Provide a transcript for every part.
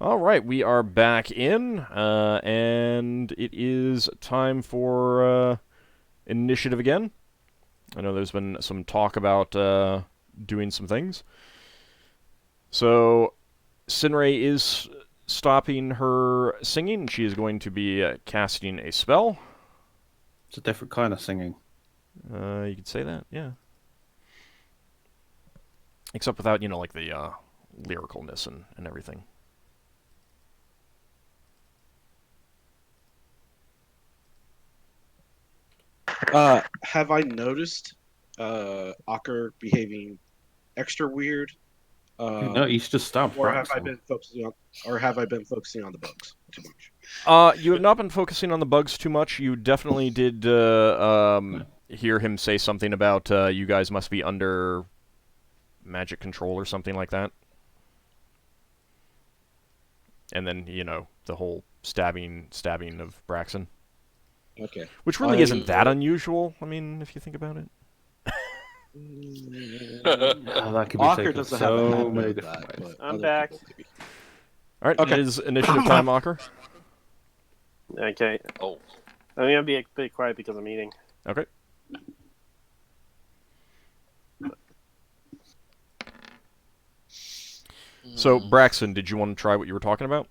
All right, we are back in, and it is time for initiative again. I know there's been some talk about doing some things. So, Sinrae is stopping her singing. She is going to be casting a spell. It's a different kind of singing. You could say that, yeah. Except without, like the lyricalness and everything. Have I noticed Ockar behaving extra weird? No, he's just stabbed Or have I Braxon. been focusing on the bugs too much? You have not been focusing on the bugs too much. You definitely did hear him say something about you guys must be under magic control or something like that. And then, the whole stabbing of Braxon. Okay. Which really isn't that unusual, I mean, if you think about it. Oh, that could be Ockar taken doesn't have a so habit many of different that, ways. but I'm other back. people maybe. Alright, Okay. it is initiative time, Ockar. Okay. Oh. I'm gonna be a bit quiet because I'm eating. Okay. So, Braxon, did you want to try what you were talking about?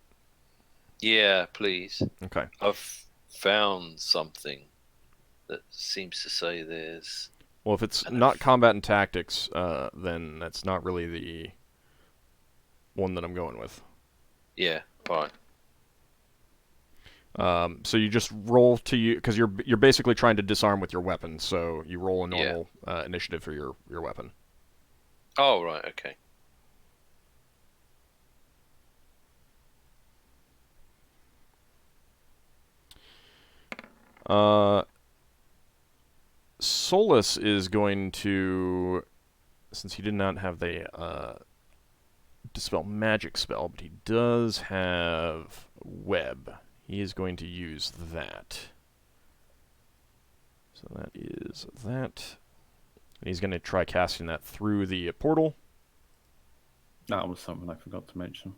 Yeah, please. Okay. I've found something that seems to say there's... Well, if it's not combat and tactics, then that's not really the one that I'm going with. Yeah, fine. So you just roll to you because you're basically trying to disarm with your weapon. So you roll a normal initiative for your weapon. Oh, right, okay. Solas is going to, since he did not have the dispel magic spell, but he does have web. He is going to use that. So that is that. And he's going to try casting that through the portal. That was something I forgot to mention.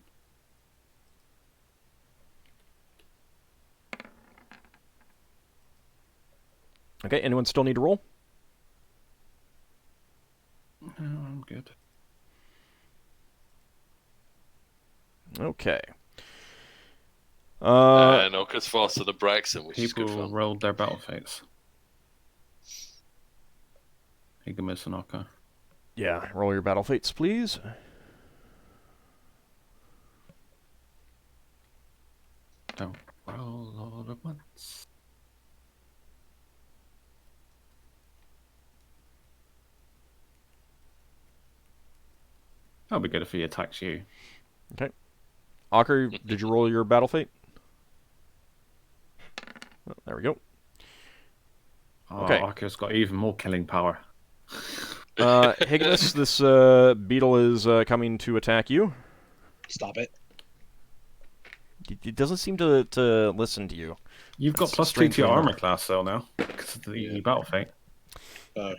Okay, anyone still need to roll? No, I'm good. Okay. And Ockar's faster than Braxon, which is good People fun. rolled their battle fates. Higgimus and Ockar. Yeah, roll your battle fates, please. Don't roll all at once. That'll be good if he attacks you. Okay. Ockar, did you roll your battle fate? Oh, there we go. Okay. Ockar's got even more killing power. Higgimus, this beetle is coming to attack you. Stop it. It doesn't seem to listen to you. You've got That's plus 2 strange to your enough. armor class, though, now. Because of the battle fate.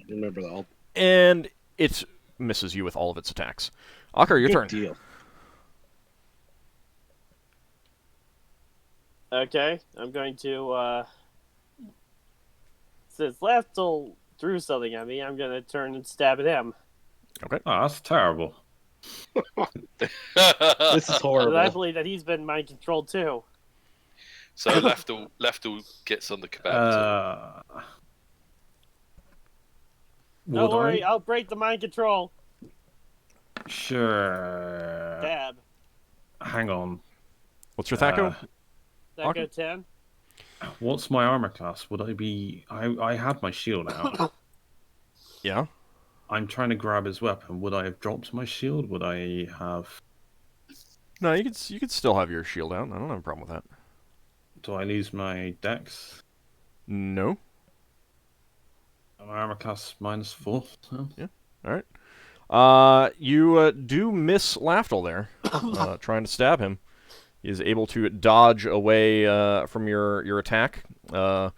Remember that. And it misses you with all of its attacks. Ockar, your turn. Deal. Okay, I'm going to since Lafdul threw something at me, I'm gonna turn and stab at him. Okay. Oh, that's terrible. This is horrible. I believe that he's been mind controlled too. So Lafdul gets on the kebab. Don't Would worry, I? I'll break the mind control. Sure. Dab. Hang on. What's your Thaco? That go 10? What's my armor class? Would I be... I had my shield out. Yeah. I'm trying to grab his weapon. Would I have dropped my shield? Would I have... No, you could still have your shield out. I don't have a problem with that. Do I lose my dex? No. My armor class -4. So. Yeah. All right. You do miss Lafdul there, trying to stab him. He is able to dodge away from your attack. And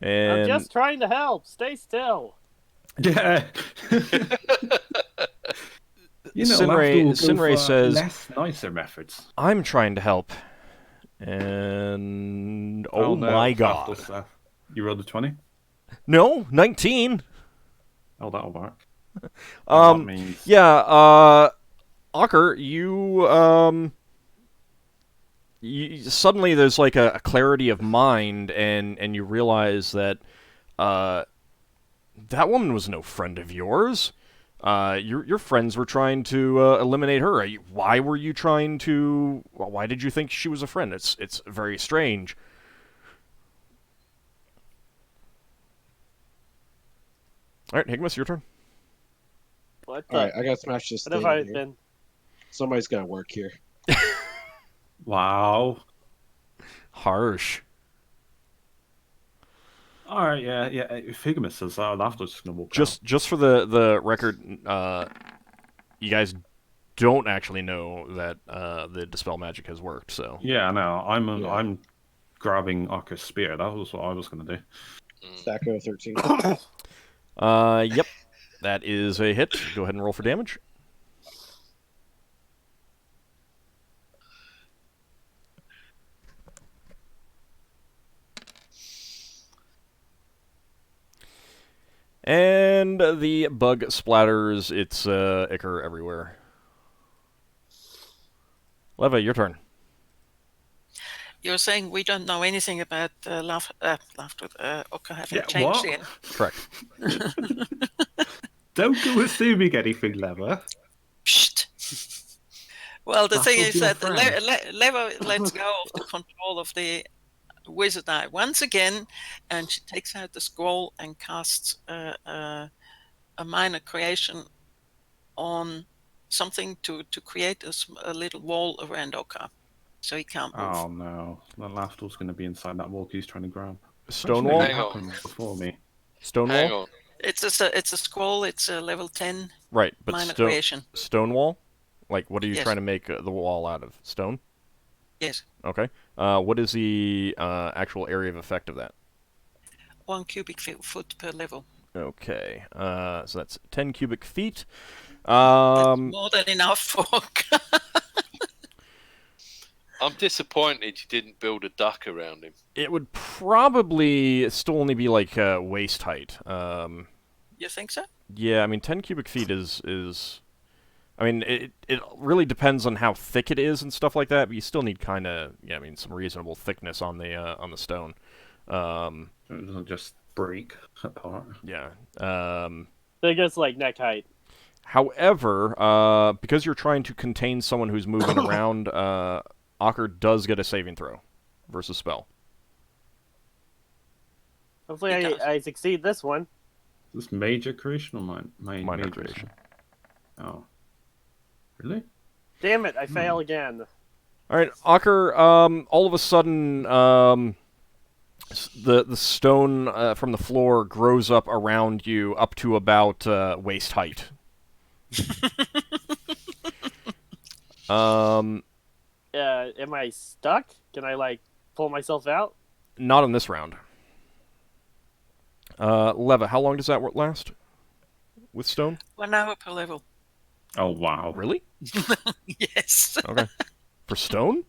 I'm just trying to help. Stay still. Yeah. You know, Sinrae, Lafdul will go Sinrae for says, less nicer methods. I'm trying to help. And oh no, my Lafdul god. said- You rolled a 20? No, 19. Oh, that'll work. That Um, means... yeah, Ockar, suddenly there's like a clarity of mind, and you realize that that woman was no friend of yours. Your friends were trying to eliminate her. Why were you trying to? Why did you think she was a friend? It's very strange. All right, Higgimus, your turn. What All the? right, I gotta smash this What have thing I in here. been? Somebody's gotta work here. Wow. Harsh. Alright, yeah. If Higgimus says that, Lafdul's just gonna walk Just for the record, you guys don't actually know that the dispel magic has worked. So out. Yeah, I know. Yeah. I'm grabbing Ocker's spear. That was what I was gonna do. Stacko 13. yep, that is a hit. Go ahead and roll for damage. And the bug splatters its ichor everywhere. Leva, your turn. You're saying we don't know anything about Ockar having Yeah, changed what? yet. Correct. Don't go assuming anything, Lever. Psst. Well, the thing Lafdul's is your that friend. Lever lets go of the control of the wizard eye once again, and she takes out the scroll and casts a minor creation on something to create a little wall around Ockar, so he can't move. Oh no. The Lafdul's gonna be inside that wall he's trying to grab. Stonewall. Actually, it Hang on. happened before me. Stonewall. Hang on. It's a scroll. It's a level 10 Right, but minor creation. Stonewall. Like, what are you Yes. trying to make the wall out of? Stone. Yes, Okay. What is the actual area of effect of that? 1 cubic foot per level. Okay. So that's 10 cubic feet. That's more than enough for. I'm disappointed you didn't build a duck around him. It would probably still only be like waist height. You think so? Yeah, I mean, 10 cubic feet is. I mean, it really depends on how thick it is and stuff like that. But you still need kind of, yeah, I mean, some reasonable thickness on the stone. It doesn't just break apart. Yeah. I think it's like neck height. However, because you're trying to contain someone who's moving around, Ockar does get a saving throw versus spell. Hopefully He does. I succeed this one. Is this major creation or Minor major creation. Oh. Really? Damn it, I fail again. All right, Ockar. All of a sudden, the stone from the floor grows up around you up to about waist height. Am I stuck? Can I like pull myself out? Not in this round. Leva, how long does that last? With stone? 1 hour per level. Oh wow. Really? Yes. Okay. For stone?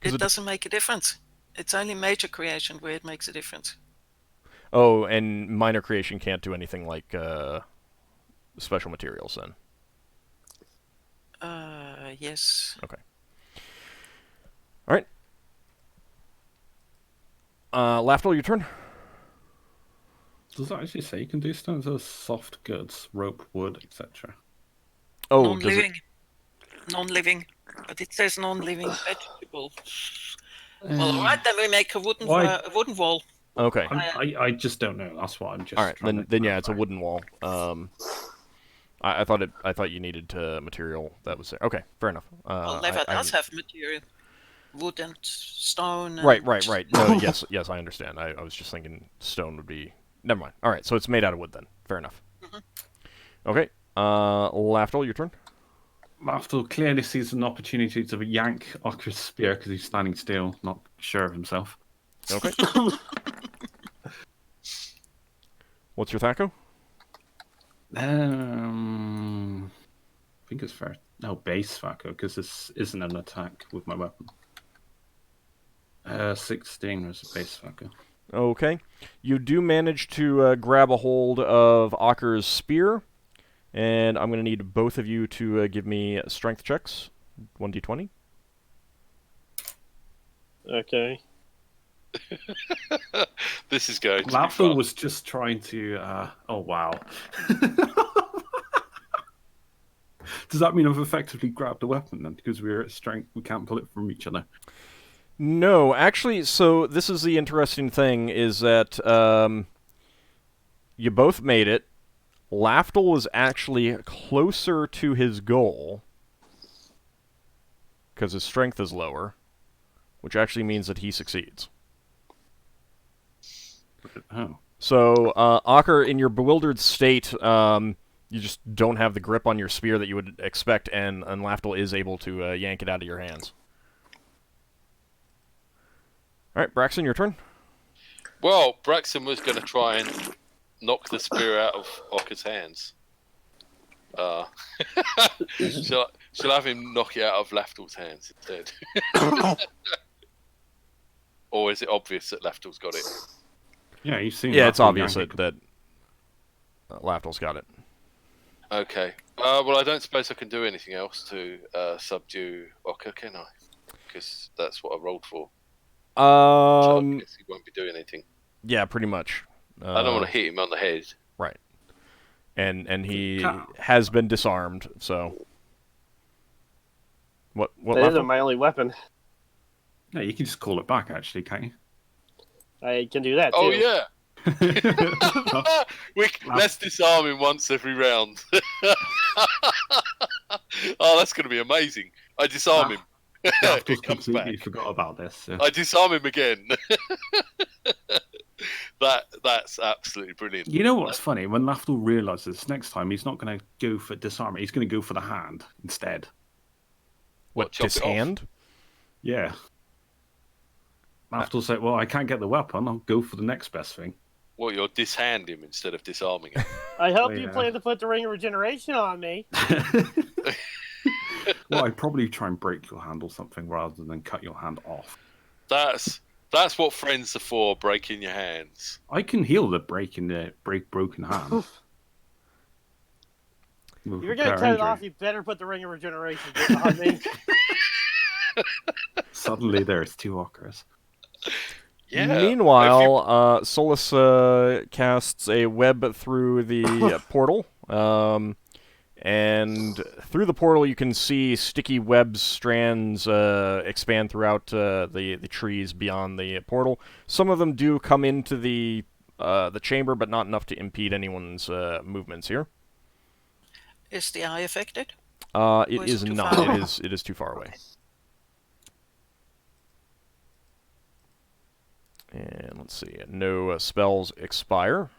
'Cause It doesn't make a difference. It's only major creation where it makes a difference. Oh, and minor creation can't do anything like special materials then. Yes. Okay. All right. Lafdul, your turn. Does it actually say you can do stones as soft goods, rope, wood, etc.? Oh, does it? Non-living. Non-living. But it says non-living vegetable. Well, all right, then we make a wooden Why- wooden wall. Okay. I just don't know. That's what I'm just. All right. trying Then to yeah, it's a clarify. wooden wall. I thought you needed material that was there. Okay, fair enough. Well, Lever does have material. Wood and stone. And... Right. No, yes, I understand. I was just thinking stone would be. Never mind. All right, so it's made out of wood then. Fair enough. Okay. Lafdul, your turn. Lafdul clearly sees an opportunity to yank Ocker's spear because he's standing still, not sure of himself. Okay. What's your Thaco? think it's fair. No, base Thaco, because this isn't an attack with my weapon. 16 was a base Thaco. Okay. You do manage to grab a hold of Ockar's spear, and I'm going to need both of you to give me strength checks. 1d20. Okay. This is going to be Lafdul fun. was just trying to. Oh wow. Does that mean I've effectively grabbed a weapon then? Because we're at strength, we can't pull it from each other. No, actually, so this is the interesting thing, is that you both made it. Lafdul was actually closer to his goal, because his strength is lower, which actually means that he succeeds. Oh. So, Ockar, in your bewildered state, you just don't have the grip on your spear that you would expect, and Lafdul is able to yank it out of your hands. Alright, Braxon, your turn. Well, Braxon was going to try and knock the spear out of Ockar's hands. Shall I have him knock it out of Lafdul's hands instead? Or is it obvious that Lafdul's got it? Yeah, you've seen. Yeah, it's Lafdul obvious yank it. that Lafdul's got it. Okay. Well, I don't suppose I can do anything else to subdue Ockar, can I? Because that's what I rolled for. So I guess he won't be doing anything. Yeah, pretty much. I don't want to hit him on the head. Right. And he has been disarmed, so... What That isn't Lafdul? my only weapon. Yeah, you can just call it back, actually, can't you? I can do that too. Oh, yeah. Let's disarm him once every round. Oh, that's going to be amazing. I disarm him. Lafdul It comes back. completely forgot about this. So. I disarm him again. That's absolutely brilliant. You know what's funny? When Lafdul realizes next time he's not going to go for disarm, he's going to go for the hand instead. What, chop it off? dishand? Yeah. Lafdul said, well, I can't get the weapon, I'll go for the next best thing. Well, you'll dishand him instead of disarming him. I hope Oh, you yeah. plan to put the ring of regeneration on me. Well, I'd probably try and break your hand or something rather than cut your hand off. That's what friends are for, breaking your hands. I can heal the broken hand. If you're gonna cut it off, you better put the ring of regeneration on me. Suddenly there's 2 Ockars. Yeah. Meanwhile, Solas casts a web through the portal. And through the portal, you can see sticky web strands expand throughout the trees beyond the portal. Some of them do come into the chamber, but not enough to impede anyone's movements here. Is the eye affected? It is is it too not. far? It is too far away. And let's see. No spells expire.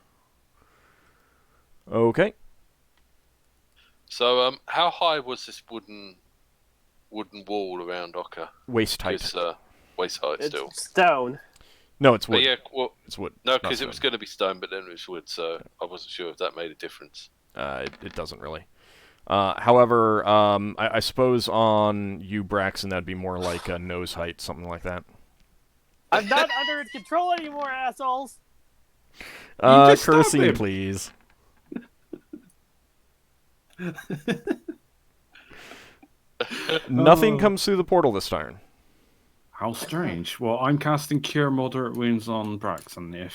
Okay. So, how high was this wooden wall around Ockar? Waist height. It's waist height It's still. stone. No, it's But wood. yeah, well, It's wood. no, not because it stone. was going to be stone, but then it was wood, so I wasn't sure if that made a difference. It doesn't really. However, I suppose on you, Braxon, that'd be more like a nose height, something like that. I'm not under its control anymore, assholes. just stabbed Cursing, him. please. Nothing comes through the portal this turn. How strange. Well, I'm casting Cure Moderate Wounds on Braxon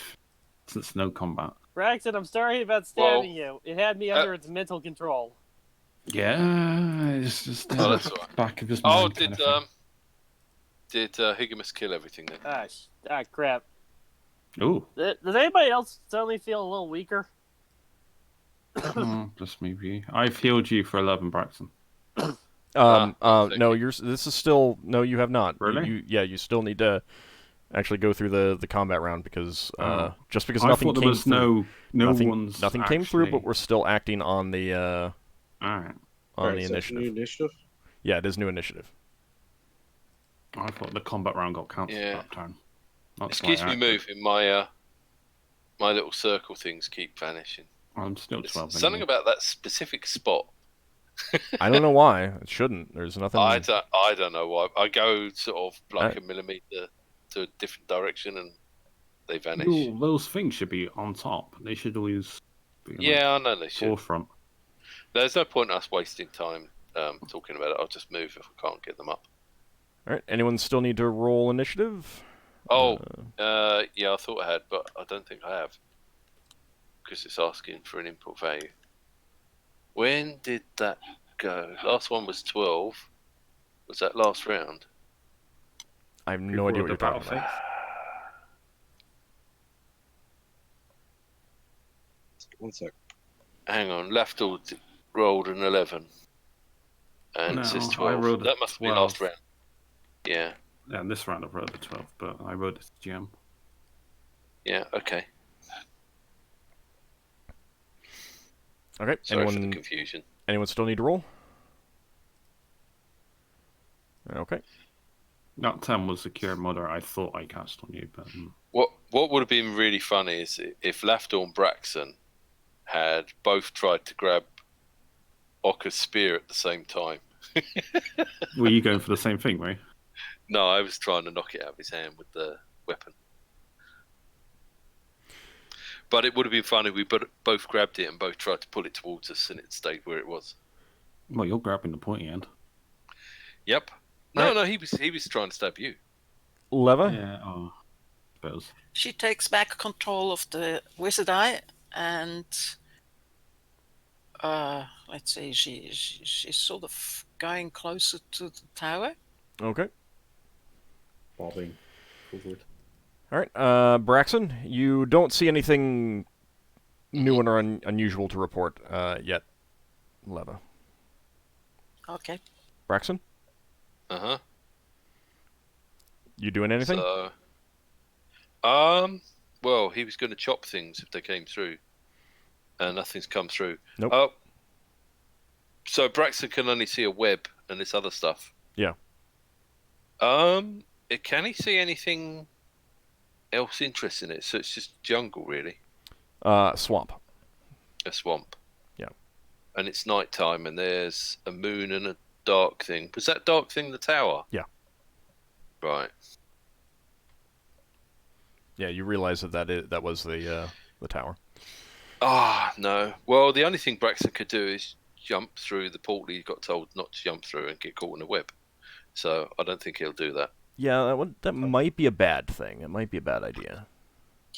since no combat. Braxton, I'm sorry about stabbing you. It had me under its mental control. Yeah, it's just Oh, that's all right. back of his Oh, mind. kind of thing. did Higgimus kill everything then? Crap. Ooh. Does anybody else suddenly feel a little weaker? Oh, just maybe. I've healed you for 11, Braxton. No, thank this is still no. You have not. Really? You still need to actually go through the combat round because just because I nothing thought there came was through, nothing came through, but we're still acting on the Alright. on Alright, the so it's new initiative. initiative. Yeah, it is new initiative. I thought the combat round got cancelled Yeah. that time. That's Excuse why me I- moving, my little circle things keep vanishing. I'm still It's 12. something anyway. about that specific spot. I don't know why. It shouldn't. There's nothing. I don't know why. I go sort of like a millimeter to a different direction and they vanish. Ooh, those things should be on top. They should always be Yeah, I know they should. forefront. There's no point in us wasting time talking about it. I'll just move if I can't get them up. All right. Anyone still need to roll initiative? Oh, yeah, I thought I had, but I don't think I have. Because it's asking for an input value. When did that go? Last one was 12. Was that last round? I have no idea what you're talking about. 1 sec. Hang on, Lafdul rolled an 11. And it says 12. That must be last round. Yeah. Yeah, in this round I've rolled a 12, but I wrote it to GM. Yeah, okay. Okay. Sorry for the confusion. Anyone still need to roll? Okay. That 10 was the Cure Mother I thought I cast on you, but... What would have been really funny is if Lafdul and Braxon had both tried to grab Ockar's spear at the same time. Were you going for the same thing, right? No, I was trying to knock it out of his hand with the weapon. But it would have been funny if we both grabbed it and both tried to pull it towards us and it stayed where it was. Well, you're grabbing the pointy end. Yep. No, he was trying to stab you. Leva? Yeah, I suppose. She takes back control of the wizard eye and let's see, she's sort of going closer to the tower. Okay. Bobbing forward. All right. Braxon, you don't see anything new or unusual to report yet, Leva. Okay. Braxon? Uh-huh. You doing anything? So, well, he was going to chop things if they came through. And nothing's come through. Nope. So Braxon can only see a web and this other stuff. Yeah. Can he see anything else interesting in it? So it's just jungle, really. Swamp. A swamp. Yeah. And it's nighttime and there's a moon and a dark thing. Was that dark thing the tower? Yeah. Right. Yeah, you realize that was the tower. No. Well, the only thing Braxton could do is jump through the portal he got told not to jump through and get caught in a web. So I don't think he'll do that. Yeah, that might be a bad thing. It might be a bad idea.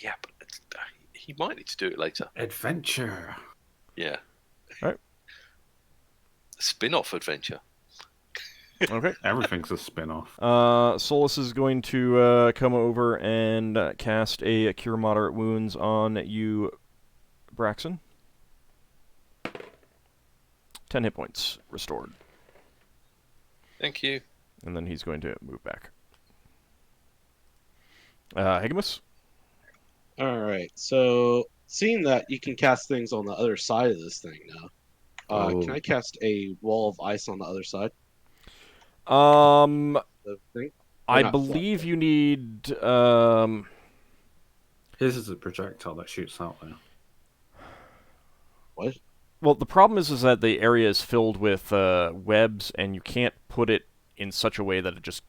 Yeah, but he might need to do it later. Adventure. Yeah. All right. Spin-off adventure. Okay. Everything's a spin-off. Solas is going to come over and cast a Cure Moderate Wounds on you, Braxon. 10 hit points restored. Thank you. And then he's going to move back. Higgimus? Alright, so seeing that you can cast things on the other side of this thing now, can I cast a wall of ice on the other side? The thing? I believe you need His is a projectile that shoots out there. What? Well, the problem is that the area is filled with webs, and you can't put it in such a way that it just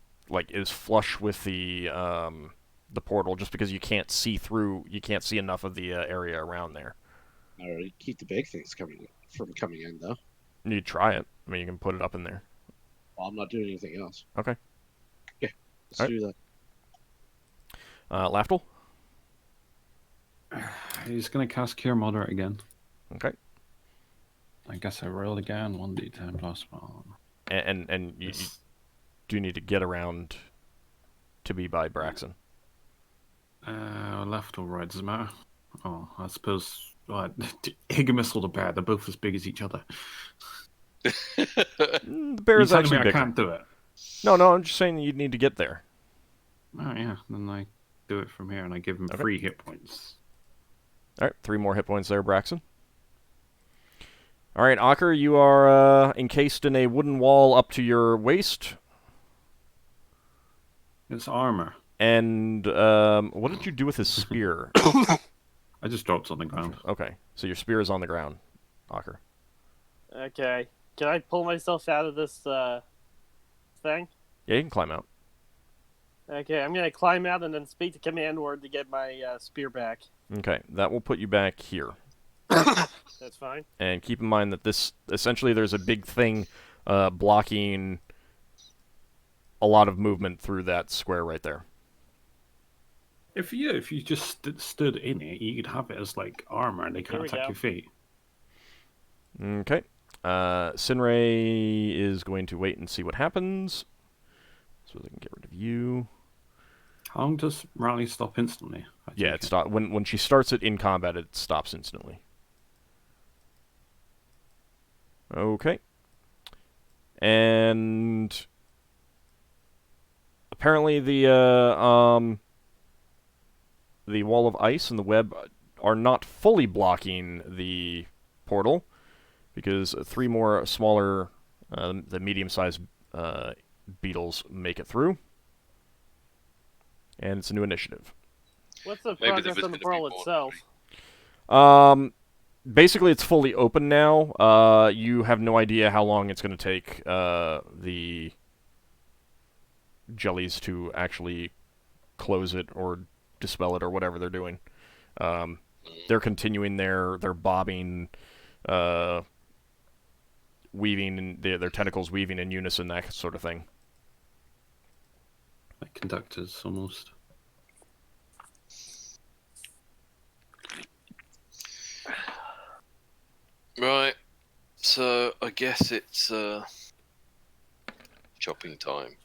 is flush with the portal, just because you can't see through. You can't see enough of the area around there. Alright, keep the big things from coming in though. You try it. I mean, you can put it up in there. Well, I'm not doing anything else. Okay. Okay, let's All right. do that. Lafdul? He's going to cast Cure Moderate again. Okay. I guess I roll again, 1d10 plus 1. And you do need to get around to be by Braxon. Left or right, does it matter? Oh, I suppose... Higgimus or the bear, they're both as big as each other. The bear is You're telling actually me bigger. I can't do it? No, I'm just saying you need to get there. Oh, yeah, then I do it from here and I give him 3 hit points. All right, 3 more hit points there, Braxon. All right, Ockar, you are encased in a wooden wall up to your waist. It's armor. And what did you do with his spear? I just dropped on the ground. Okay, so your spear is on the ground, Ockar. Okay. Can I pull myself out of this thing? Yeah, you can climb out. Okay, I'm gonna climb out and then speak the command word to get my spear back. Okay, that will put you back here. That's fine. And keep in mind that this, essentially, there's a big thing blocking a lot of movement through that square right there. If you just stood in it, you could have it as like armor, and they can't we attack go. your feet. Okay. Sinrae is going to wait and see what happens. So they can get rid of you. How long does rally stop instantly? Yeah, it stop when she starts it in combat. It stops instantly. Okay. And apparently the wall of ice and the web are not fully blocking the portal, because 3 more smaller, the medium-sized beetles make it through. And it's a new initiative. What's the Maybe progress on the there was portal gonna be itself? Basically, it's fully open now. You have no idea how long it's going to take the jellies to actually close it or dispel it or whatever they're doing. They're continuing their bobbing, weaving, their tentacles weaving in unison, that sort of thing. Like conductors, almost. Right. So I guess it's chopping time.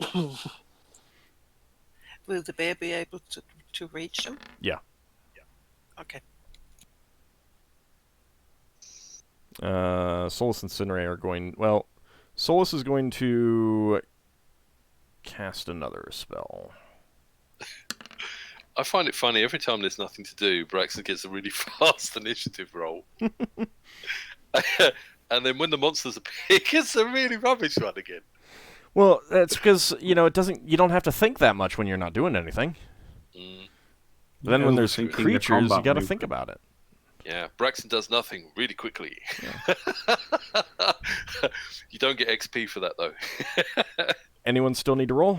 Will the bear be able to reach them? Yeah. Okay. Solas and Sinrae are going... Well, Solas is going to cast another spell. I find it funny, every time there's nothing to do, Braxon gets a really fast initiative roll. And then when the monsters appear, he gets a really rubbish one again. Well, that's because, you don't have to think that much when you're not doing anything. But then when there's Overthinking the creatures, you combat gotta move. think about it. Yeah, Braxton does nothing really quickly. You don't get XP for that, though. Anyone still need to roll?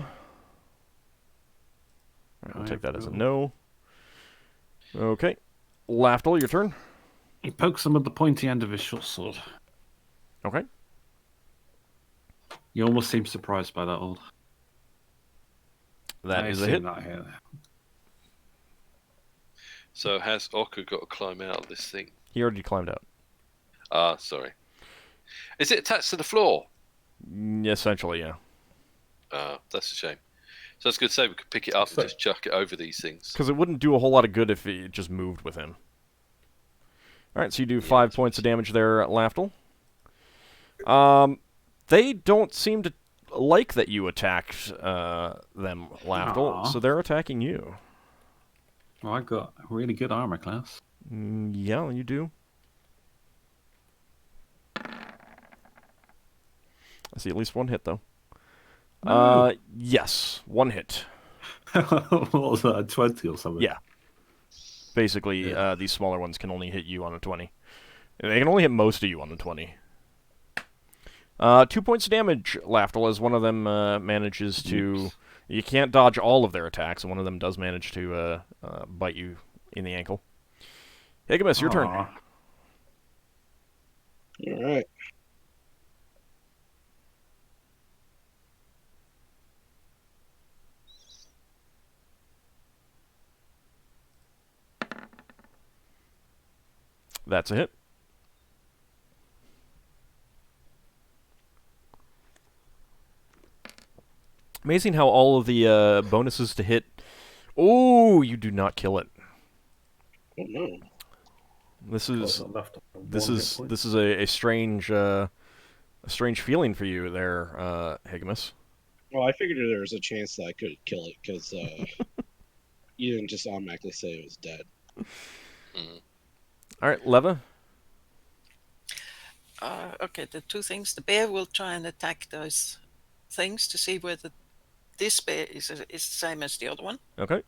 Alright, we'll I take that as a will. no. Okay. Lafdul, your turn. He pokes them with the pointy end of his short sword. Okay. You almost seem surprised by that, old. That I is a assume hit. that here. So has Ockar got to climb out of this thing? He already climbed out. Ah, sorry. Is it attached to the floor? Essentially, yeah. Ah, that's a shame. So I was going to say we could pick it up and just chuck it over these things. Because it wouldn't do a whole lot of good if it just moved with him. Alright, so you do 5 points of damage there, Lafdul. They don't seem to like that you attacked them, Lafdul, so they're attacking you. Well, I've got a really good armor class. Yeah, you do. I see at least one hit, though. No. Yes, one hit. What was that, a 20 or something? Yeah. Basically, these smaller ones can only hit you on a 20. They can only hit most of you on a 20. 2 points of damage, Lafdul, as one of them manages to... You can't dodge all of their attacks, and one of them does manage to bite you in the ankle. Higgimus, your turn. Aw. All right. That's a hit. Amazing how all of the bonuses to hit... Oh, you do not kill it. Oh no. This is Left this is a strange feeling for you there, Higgimus. Well, I figured there was a chance that I could kill it because you didn't just automatically say it was dead. All right, Leva. Okay, the two things. The bear will try and attack those things to see whether this bear is the same as the other one. Okay.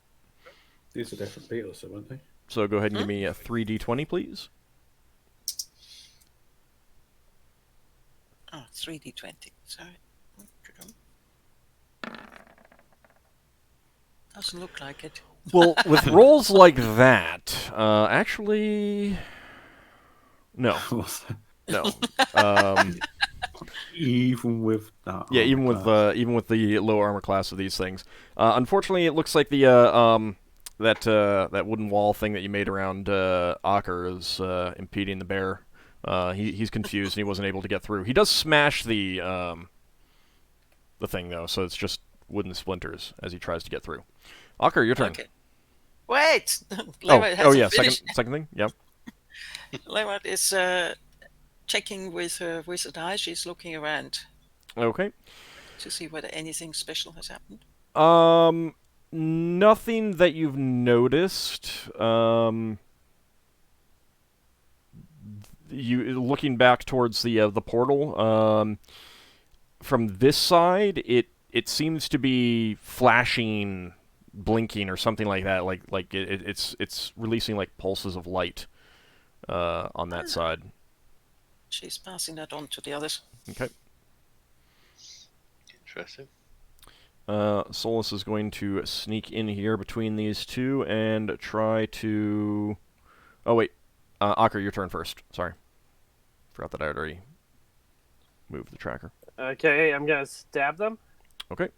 These are different beetles, though, weren't they? So go ahead and give me a 3d20, please. Oh, 3d20. Sorry. Doesn't look like it. Well, with rolls like that, actually, no, no. Even with that. Yeah, armor class. even with the low armor class of these things, unfortunately, it looks like the that wooden wall thing that you made around Ockar is impeding the bear. He's confused and he wasn't able to get through. He does smash the thing though, so it's just wooden splinters as he tries to get through. Ockar, your turn. Okay. Wait! Oh, Lewat hasn't yeah, finished. second thing, yeah. Lewat is checking with her wizard eye. She's looking around Okay. to see whether anything special has happened. Nothing that you've noticed. You looking back towards the portal. From this side, it seems to be flashing, blinking, or something like that. Like it's releasing like pulses of light on that side. She's passing that on to the others. Okay. Interesting. Solas is going to sneak in here between these two and try to... Oh, wait. Ockar, your turn first. Sorry. Forgot that I had already moved the tracker. Okay, I'm gonna stab them. Okay.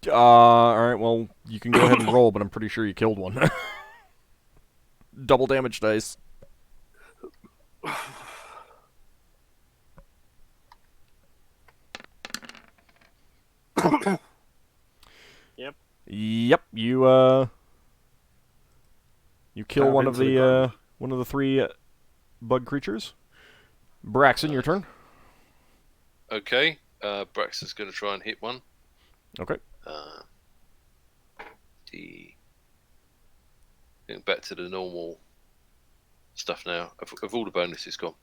Alright, well, you can go ahead and roll, but I'm pretty sure you killed one. Double damage dice. Yep. Yep, you kill Dive one of into the the ground. one of the three bug creatures. Braxon, your turn. Okay. Braxon's going to try and hit one. Okay. Getting back to the normal stuff now. Have all the bonuses gone?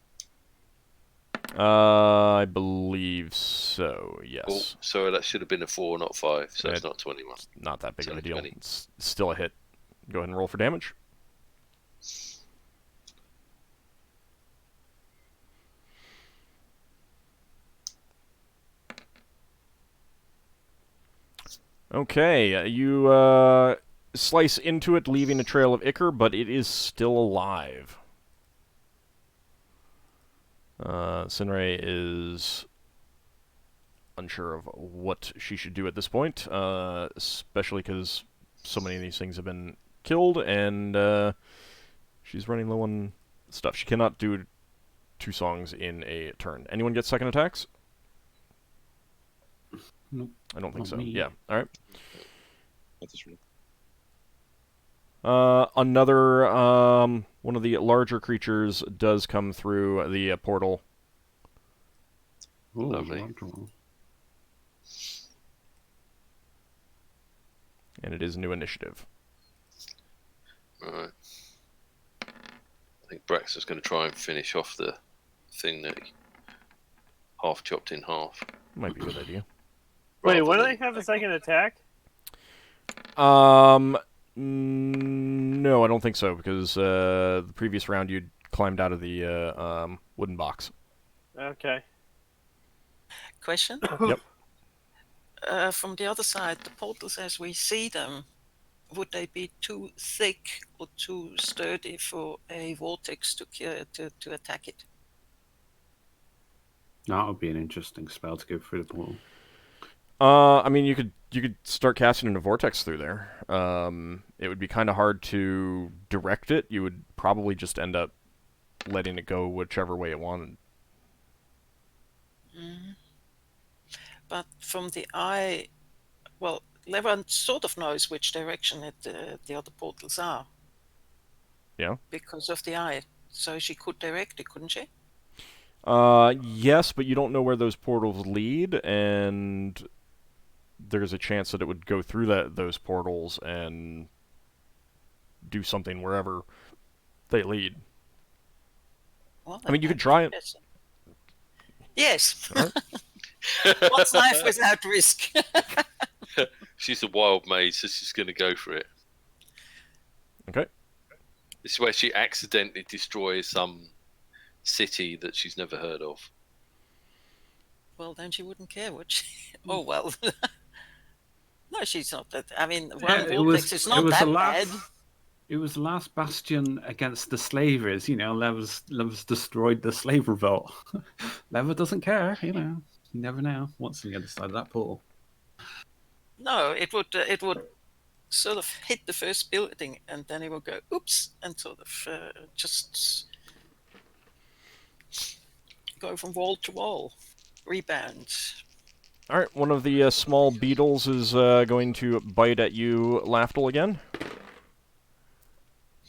I believe so. Oh, Yes. sorry, that should have been a 4, not 5. So Yeah. it's not 21. Not that big It's of a only deal. 20. It's still a hit. Go ahead and roll for damage. Okay, you slice into it, leaving a trail of ichor, but it is still alive. Sinrae is unsure of what she should do at this point, especially because so many of these things have been killed, and she's running low on stuff. She cannot do 2 songs in a turn. Anyone get second attacks? Nope. I don't think Not so. me. Yeah, alright. Not this room. Another one of the larger creatures does come through the portal. Ooh, Lovely. wonderful. And it is new initiative. Right. I think Braxon's going to try and finish off the thing that he half chopped in half. Might be a good idea. Wait, Rather when do than- they have a second attack? No, I don't think so, because the previous round you climbed out of the wooden box. Okay. Question? Yep. From the other side, the portals as we see them, would they be too thick or too sturdy for a vortex to attack it? That would be an interesting spell to go through the portal. I mean, you could start casting a vortex through there. It would be kind of hard to direct it. You would probably just end up letting it go whichever way it wanted. But from the eye, well, Levant sort of knows which direction the other portals are. Yeah. Because of the eye. So she could direct it, couldn't she? Yes, but you don't know where those portals lead, and there's a chance that it would go through those portals and do something wherever they lead. Well, I mean, you could try it. Yes. All right. What's life without risk? She's a wild maid, so she's going to go for it. Okay. This is where she accidentally destroys some city that she's never heard of. Well, then she wouldn't care, would she? Oh, well. No, she's not that. I mean, one vortex is not that bad. It was the last bastion against the slavers. Lev's destroyed the slave revolt. Lever doesn't care. You never know what's on the other side of that portal. No, it would sort of hit the first building, and then it would go oops, and sort of just go from wall to wall, rebound. All right, one of the small beetles is going to bite at you, Lafdul, again.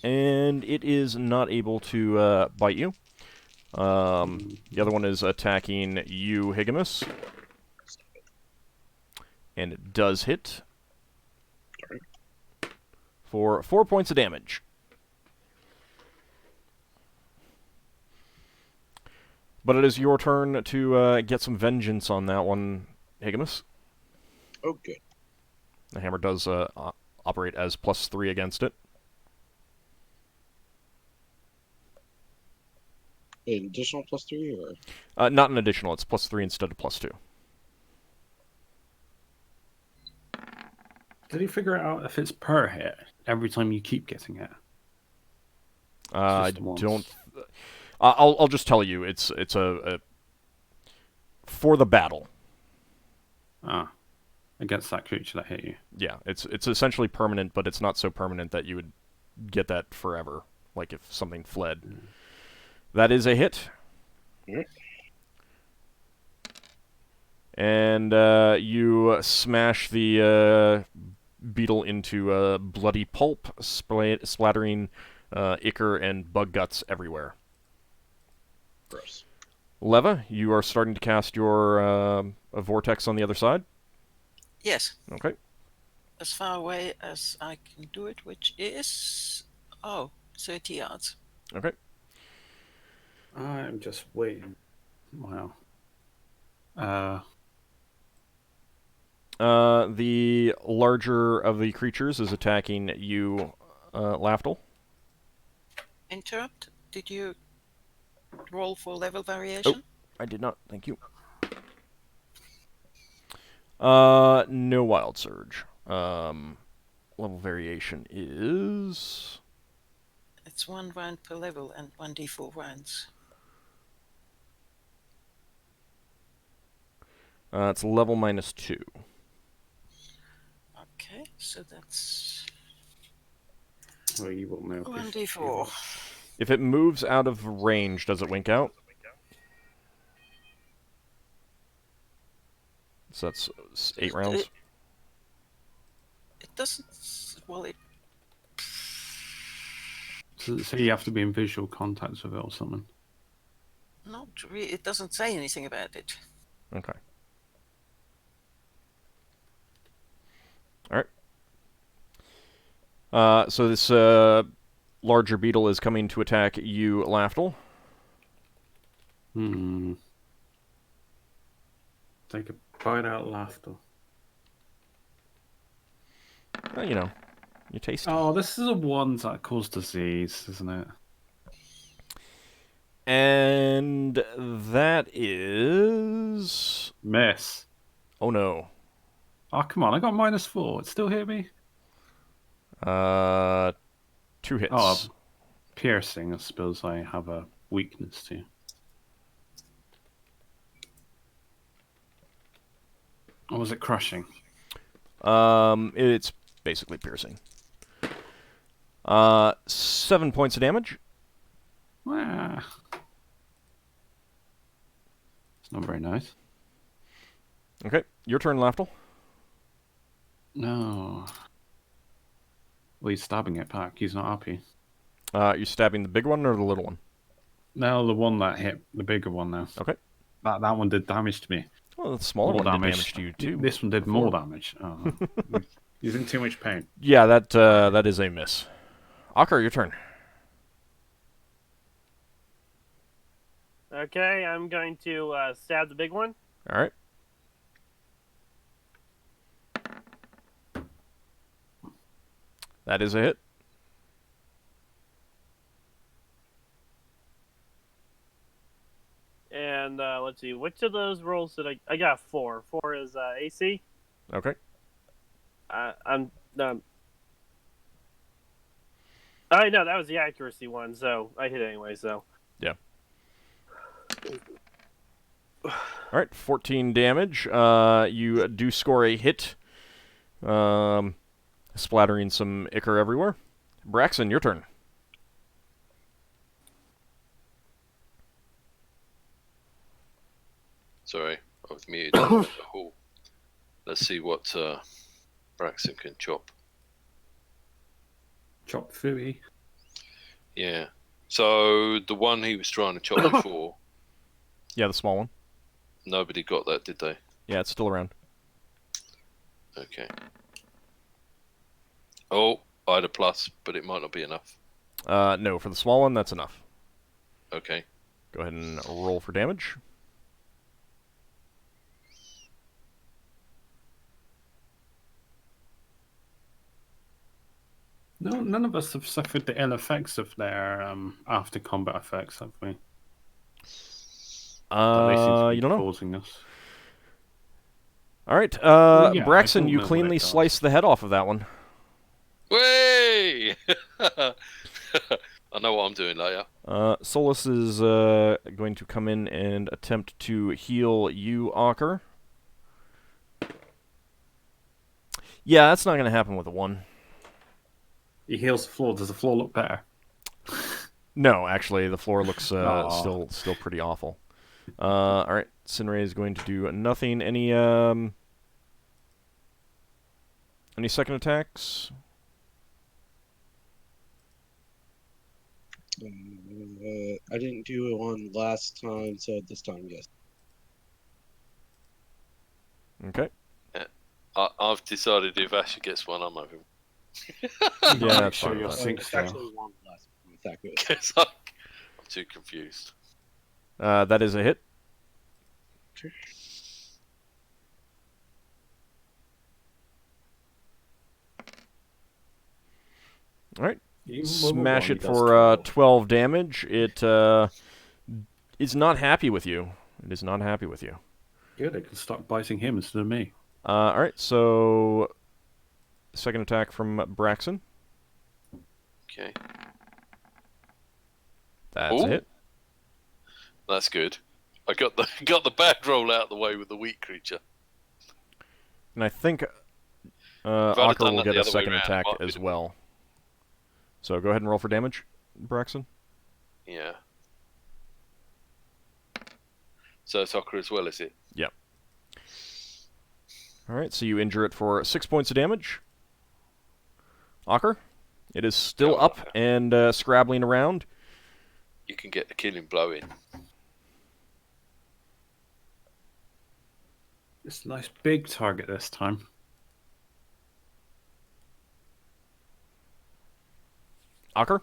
And it is not able to bite you. The other one is attacking you, Higgimus. And it does hit. For 4 points of damage. But it is your turn to get some vengeance on that one, Higgimus. Oh, good. The hammer does operate as +3 against it. An additional +3, or? Not an additional, it's +3 instead of +2. Did he figure out if it's per hit every time you keep getting it? I Just once. don't... I'll just tell you, it's a for the battle. Against that creature that hit you. Yeah, it's essentially permanent, but it's not so permanent that you would get that forever, like if something fled. That is a hit. Yep. And you smash the beetle into bloody pulp, splattering ichor and bug guts everywhere. Gross. Leva, you are starting to cast your vortex on the other side. Yes. Okay. As far away as I can do it, which is 30 yards. Okay. I'm just waiting. Wow. The larger of the creatures is attacking you, Lafdul. Interrupt. Did you roll for level variation? I did not, thank you. No wild surge. Level variation is... It's 1 round per level and 1d4 rounds. It's level -2. Okay, so that's Well, you will know. 1d4. If it moves out of range, does it wink out? So that's 8 rounds. It doesn't. Well, it. So you have to be in visual contact with it or something. Not really. It doesn't say anything about it. Okay. Alright. So this larger beetle is coming to attack you, Lafdul. Take a bite out laughter. Well, you taste. Oh, this is the ones that cause disease, isn't it? And that is... Miss. Oh no. Oh, come on, I got -4. It still hit me? 2 hits. Oh, piercing, I suppose I have a weakness to. Or was it crushing? It's basically piercing. 7 points of damage. It's not very nice. Okay, your turn, Lafdul. No. Well, he's stabbing it back. He's not happy. You're stabbing the big one or the little one? No, the one that hit the bigger one now. Okay. That one did damage to me. Well, the smaller More one did damage. damage to you too. This one did more damage. Oh. He's in too much pain. Yeah, that is a miss. Ockar, your turn. Okay, I'm going to stab the big one. All right. That is a hit. And let's see, which of those rolls did I got 4. 4 is AC. Okay. I'm I know that was the accuracy one, so I hit anyway. So Yeah. All right, 14 damage. You do score a hit, splattering some ichor everywhere. Braxon, your turn. Sorry, I was muted. Oh. Let's see what Braxon can chop. Chop Fooey. Yeah. So the one he was trying to chop before, Yeah, the small one. nobody got that, did they? Yeah, it's still around. Okay. Oh, I had a plus, but it might not be enough. No, for the small one, that's enough. Okay. Go ahead and roll for damage. No, none of us have suffered the ill effects of their after combat effects, have we? That they seem to be You don't know. causing us. All right, yeah, I Braxon, don't you know what cleanly it does. slice the head off of that one. Way! I know what I'm doing later. Solas is going to come in and attempt to heal you, Ockar. Yeah, that's not going to happen with a 1. He heals the floor. Does the floor look better? No, actually, the floor looks Aw. still pretty awful. All right, Sinrae is going to do nothing. Any second attacks? I didn't do one last time, so this time, yes. Okay. I've decided if Asher gets one, I'm having. Yeah, that's sure fine. you're with that. sync It's still. actually one last attack. Because I'm too confused. That is a hit. All right. Smash it for 12 damage. It is not happy with you. It is not happy with you. Good, it can start biting him instead of me. All right, so second attack from Braxon. Okay. That's a Ooh. hit. That's good. I got the bad roll out of the way with the weak creature. And I think I'd have Ockar done will that get the a other way second round, attack might be as the- well. So go ahead and roll for damage, Braxon. Yeah. So it's Ockar as well, is it? Yep. All right, so you injure it for 6 points of damage. Ockar, it is still Oh, up and scrabbling around. You can get the killing blow in. It's a nice big target this time. Ockar?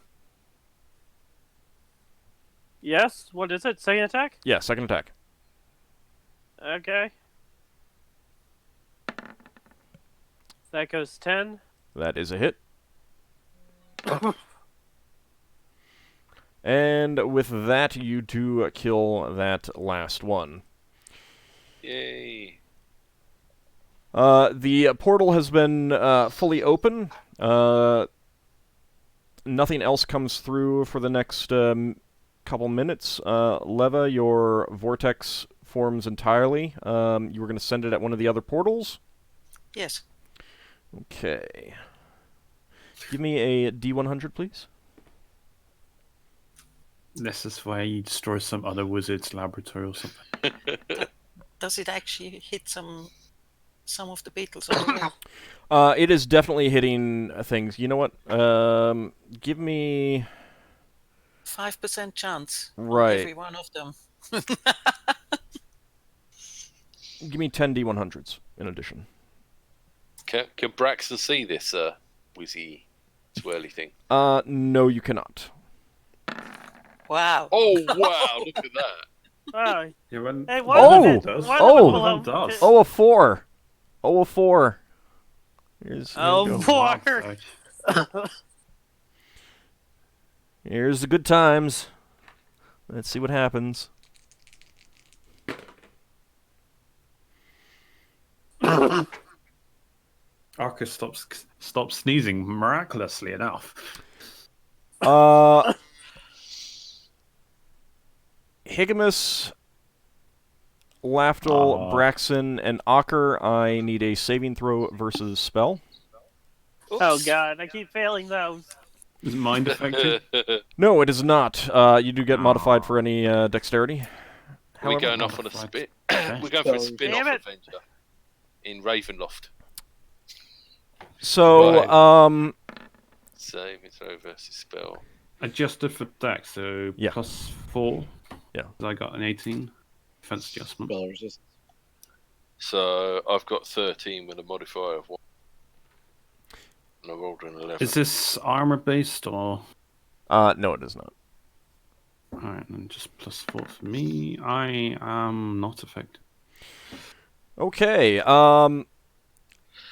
yes, what is it? Second attack? Yeah, second attack. Okay. That goes 10. That is a hit. And with that, you do kill that last one. Yay. The portal has been fully open. Nothing else comes through for the next couple minutes. Leva, your vortex forms entirely. You were going to send it at one of the other portals? Yes. Okay. Give me a D100, please. This is why you destroy some other wizard's laboratory or something. Does it actually hit some of the beetles on the wall? It is definitely hitting things. You know what? Give me... 5% chance Right. on every one of them. Give me 10 D100s in addition. Can Braxton see this whizzy swirly thing? No, you cannot. Wow. Oh wow! Look at that. Oh, Yeah, when, hey, why Oh! it does. why Oh! the One does. Oh, a 4. Oh, a 4. Here's, Oh, here we go. boy. Outside. Here's the good times. Let's see what happens. Arcus stops sneezing miraculously enough. Higgimus, Lafdul, Braxon, and Ockar, I need a saving throw versus spell. Oh Oops. god, I keep failing those. Is mind affected? No, it is not. You do get modified for any dexterity. Are we However, going off on a modified. spin? We're going for a spin-off Damn it. adventure in Ravenloft. so, Saving throw versus spell. Adjusted for dex, so Yeah. +4. Yeah. I got an 18 defense adjustment. Spell resistance. So I've got 13 with a modifier of 1. And I rolled an 11. Is this armor based or? no, it is not. Alright, then just +4 for me. I am not affected. Okay,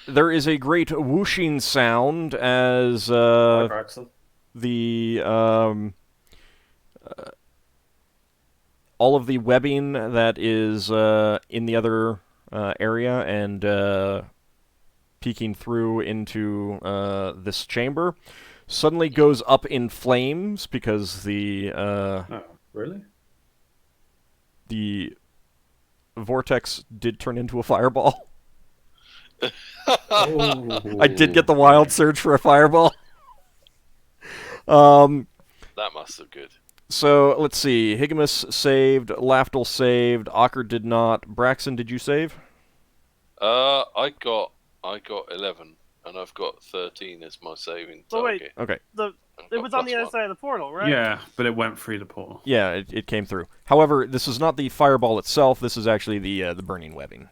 there is a great whooshing sound as, Braxon. the, all of the webbing that is, in the other, area and, peeking through into, this chamber suddenly goes up in flames because Oh, really? the vortex did turn into a fireball. Oh. I did get the wild surge for a fireball. That must have good. So, let's see. Higgimus saved, Lafdul saved, Ockar did not. Braxon, did you save? I got 11, and I've got 13 as my saving Oh, wait. target. Okay. I've It got was on the +1. other side of the portal, right? Yeah, but it went through the portal. Yeah, it came through. However, this is not the fireball itself. This is actually the burning webbing.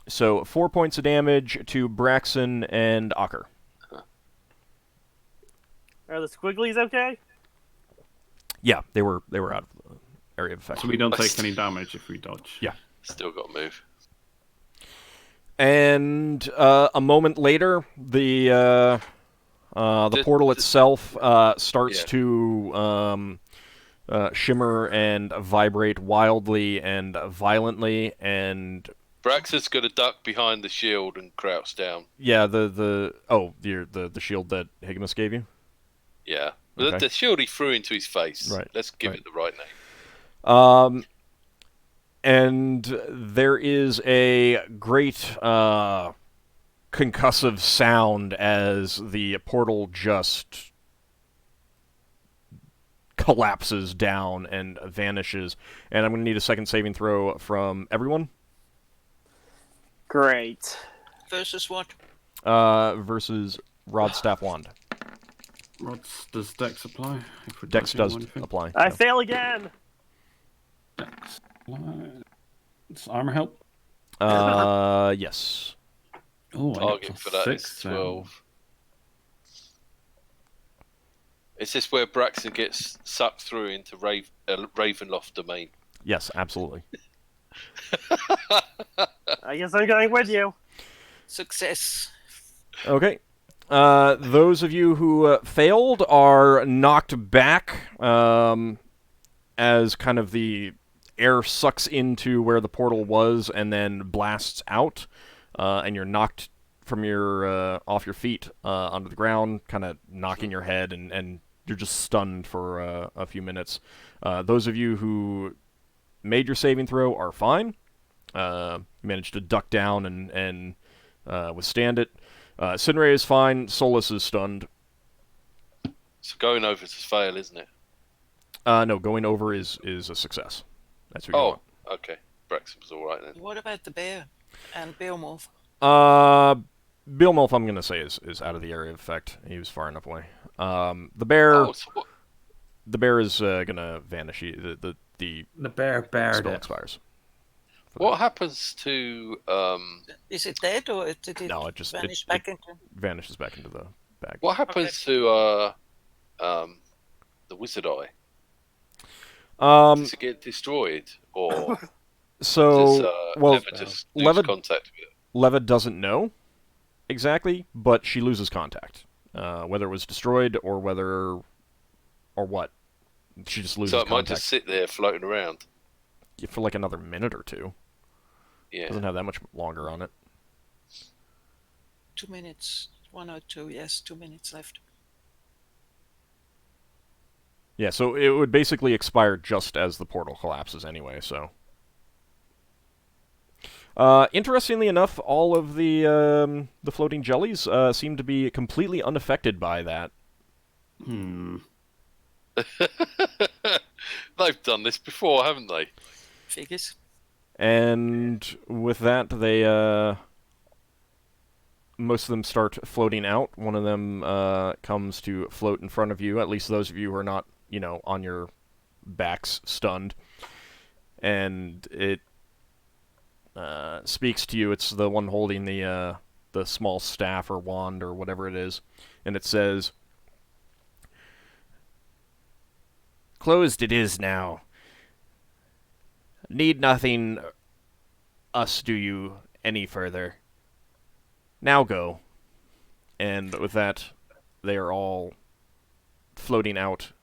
So 4 points of damage to Braxon and Ockar. Are the squigglies okay? Yeah, they were out of the area of effect. So we don't take any damage if we dodge. Yeah. Still got to move. And a moment later, the portal itself starts Yeah. to shimmer and vibrate wildly and violently, and Braxon's got to duck behind the shield and crouch down. yeah, the shield that Higgimus gave you. Yeah. Okay. The shield he threw into his face. Right, Let's give right. it the right name. And there is a great concussive sound as the portal just collapses down and vanishes. And I'm going to need a second saving throw from everyone. Great. Versus what? Versus Rod, Staff, Wand. Does Dex apply? If we're Dex dodging does or anything? apply. I so. fail again. Dex apply. It's armor help. Yes. Oh, I Target got for that is +6. 12. Is this where Braxon gets sucked through into Ravenloft domain? Yes, absolutely. I guess I'm going with you. Success. Okay. Those of you who failed are knocked back as kind of the air sucks into where the portal was and then blasts out, and you're knocked from your off your feet onto the ground, kind of knocking your head, and you're just stunned for a few minutes. Those of you who made your saving throw are fine. Managed to duck down and withstand it. Sinrae is fine. Solas is stunned. So going over is a fail, isn't it? No, going over is a success. That's what you want. Okay. Braxon was all right then. What about the bear and Beowulf? Beowulf, I'm going to say, is out of the area of effect. He was far enough away. The bear... Oh, so what? The bear is going to vanish. The bear bared spell it. expires. What happens to Is it dead or did it No, it just vanish it back into? vanishes back into the bag. what happens to the wizard eye? Does it get destroyed, or So, does well, Leva just lose Leva- contact with it? Leva doesn't know exactly, but she loses contact. Whether it was destroyed or what. She just loses So it might contact just sit there floating around. for like another minute or two. Yeah. Doesn't have that much longer on it. 2 minutes. 102, yes, 2 minutes left. Yeah, so it would basically expire just as the portal collapses anyway, so... interestingly enough, all of the floating jellies seem to be completely unaffected by that. They've done this before, haven't they? Figures. And with that, they most of them start floating out. One of them comes to float in front of you, at least those of you who are not, on your backs stunned. And it speaks to you. It's the one holding the small staff or wand or whatever it is. And it says, "Closed it is now. Need nothing us do you any further. Now go." And with that, they are all floating out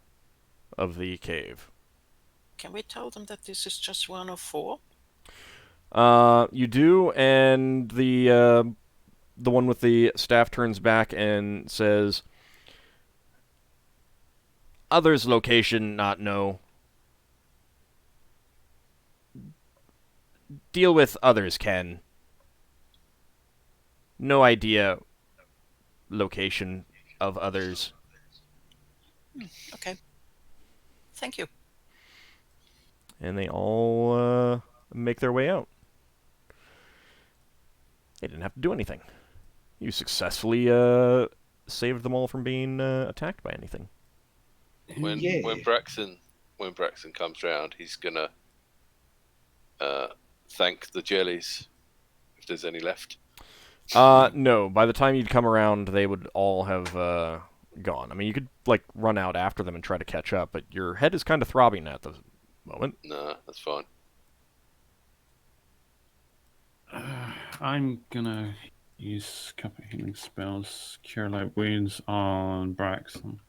of the cave. Can we tell them that this is just 1 of 4? You do, and the one with the staff turns back and says, "Others' location not know. Deal with others can. No idea location of others." Okay. Thank you. And they all make their way out. They didn't have to do anything. You successfully saved them all from being attacked by anything. When Braxon comes round, he's gonna thank the jellies if there's any left. No. By the time you'd come around, they would all have gone. I mean, you could run out after them and try to catch up, but your head is kind of throbbing at the moment. No, that's fine. I'm gonna use a couple of healing spells. Cure Light Wounds on Braxon.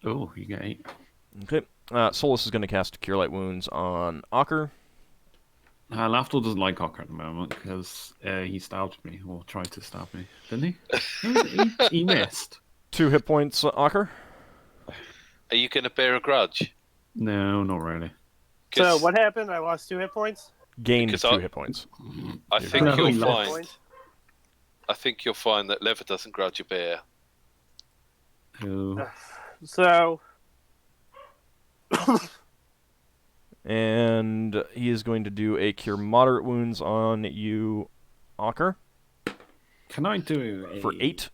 Oh, you get 8. Okay. Solas is going to cast Cure Light Wounds on Ockar. Lafdul doesn't like Ockar at the moment because he stabbed me, or tried to stab me, didn't he? He missed. 2 hit points, Ockar. Are you gonna bear a grudge? No, not really. So what happened? I lost 2 hit points. Gained 2 hit points. I think No, you'll he lost. find. I think you'll find that Lever doesn't grudge a bear. Oh. So And he is going to do a Cure Moderate Wounds on you, Ockar, Can I do for 8.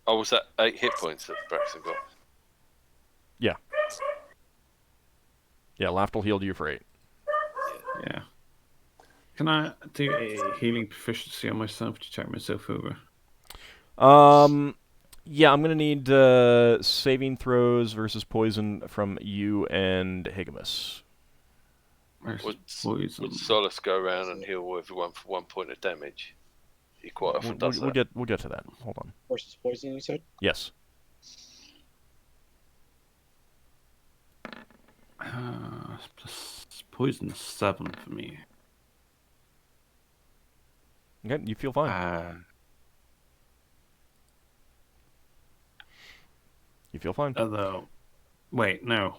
Oh, was that 8 hit points that Braxon got? Yeah, Lafdul healed you for 8. Yeah. Can I do a healing proficiency on myself to check myself over? Yeah, I'm going to need saving throws versus poison from you and Higgimus. Would Poison. Solas go around and heal everyone for 1 point of damage? He quite often does that. We'll get to that. Hold on. Versus poison, you said? Yes. Plus poison 7 for me. Okay, you feel fine. You feel fine. Although, wait, no.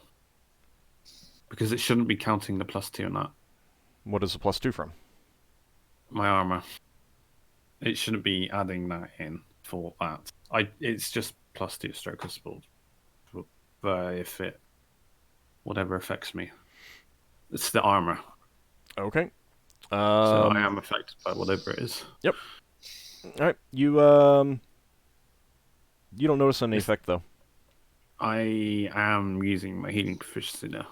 Because it shouldn't be counting the +2 on that. What is the +2 from? My armor. It shouldn't be adding that in for that. It's just +2 stroke of spell. If it whatever affects me. It's the armor. Okay. So I am affected by whatever it is. Yep. Alright. You don't notice any effect though. I am using my healing proficiency now.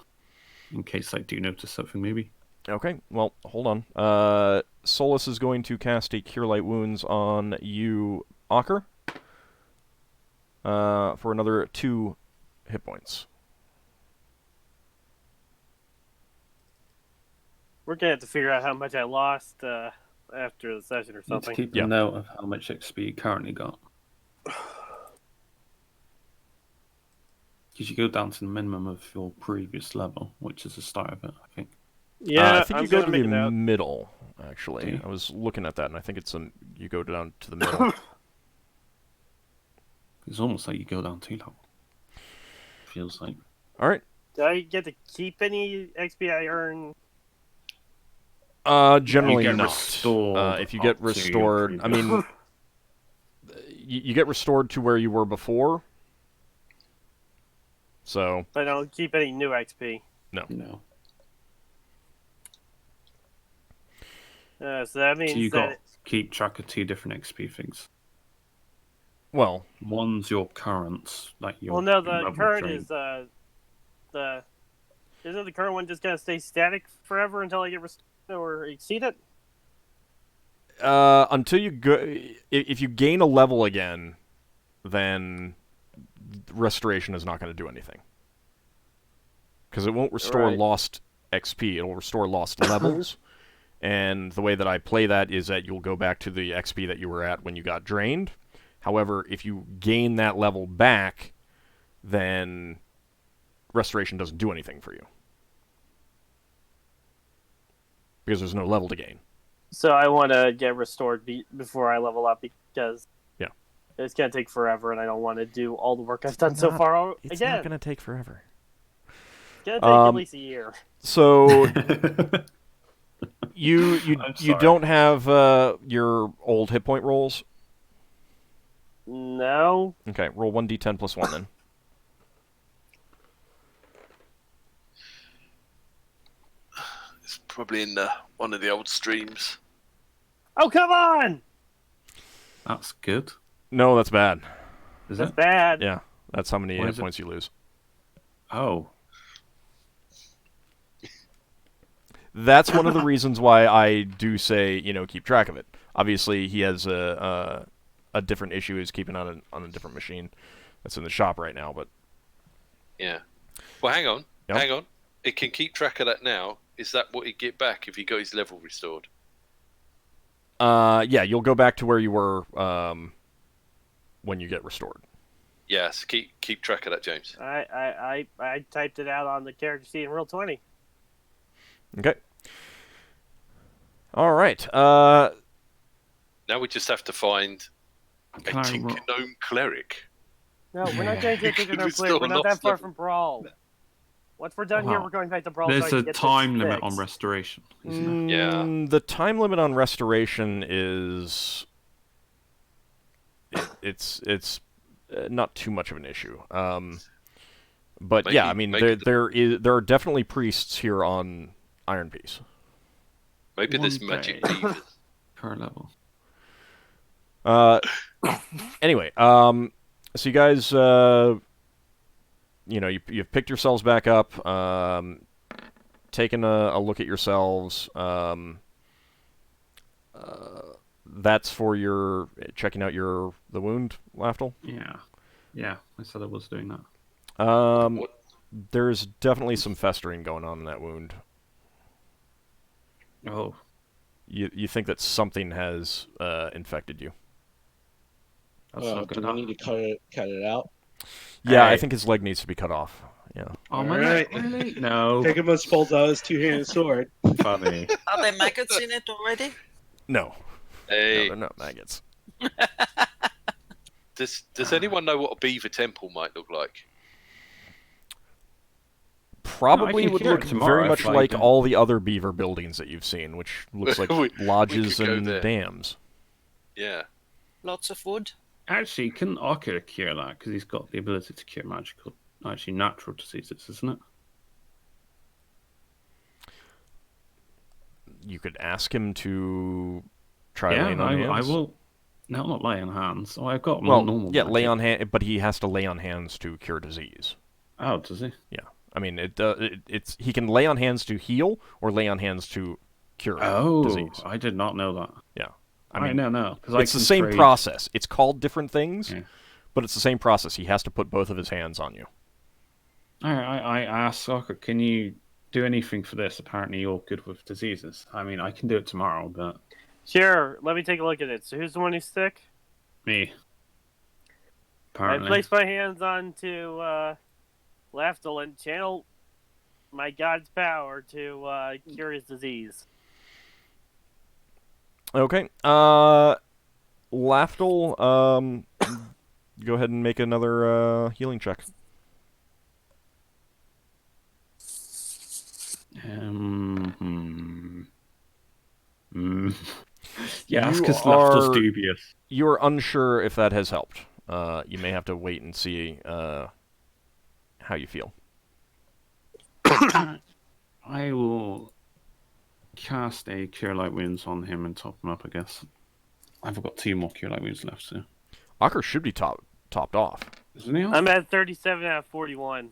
In case I do notice something, maybe. Okay, well, hold on. Solas is going to cast a Cure Light Wounds on you, Ockar, for another 2 hit points. we're gonna have to figure out how much I lost after the session or Let's something. keep Yeah. a note of how much XP you currently got. Because you go down to the minimum of your previous level, which is the start of it, I think. Yeah, I think I'm you go gonna to make the it out. middle, actually. Do you? I was looking at that, and I think it's you go down to the middle. It's almost like you go down 2 levels. Feels like. All right. Do I get to keep any XP I earn? Generally You get not. restored If you up get to your restored, I previous- mean, you get restored to where you were before. So I don't keep any new XP. No. So that So means you that got keep track of 2 different XP things. well, One's your current, like your. well, no, the level current drain. is the isn't the current one just gonna stay static forever until I get restored or exceed it? until you go, if you gain a level again, then restoration is not going to do anything because it won't restore Right. lost XP. It'll restore lost levels. And the way that I play that is that you'll go back to the XP that you were at when you got drained. However, if you gain that level back, then restoration doesn't do anything for you because there's no level to gain. So I want to get restored before I level up because Yeah. it's gonna take forever, and I don't want to do all the work I've done so far It's again. not going to take forever. It's gonna take at least a year. So you I'm you sorry. don't have your old hit point rolls. No. Okay, roll 1d10 plus 1 then. It's probably in one of the old streams. Oh, come on! That's good. No, that's bad. Is That's it? bad. Yeah, that's how many Why hit is it- points you lose. Oh. That's one of the reasons why I do say, keep track of it. Obviously, he has a different issue. He's keeping on a different machine that's in the shop right now. But Yeah. Well, hang on. Yep. Hang on. It can keep track of that now. Is that what he'd get back if he got his level restored? yeah, you'll go back to where you were when you get restored. Yes. Keep track of that, James. I typed it out on the character sheet in Roll20. Okay. All right. Now we just have to find a Can I Tinker roll- Gnome cleric. No, we're not going to You take could it restore We're not that lost far level. from Brawl. Once we're done here, Wow. we're going back to Brawl. so I There's can a get this time limit on fixed. restoration, isn't there? Yeah. The time limit on restoration is it's not too much of an issue. But yeah, I mean there are definitely priests here on Iron Piece. Maybe there's One magic day. beavers. Per level. Anyway, so you guys, you've picked yourselves back up, taken a look at yourselves. That's for your checking out the wound, Lafdul. Yeah. I said I was doing that. What? There's definitely some festering going on in that wound. Oh. You think that something has infected you? That's not Do good. we need to cut it out? Yeah, I Hey. think his leg needs to be cut off. Yeah. Oh, my Alright. leg, really? No. Higgimus pulls out his two-handed sword. Funny. Are there maggots in it already? No, Hey, they're not maggots. does anyone know what a beaver temple might look like? Probably can would cure it look tomorrow very much if I like don't- all the other beaver buildings that you've seen, which looks like We lodges could go and there. dams. Yeah. Lots of wood. Actually, can Ockar cure that? Because he's got the ability to cure natural diseases, isn't it? You could ask him to try yeah, laying on hands. I will. No, not lay on hands. Oh, I've got Well, normal. yeah, lay magic. on hand, but he has to lay on hands to cure disease. Oh, does he? Yeah, I mean it's he can lay on hands to heal or lay on hands to cure Oh, disease. I did not know that. Yeah, I mean, no. Because it's the same process. It's called different things, Yeah. but it's the same process. He has to put both of his hands on you. I asked Ockar, can you do anything for this? Apparently, you're good with diseases. I mean, I can do it tomorrow, but Sure, let me take a look at it. So who's the one who's sick? me. I Apparently. place my hands onto Lafdul and channel my god's power to cure his disease. Okay. Lafdul, go ahead and make another healing check. Yeah, that's You because Lafdul's are- dubious. You are unsure if that has helped. You may have to wait and see how you feel. I will cast a Cure Light Wounds on him and top him up, I guess. I've got 2 more Cure Light Wounds left, so. Ockar should be topped off. Isn't he? I'm at 37 out of 41.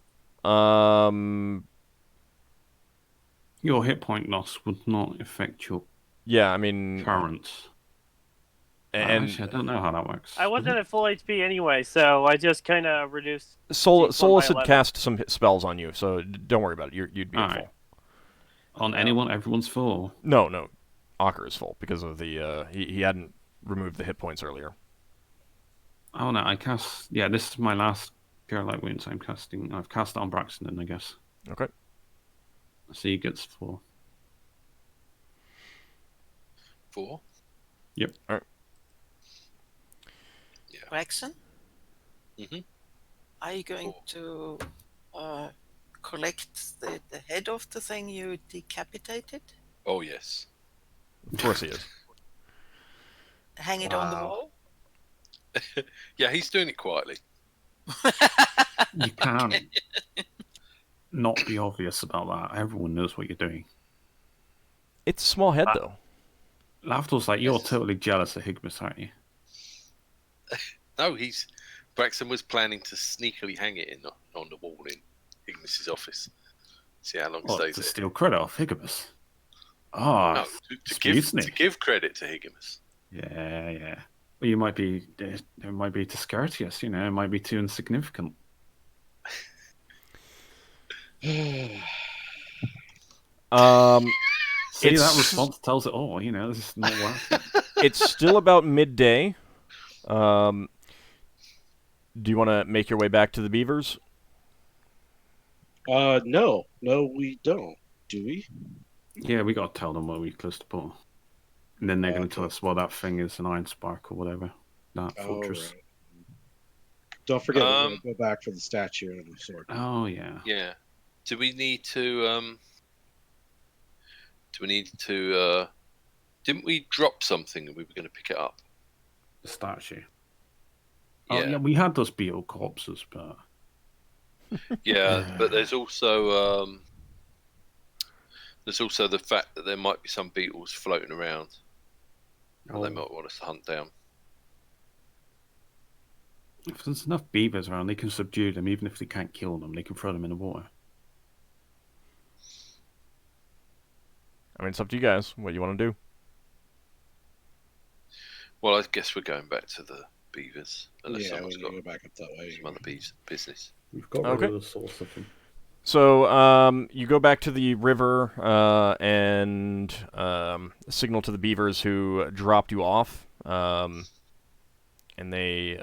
Your hit point loss would not affect your Yeah, I mean, current. and Actually, I don't know how that works. I wasn't at full HP anyway, so I just kind of reduced. Solas had 11. cast some spells on you, so don't worry about it. You'd be at Alright. full. On anyone, everyone's full. No. Ockar is full because of the he hadn't removed the hit points earlier. Oh no, I cast. Yeah, this is my last Cure Light Wounds I'm casting. I've cast it on Braxon, then I guess. Okay. So he gets 4. 4? Yep. All right. Yeah. Braxon, Mhm. are you going to collect the head of the thing you decapitated? Oh, yes. Of course he is. Hang it on the Wow. wall? Yeah, he's doing it quietly. You can't not be obvious about that. Everyone knows what you're doing. It's a small head, though. Lafdul's like, you're Yes. totally jealous of Higgimus, aren't you? No, Braxton was planning to sneakily hang it on the wall in Ignis's office. See how long it What, stays to there. steal credit off Higgimus? Oh, No, to excuse me. give credit to Higgimus. Yeah. Well, you might be, it might be discourteous, you know, it might be too insignificant. See, that It's- response tells it all, you know, this is not worth it. It's still about midday. Do you want to make your way back to the beavers? No, we don't. Do we? Yeah, we gotta tell them what we close to port. And then they're gonna tell Okay. us, well, that thing is an Iron Spark or whatever. That fortress. Alright. Don't forget we're Um, going to go back for the statue and the sword. Oh, yeah. Yeah. Do we need to didn't we drop something and we were going to pick it up? The statue. Yeah. Oh, yeah, we had those beetle corpses, but Yeah, but there's also the fact that there might be some beetles floating around and they might want us to hunt down. if there's enough beavers around, they can subdue them. Even if they can't kill them, they can throw them in the water. I mean, it's up to you guys. What you want to do? Well, I guess we're going back to the beavers unless Yeah, we someone's can got go back up that way. some other business. We've got Okay. rid of the source of them. So you go back to the river and signal to the beavers who dropped you off, and they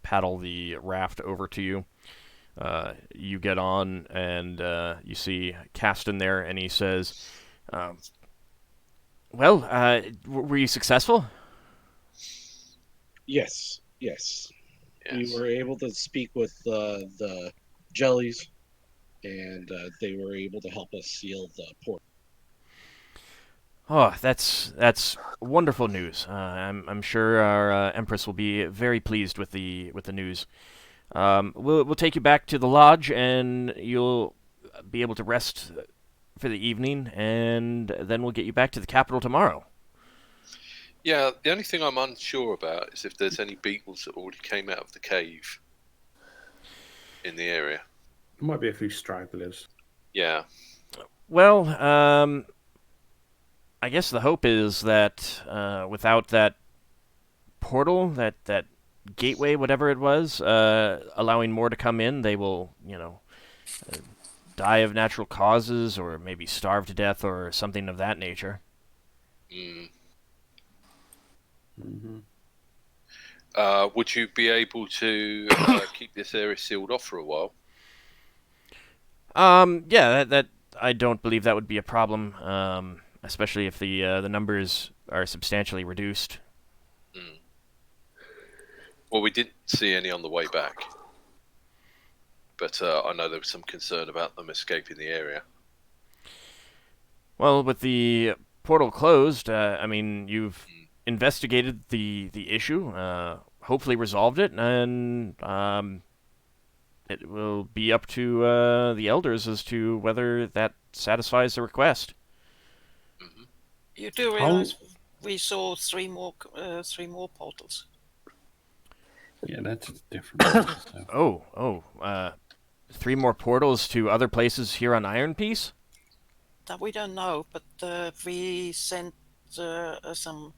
paddle the raft over to you. You get on, and you see Caston there, and he says, "Well, were you successful?" Yes. Yes. We were able to speak with the jellies, and they were able to help us seal the port. Oh, that's wonderful news. I'm sure our Empress will be very pleased with the news. We'll take you back to the lodge, and you'll be able to rest for the evening, and then we'll get you back to the capital tomorrow. Yeah, the only thing I'm unsure about is if there's any beetles that already came out of the cave in the area. There might be a few stragglers. Yeah. Well, I guess the hope is that without that portal, that gateway, whatever it was, allowing more to come in, they will, die of natural causes, or maybe starve to death, or something of that nature. Mm. Mm-hmm. Would you be able to keep this area sealed off for a while? Yeah, that I don't believe that would be a problem. Especially if the numbers are substantially reduced. Mm. Well, we didn't see any on the way back, but I know there was some concern about them escaping the area. Well, with the portal closed, I mean, you've investigated the issue, hopefully resolved it, and it will be up to the elders as to whether that satisfies the request. Mm-hmm. You do realize we saw three more portals. Yeah, that's different. Oh, 3 more portals to other places here on Iron Piece? That we don't know, but we sent some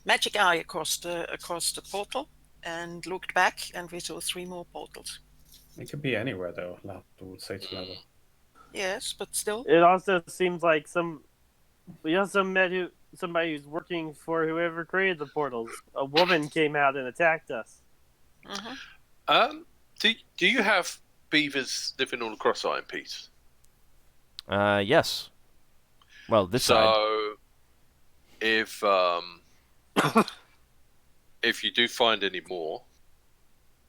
magic eye across the portal and looked back, and we saw 3 more portals. It could be anywhere, though, Lafdul would say to Level. Yes, but still. It also seems like we also met somebody who's working for whoever created the portals. A woman came out and attacked us. Mm-hmm. Do you have beavers living all across Iron Piece? Yes. Well, this side. So, if you do find any more,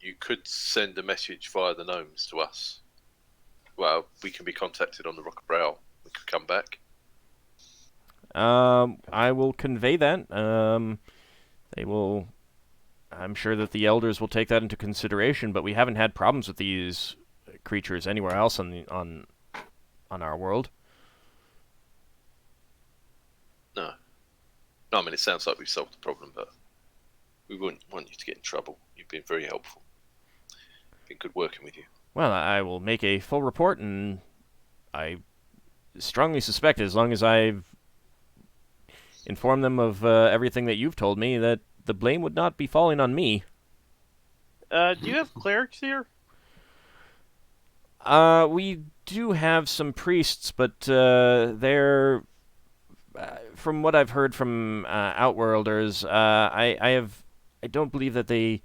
you could send a message via the gnomes to us. Well, we can be contacted on the Rock of Brow. We could come back. I will convey that. They will. I'm sure that the elders will take that into consideration, but we haven't had problems with these creatures anywhere else on our world. No, I mean, it sounds like we've solved the problem, but we wouldn't want you to get in trouble. You've been very helpful. Been good working with you. Well, I will make a full report, and I strongly suspect, as long as I've informed them of everything that you've told me, that the blame would not be falling on me. Do you have clerics here? We do have some priests, but they're... from what I've heard from Outworlders, I don't believe that they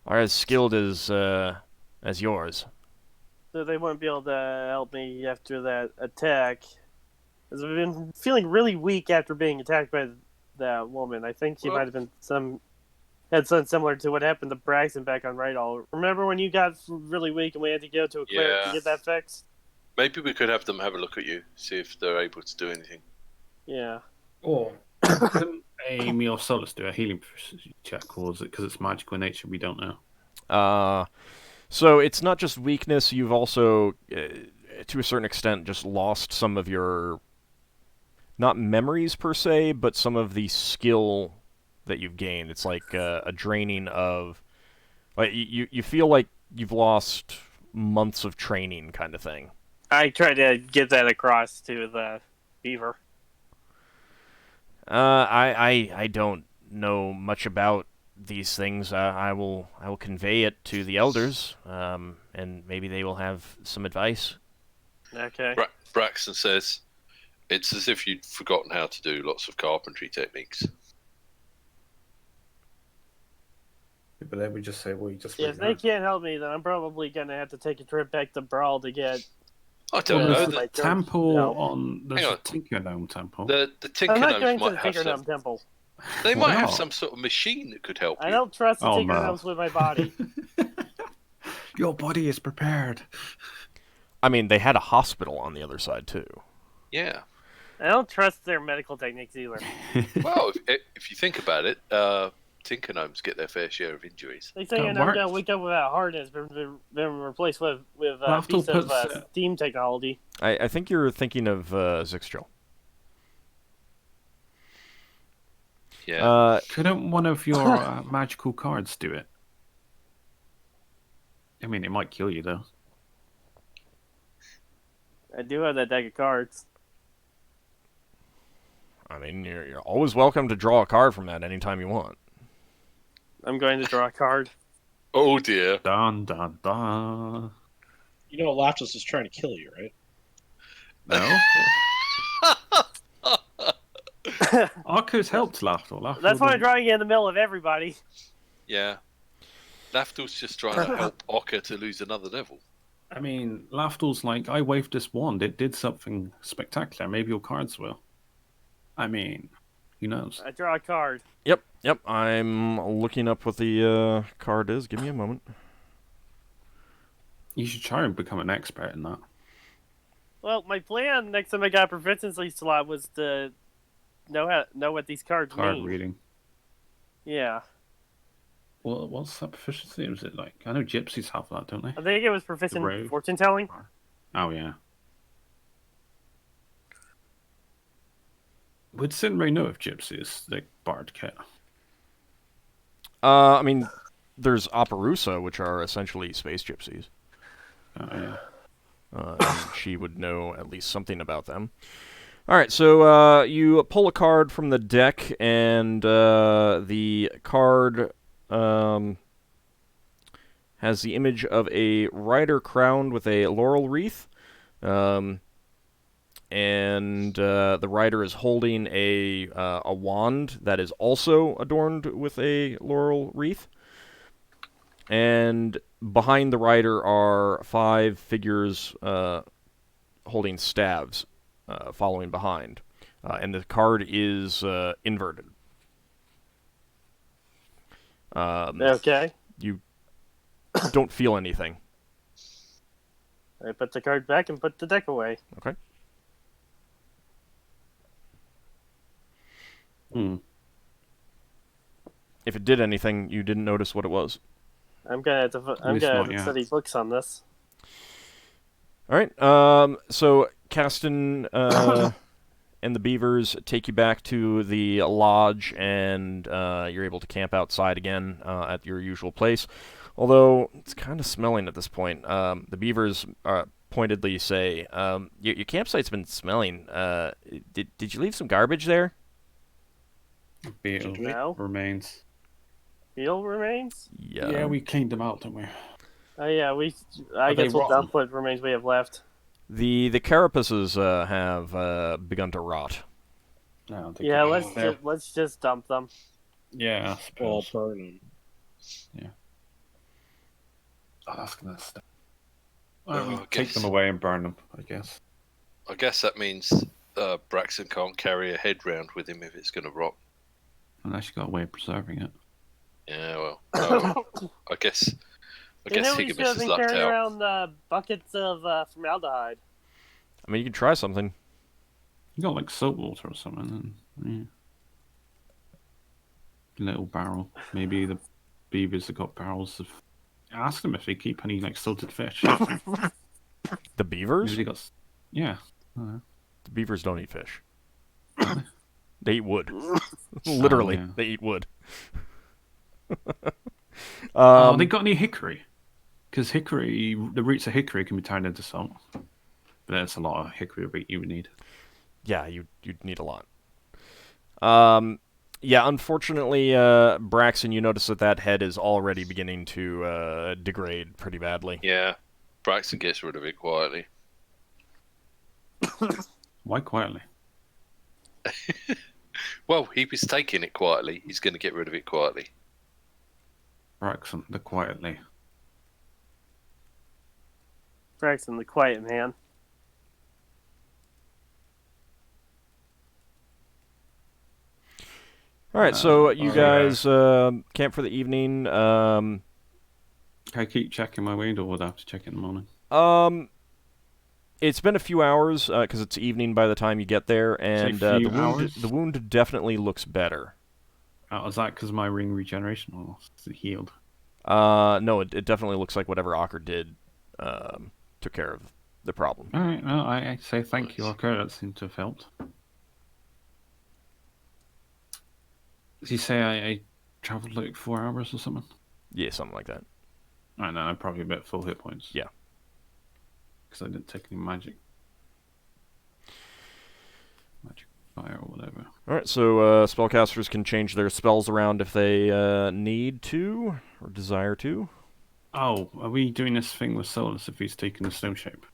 are as skilled as yours. So they wouldn't be able to help me after that attack. Because I've been feeling really weak after being attacked by that woman. I think she might have been had something similar to what happened to Braxon back on Rydal. Remember when you got really weak and we had to go to a cleric to get that fixed? Maybe we could have them have a look at you, see if they're able to do anything. Yeah. Or can Amy or Solas do a healing check, or is it because it's magical in nature? We don't know. So it's not just weakness. You've also, to a certain extent, just lost some of your, not memories per se, but some of the skill that you've gained. It's like a draining of, like you feel like you've lost months of training, kind of thing. I tried to get that across to the beaver. I don't know much about these things. I will convey it to the elders, and maybe they will have some advice. Okay. Braxon says, it's as if you'd forgotten how to do lots of carpentry techniques. But then we just say, well, you just... Yeah, if they can't help me, then I'm probably going to have to take a trip back to Brawl to get... I don't know. There's The a temple on... There's a Tinker Gnome temple. The Tinker I'm not Gnomes going to might the have Tinker Gnome some... Temple. They might have not? some sort of machine that could help you. I don't trust the Tinker no. Gnomes with my body. Your body is prepared. I mean, they had a hospital on the other side, too. Yeah. I don't trust their medical techniques either. Well, if you think about it, Tinker Gnomes get their fair share of injuries. They say That you're never works. going to wake up without a heart has been replaced with a Lafdul piece of puts, steam technology. I think you're thinking of Zixtril. Yeah. Couldn't one of your magical cards do it? I mean, it might kill you, though. I do have that deck of cards. I mean, you're always welcome to draw a card from that anytime you want. I'm going to draw a card. Oh dear. Dun, dun, dun. You know, Laptus is trying to kill you, right? No? Arco's helped Lafdul. That's why I'm drawing you in the middle of everybody. Yeah. Lafdul's just trying to help Ockar to lose another level. I mean, Lafdul's like, I waved this wand. It did something spectacular. Maybe your cards will. I mean, who knows? I draw a card. Yep. I'm looking up what the card is. Give me a moment. You should try and become an expert in that. Well, my plan next time I got a proficiency slot was to know what these cards Card mean. reading. Yeah. Well, what's that proficiency? Was it like, I know gypsies have that, don't they? I think it was proficient rogue. fortune telling. Oh, yeah. Would Sinrae know if gypsy is the bard kit? I mean, there's Operusa, which are essentially space gypsies. Oh, yeah. And she would know at least something about them. All right, so you pull a card from the deck, and the card has the image of a rider crowned with a laurel wreath, and the rider is holding a wand that is also adorned with a laurel wreath. And behind the rider are 5 figures holding staves, following behind. And the card is inverted. Okay. You don't feel anything. I put the card back and put the deck away. Okay. If it did anything, you didn't notice what it was. I'm gonna have to study books on this. All right. So Caston and the beavers take you back to the lodge, and you're able to camp outside again at your usual place. Although it's kind of smelling at this point. The beavers pointedly say, "Your campsite's been smelling. Did you leave some garbage there?" Beetle No. remains. Beetle remains? Yeah, we cleaned them out, didn't we? Oh yeah, I guess we'll rotten? dump what remains we have left. The carapaces have begun to rot. No, they Yeah, could- let's just dump them. Yeah, I Well, suppose. burn them. Oh, that's gonna stop. Oh, We I take guess. them away and burn them, I guess. I guess that means Braxon can't carry a head round with him if it's going to rot. Unless you got a way of preserving it. Yeah, well, I guess You know, we should Higgimus have is been lucked carrying out. around buckets of formaldehyde. I mean, you can try something. You got like soap water or something. And, yeah. Little barrel. Maybe the beavers have got barrels of. Ask them if they keep any like salted fish. The beavers? Maybe they got. Yeah. The beavers don't eat fish. They eat wood. Literally, yeah. they eat wood. Oh, they got any hickory? Because hickory, the roots of hickory can be turned into salt. But there's a lot of hickory root you would need. Yeah, you'd need a lot. Yeah, unfortunately, Braxon, you notice that head is already beginning to degrade pretty badly. Yeah, Braxton gets rid of it quietly. Why quietly? Well, he was taking it quietly. He's going to get rid of it quietly. Braxon, the quietly. Braxton, the quiet man. All right, so you alright. guys camp for the evening. Can I keep checking my wound, or would I have to check it in the morning? It's been a few hours because it's evening by the time you get there, and few hours? the wound definitely looks better. Is that because of my ring regeneration, or is it healed? No, it definitely looks like whatever Ockar did took care of the problem. All right, well, I say thank you, Ockar. That seemed to have helped. Did you say I travelled like 4 hours or something? Yeah, something like that. I know, I'm probably a bit full hit points. Yeah. Because I didn't take any magic fire or whatever. All right, so spellcasters can change their spells around if they need to or desire to. Oh, are we doing this thing with Solas if he's taking the stone shape?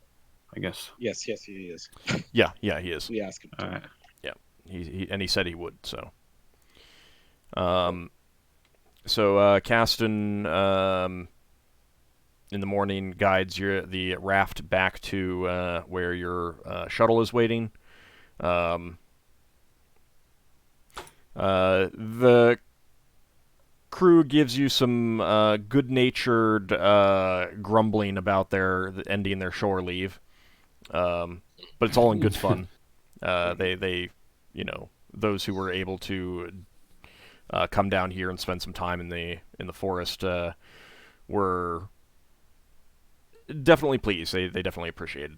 I guess. Yes, he is. Yeah, he is. We ask him to. Alright. He said he would. So, Caston in the morning, guides the raft back to where your shuttle is waiting. The crew gives you some good-natured grumbling about their ending their shore leave, but it's all in good fun. They, those who were able to come down here and spend some time in the forest were definitely pleased. They definitely appreciated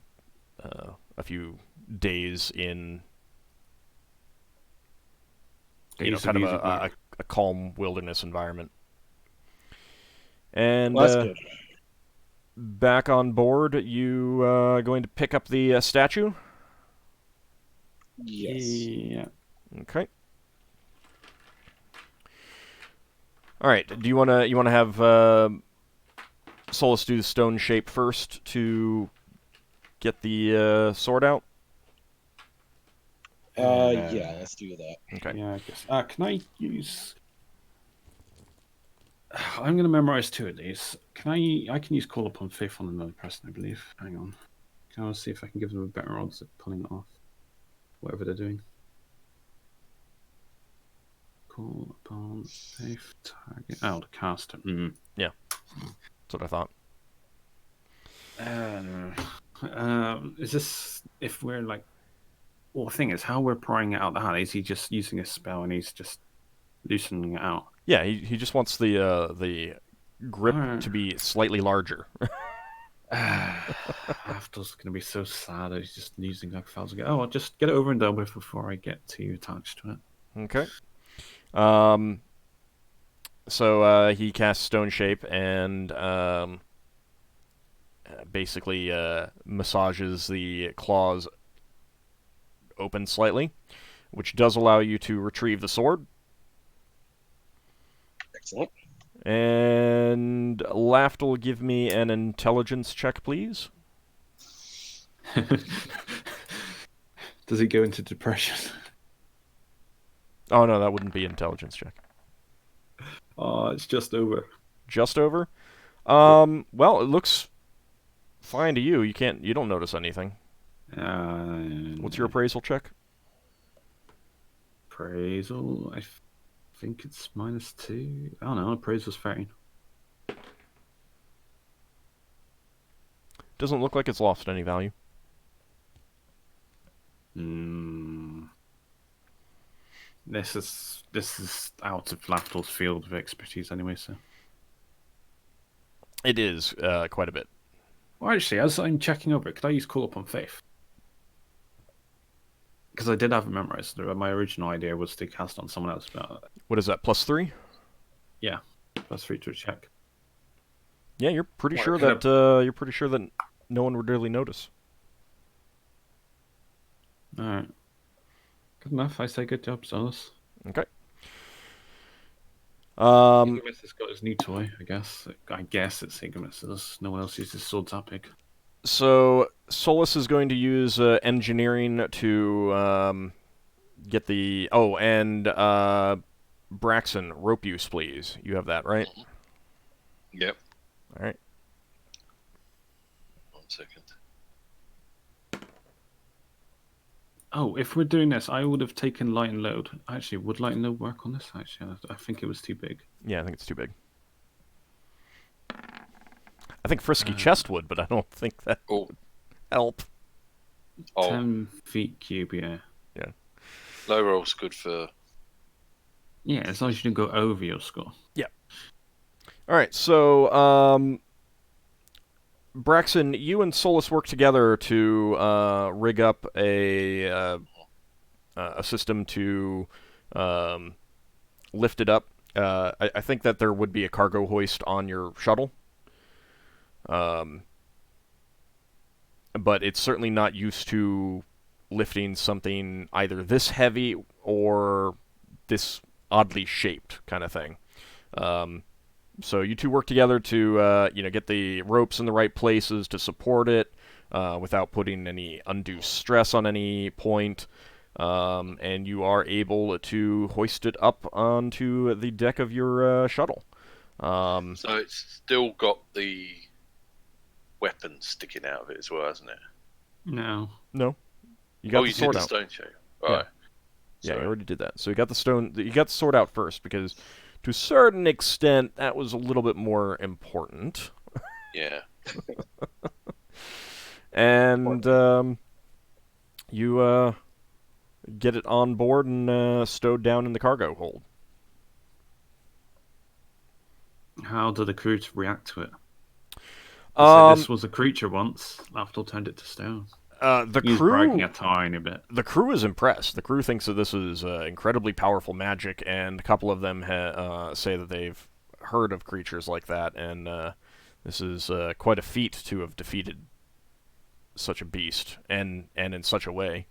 a few days in kind of a calm wilderness environment. And Well, that's good. back on board, you going to pick up the statue? Yes. Yeah. Okay. All right. Do you wanna have Solas do the stone shape first to get the sword out? Yeah, let's do that. Okay. Yeah, I guess. Can I use? I'm going to memorize 2 of these. I can use call upon faith on another person, I believe. Hang on. Can I see if I can give them a better odds at pulling it off? Whatever they're doing. Call upon faith target. Oh, the caster. Yeah. That's what I thought. Is this if we're like? Well, the thing is, how we're prying it out the hat? Is he just using a spell and he's just loosening it out? Yeah, he just wants the grip to be slightly larger. Lafdul's going to be so sad that he's just using like files again. Oh, I'll just get it over and done with before I get too attached to it. Okay. So he casts Stone Shape and basically massages the claws open slightly, which does allow you to retrieve the sword. Excellent. And Lafdul, give me an intelligence check, please. Does he go into depression? Oh no, that wouldn't be an intelligence check. Oh, it's just over. Just over? Well, it looks fine to you. You don't notice anything. What's your appraisal check? Appraisal? I think it's -2. I don't know. Appraisal's fine. Doesn't look like it's lost any value. This is out of Lafdul's field of expertise anyway, so. It is quite a bit. Well, actually, as I'm checking over it, could I use Call Upon Faith? Because I did have it memorized. My original idea was to cast on someone else. But... What is that, +3? Yeah, +3 to a check. Yeah, you're pretty sure that no one would really notice. All right. Good enough. I say good job, Solas. Okay. Higgimus has got his new toy, I guess. I guess it's Higgimus's. No one else uses swords that big. So Solas is going to use engineering to get the... Oh, and Braxon, rope use, please. You have that, right? Yep. All right. 1 second. Oh, if we're doing this, I would have taken light and load. Actually, would light and load work on this? Actually, I think it was too big. Yeah, I think it's too big. I think Frisky Chest would, but I don't think that would help. 10 feet cube, yeah. Yeah. Low roll's good for... Yeah, as long as you don't go over your score. Yeah. All right, so Braxon, you and Solas work together to rig up a system to lift it up. I think that there would be a cargo hoist on your shuttle. But it's certainly not used to lifting something either this heavy or this oddly shaped kind of thing. So you two work together to get the ropes in the right places to support it without putting any undue stress on any point. And you are able to hoist it up onto the deck of your shuttle. So it's still got the weapon sticking out of it as well, hasn't it? No. No, you got the you sword did the out. stone shape. Yeah. Right. Yeah, you Sorry. already did that. So you got the stone. You got the sword out first because, to a certain extent, that was a little bit more important. Yeah. And you get it on board and stowed down in the cargo hold. How do the crew react to it? So this was a creature once. Lafdul turned it to stone. The He's crew bragging a tiny bit. The crew is impressed. The crew thinks that this is incredibly powerful magic, and a couple of them say that they've heard of creatures like that, and this is quite a feat to have defeated such a beast, and in such a way.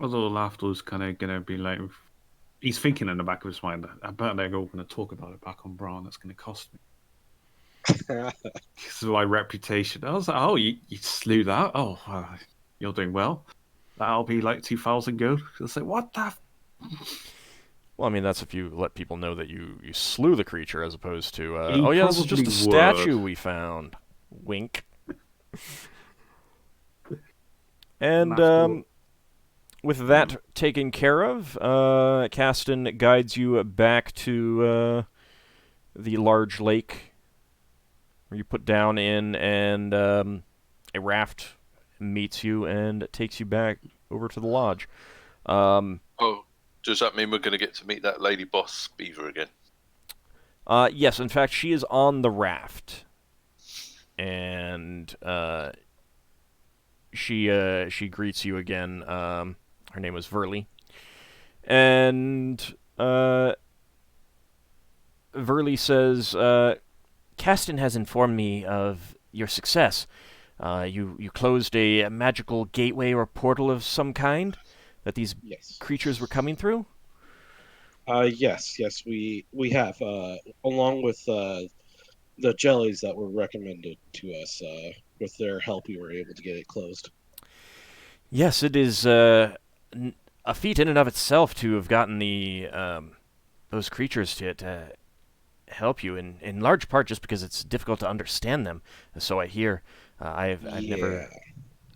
Although Lafdul's kind of going to be like... He's thinking in the back of his mind, I bet they're all going to talk about it back on Bran. That's going to cost me. This is my reputation. I was like, oh, you slew that? Oh, you're doing well. That'll be like 2,000 gold. They'll say, what the... Well, I mean, that's if you let people know that you slew the creature, as opposed to, He oh yeah, this is just a probably would. statue we found. Wink. And Lafdul. with that taken care of, Caston guides you back to the large lake, where you put down in, and a raft meets you and takes you back over to the lodge. Oh, does that mean we're going to get to meet that lady boss beaver again? Yes, in fact, she is on the raft, and she greets you again. Her name was Verley, and Verley says, Caston has informed me of your success. You closed a magical gateway or portal of some kind that these Yes. creatures were coming through? Yes, we have, along with the jellies that were recommended to us. With their help, we were able to get it closed. Yes, it is a feat in and of itself to have gotten the those creatures to help you, in large part just because it's difficult to understand them. So I hear. I've never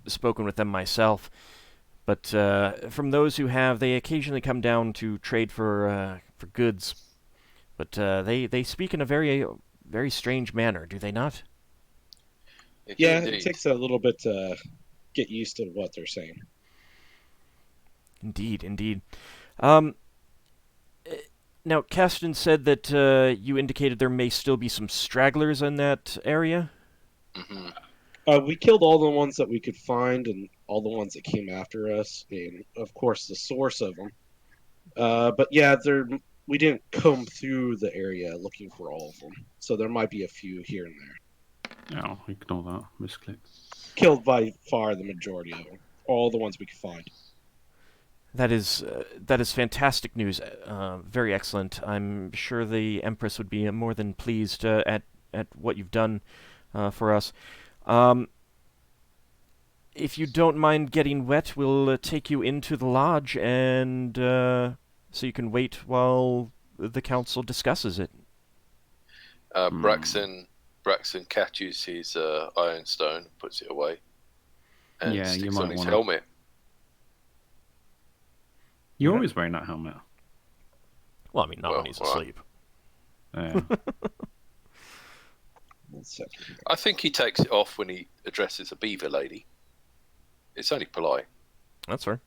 spoken with them myself, but from those who have, they occasionally come down to trade for goods. But they speak in a very strange manner, do they not? Indeed. It takes a little bit to get used to what they're saying. Indeed. Now, Caston said that you indicated there may still be some stragglers in that area? Mm-hmm. We killed all the ones that we could find and all the ones that came after us, and of course the source of them. But yeah, we didn't comb through the area looking for all of them, so there might be a few here and there. No, ignore that. Misclick. Killed by far the majority of them, all the ones we could find. That is fantastic news. Very excellent. I'm sure the Empress would be more than pleased at what you've done for us. If you don't mind getting wet, we'll take you into the lodge, and so you can wait while the council discusses it. Braxon catches his iron stone, puts it away, and Yeah, you sticks might on his wanna- helmet. You're always wearing that helmet. Well, I mean, not when he's asleep. Yeah. 1 second here. I think he takes it off when he addresses a beaver lady. It's only polite. That's fair.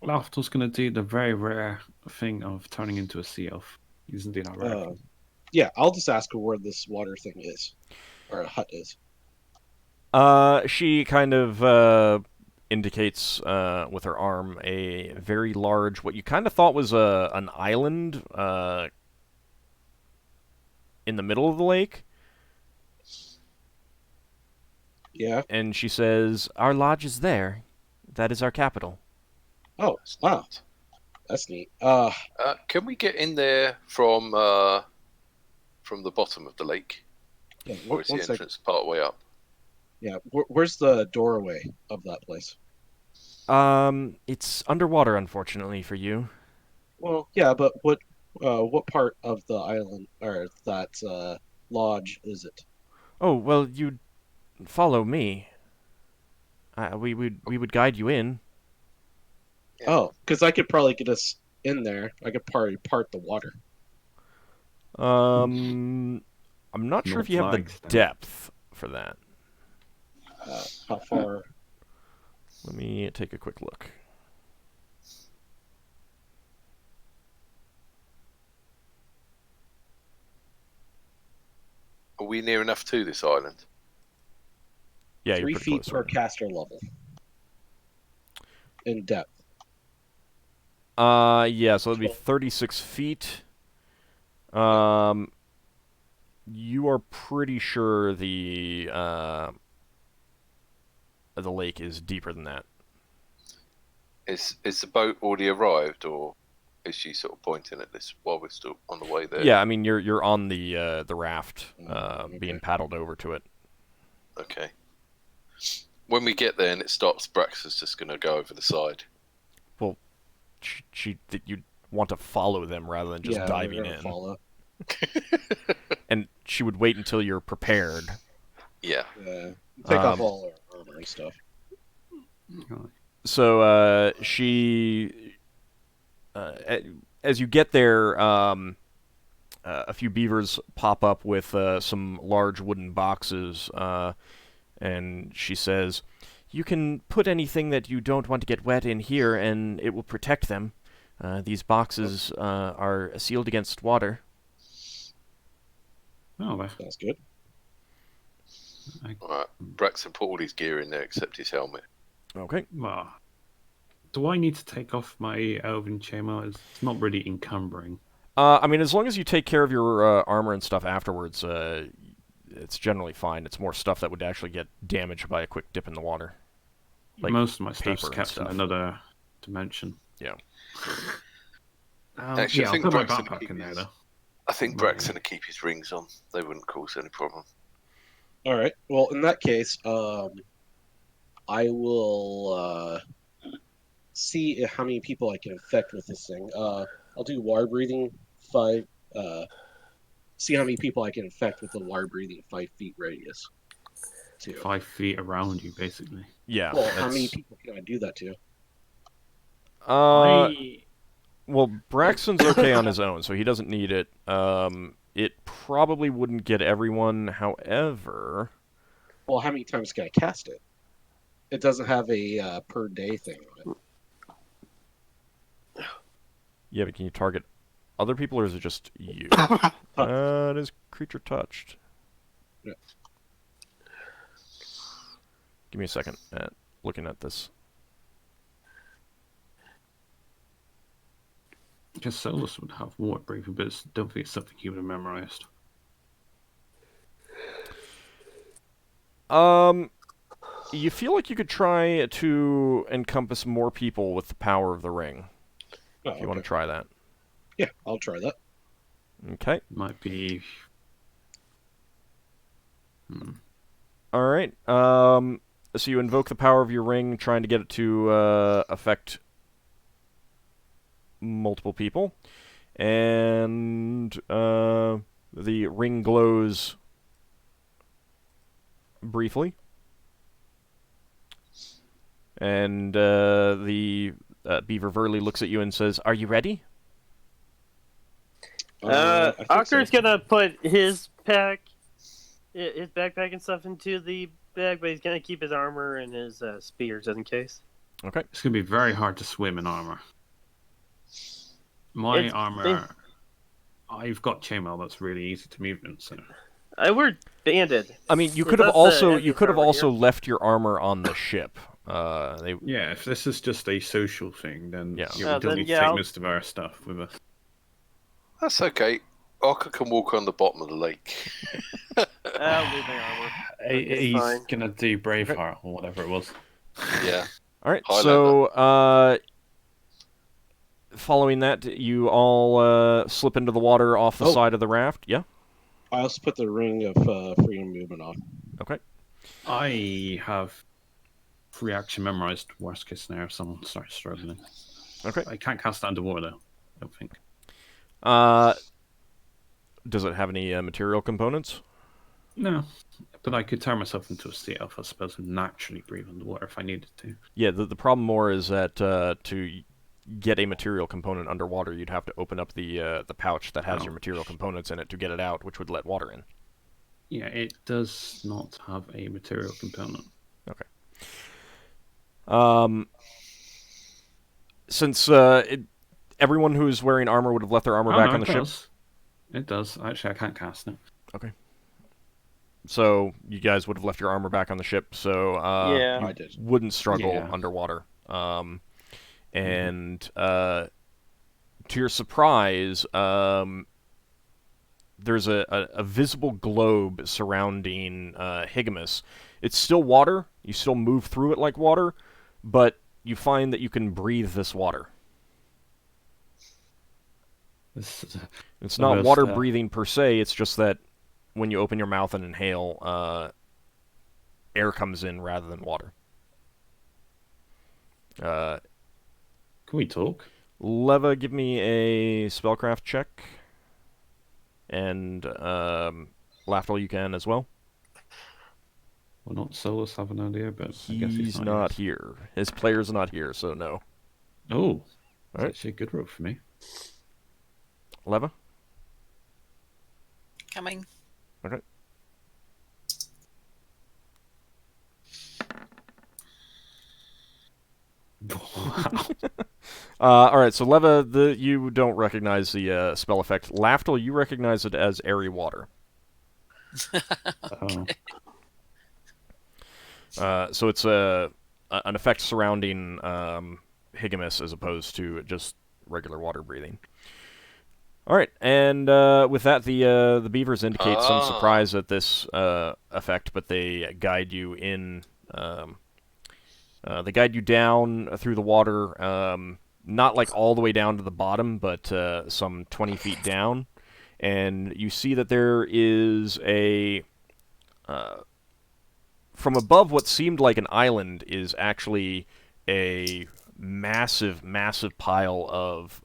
Lafdul's going to do the very rare thing of turning into a sea elf. He doesn't do that right. Yeah, I'll just ask her where this water thing is, or hut is. She kind of indicates with her arm a very large, what you kind of thought was an island in the middle of the lake. Yeah. And she says, "Our lodge is there. That is our capital." Oh, wow. That's neat. Can we get in there from the bottom of the lake? Yeah, Or is the entrance part way up? Yeah, where's the doorway of that place? It's underwater, unfortunately for you. Well, yeah, but what part of the island or that lodge is it? Oh, well, you'd follow me. We would guide you in. Oh, because I could probably get us in there. I could probably part the water. I'm not sure if you have the Flags, then. depth for that. How far? Let me take a quick look. Are we near enough to this island? Yeah, 3 you're pretty feet close. per Right? caster level. In depth. Yeah, so it'd be 36 feet. You are pretty sure the lake is deeper than that. Is the boat already arrived, or is she sort of pointing at this while we're still on the way there? Yeah, I mean you're on the raft, Okay. being paddled over to it. Okay. When we get there and it stops, Braxon's just going to go over the side. Well, you'd want to follow them rather than just Yeah, diving we're gonna in. Follow. And she would wait until you're prepared. Yeah. Yeah. Take off all our armor and stuff. So she, as you get there, a few beavers pop up with some large wooden boxes, and she says, "You can put anything that you don't want to get wet in here, and it will protect them. These boxes are sealed against water." Oh, well. Sounds good. Alright. Braxton put all his gear in there except his helmet. Okay. Well, do I need to take off my elven chainmail? It's not really encumbering. I mean, as long as you take care of your armor and stuff afterwards, it's generally fine. It's more stuff that would actually get damaged by a quick dip in the water. Like Most of my paper stuff's and kept stuff. in another dimension. Yeah. Actually, Yeah, I I'll think put my Braxton backpack keep in there, his- though. I think Braxton will keep his rings on. They wouldn't cause any problem. All right. Well, in that case, I will see how many people I can infect with this thing. I'll do water breathing 5. See how many people I can infect with the water breathing 5 feet radius. Too. 5 feet around you, basically. Yeah. Well, how many people can I do that to? Well, Braxton's okay on his own, so he doesn't need it. It probably wouldn't get everyone, however... Well, how many times can I cast it? It doesn't have a per day thing on it. Yeah, but can you target other people, or is it just you? It is creature touched. Yeah. Give me a second at looking at this. Because Solas would have water breathing, but I don't think it's something he would have memorized. You feel like you could try to encompass more people with the power of the ring. Oh, If you want to try that. Yeah, I'll try that. Okay. Might be. Alright. So you invoke the power of your ring, trying to get it to affect multiple people. And the ring glows briefly. And the beaver Verley looks at you and says, "Are you ready?" I think Ockar's so. gonna put his backpack and stuff into the bag, but he's gonna keep his armor and his spears just in case. Okay. It's going to be very hard to swim in armor. My armor. I've got chainmail that's really easy to move in, so. We're banded. I mean, you Is could have that the also heaviest armor left your armor on the ship. They Yeah, if this is just a social thing, then Yeah. we then, don't need to yeah, take I'll- most of our stuff with us. That's okay. Ockar can walk on the bottom of the lake. I'll leave my armor. It's He's fine. going to do Braveheart or whatever it was. Yeah. All right. Highlander. So, following that, you all slip into the water off the Oh. side of the raft. Yeah. I also put the ring of freedom movement on. Okay. I have free action memorized. Worst case scenario, if someone starts struggling. Okay. I can't cast that underwater, though. I don't think. Does it have any material components? No, but I could turn myself into a sea elf, I suppose, and naturally breathe underwater if I needed to. Yeah, the problem more is that to get a material component underwater, you'd have to open up the pouch that has your material components in it to get it out, which would let water in. Yeah, it does not have a material component. Okay. Since everyone who's wearing armor would have left their armor back on the ship. It does. Actually, I can't cast it. Okay. So you guys would have left your armor back on the ship, so Yeah. you I did. wouldn't struggle Yeah. underwater. And to your surprise, there's a visible globe surrounding Higgimus. It's still water. You still move through it like water, but you find that you can breathe this water. It's not water breathing per se, it's just that when you open your mouth and inhale, air comes in rather than water. Can we talk? Leva, give me a spellcraft check. And Lafdul, you can as well. Well, not Solas have an idea, but I guess He's not here. His player's not here, so no. Oh, that's Alright. actually a good roll for me. Leva? Coming. Okay. Wow. Alright, so Leva, you don't recognize the spell effect. Lafdul, you recognize it as airy water. Oh. So it's an effect surrounding Higgimus as opposed to just regular water breathing. All right, and with that, the beavers indicate some surprise at this effect, but they guide you in. They guide you down through the water, not like all the way down to the bottom, but some 20 feet down, and you see that there is a. From above, what seemed like an island is actually a massive, massive pile of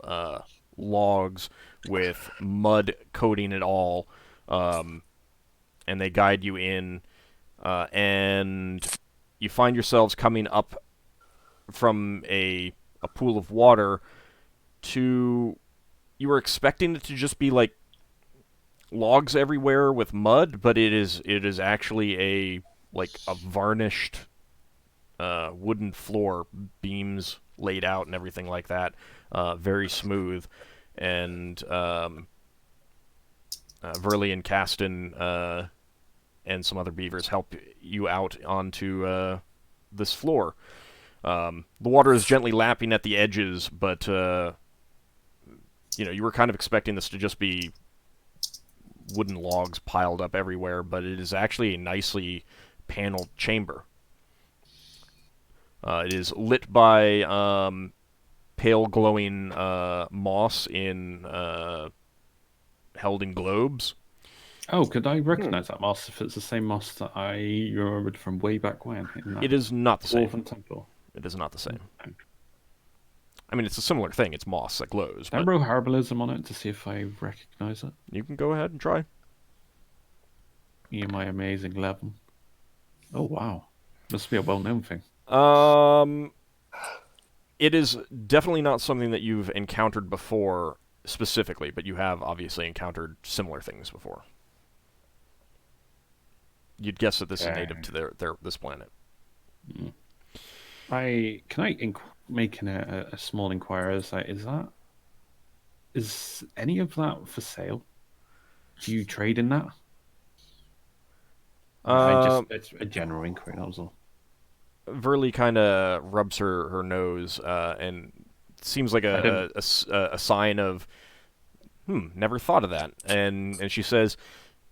logs with mud coating it all, and they guide you in, and you find yourselves coming up from a pool of water to... You were expecting it to just be like logs everywhere with mud, but it is actually a varnished wooden floor, beams laid out and everything like that, very smooth. And Verley and Caston and some other beavers help you out onto this floor. The water is gently lapping at the edges, but you were kind of expecting this to just be wooden logs piled up everywhere, but it is actually a nicely paneled chamber. It is lit by pale glowing moss held in globes. Oh, could I recognize that moss if it's the same moss that I remembered from way back when? It is not the same. Dwarven temple. It is not the same. I mean, it's a similar thing. It's moss that glows. Can I roll herbalism on it to see if I recognize it? You can go ahead and try. Yeah, my amazing level. Oh, wow. Must be a well-known thing. It is definitely not something that you've encountered before specifically, but you have obviously encountered similar things before. You'd guess that this is native to this planet. Can I make a small inquiry? Is any of that for sale? Do you trade in that? It's a general inquiry, that was all. Verley kind of rubs her nose, and it seems like a sign of, never thought of that. And she says,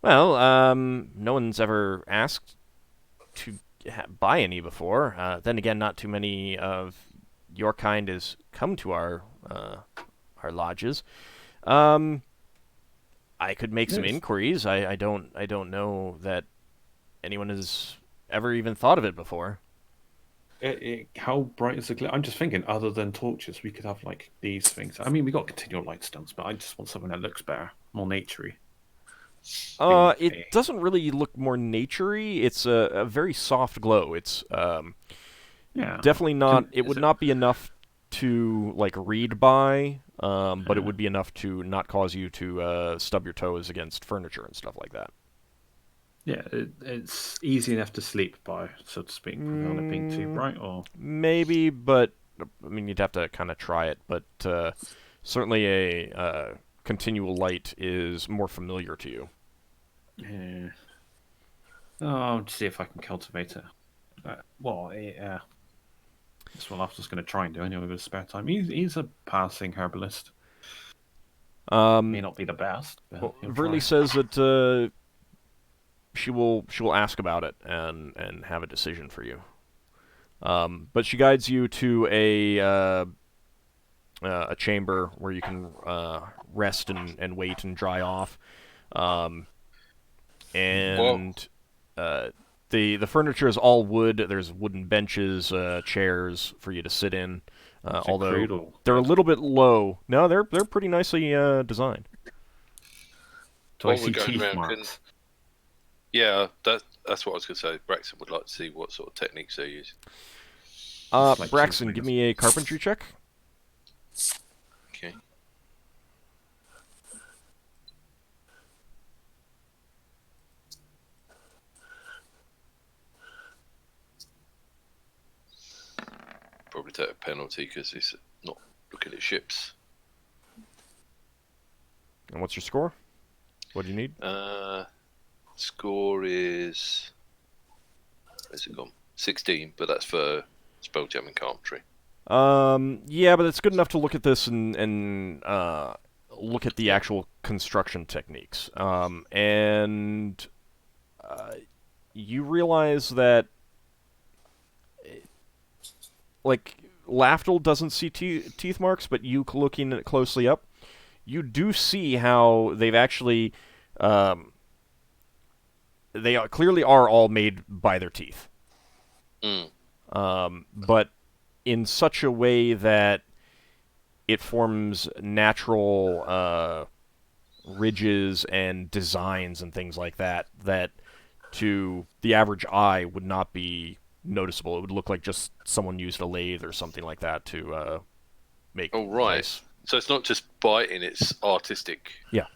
well, no one's ever asked to buy any before. Then again, not too many of your kind has come to our lodges. I could make some inquiries. I don't know that anyone has ever even thought of it before. How bright is the glare? I'm just thinking, other than torches, we could have these things. I mean, we got continual light stones, but I just want something that looks better, more naturey. It doesn't really look more naturey. It's a very soft glow. It's Yeah. definitely not. It Is would not be enough to like read by, but it would be enough to not cause you to stub your toes against furniture and stuff like that. Yeah, it's easy enough to sleep by, so to speak, without it being too bright, or... Maybe, but I mean, you'd have to kind of try it. But certainly a continual light is more familiar to you. Yeah. Oh, I'll see if I can cultivate it. That's what Lafdul's going to try and do anyway with his spare time. He's a passing herbalist. May not be the best, but Well, he'll Verley try. says that she will ask about it and have a decision for you. But she guides you to a chamber where you can rest and wait and dry off. The furniture is all wood. There's wooden benches, chairs for you to sit in. Although cradle. they're a little bit low. No, they're pretty nicely designed. Do I While we're see going teeth around, marks? Yeah, that's what I was going to say. Braxon would like to see what sort of techniques they use. It's like Braxon, chiseling, give isn't me a carpentry check. Okay. Probably take a penalty because he's not looking at ships. And what's your score? What do you need? Score is... Where's it gone? 16, but that's for Spelljammer carpentry. Yeah, but it's good enough to look at this and look at the actual construction techniques. And you realize that, like, Lafdul doesn't see teeth marks, but you looking at it closely up, you do see how they've actually, clearly are all made by their teeth. But in such a way that it forms natural ridges and designs and things like that to the average eye would not be noticeable. It would look like just someone used a lathe or something like that to make. Oh, right. Nice. So it's not just biting, it's artistic. Yeah.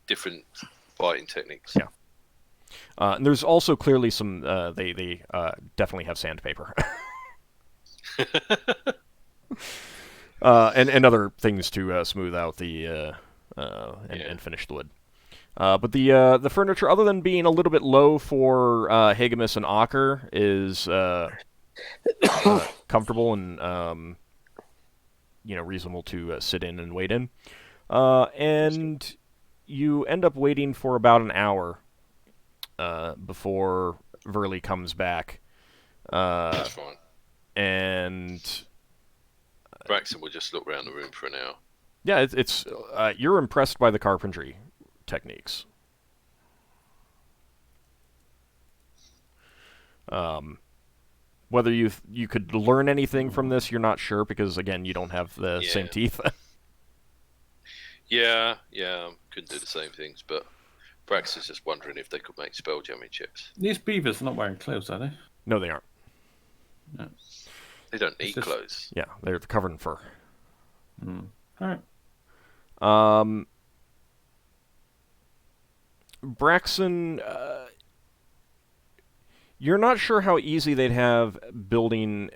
Different biting techniques. Yeah. And there's also clearly some, they definitely have sandpaper. And other things to smooth out the and finish the wood. But the furniture, other than being a little bit low for Higgimus and Ockar, is comfortable and reasonable to sit in and wait in. And you end up waiting for about an hour before Verley comes back. That's fine. And Braxon will just look around the room for an hour. yeah, it's you're impressed by the carpentry techniques. Whether you could learn anything from this, you're not sure because again, you don't have the same teeth. Yeah, couldn't do the same things, but Braxon's just wondering if they could make spelljamming chips. These beavers are not wearing clothes, are they? No, they aren't. No. They don't need clothes. Yeah, they're covered in fur. All right. Braxon, you're not sure how easy they'd have building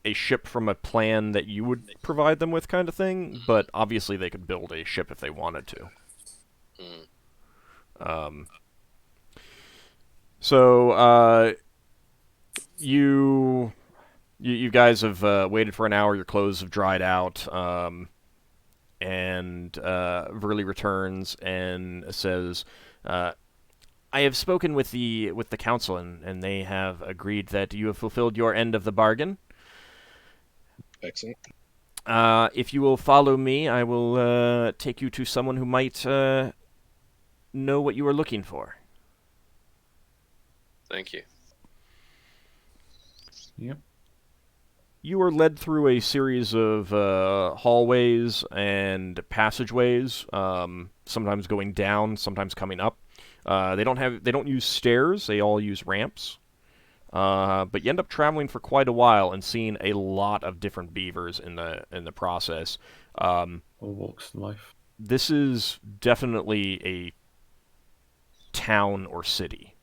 a ship from a plan that you would provide them with kind of thing, but obviously they could build a ship if they wanted to. So, you guys have waited for an hour, your clothes have dried out, and Verley returns and says, I have spoken with the council, and they have agreed that you have fulfilled your end of the bargain. Excellent. If you will follow me, I will take you to someone who might know what you are looking for. Thank you. Yep. You are led through a series of hallways and passageways. sometimes going down, sometimes coming up. They don't use stairs. They all use ramps. But you end up traveling for quite a while and seeing a lot of different beavers in the process. All walks of life. This is definitely a town or city.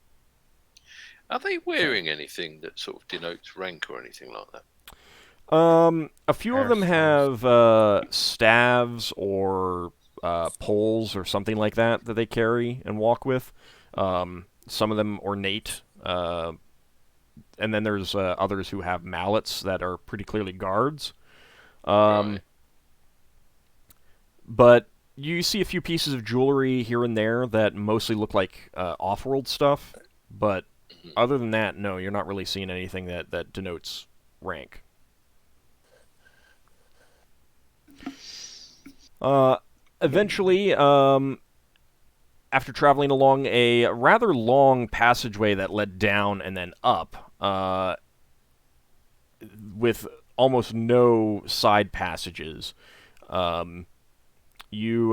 Are they wearing anything that sort of denotes rank or anything like that? A few of them have staves or poles or something like that they carry and walk with. Some of them ornate. And then there's others who have mallets that are pretty clearly guards. Right. But you see a few pieces of jewelry here and there that mostly look like off-world stuff. But other than that, no, you're not really seeing anything that denotes rank. Eventually, after traveling along a rather long passageway that led down and then up, with almost no side passages, you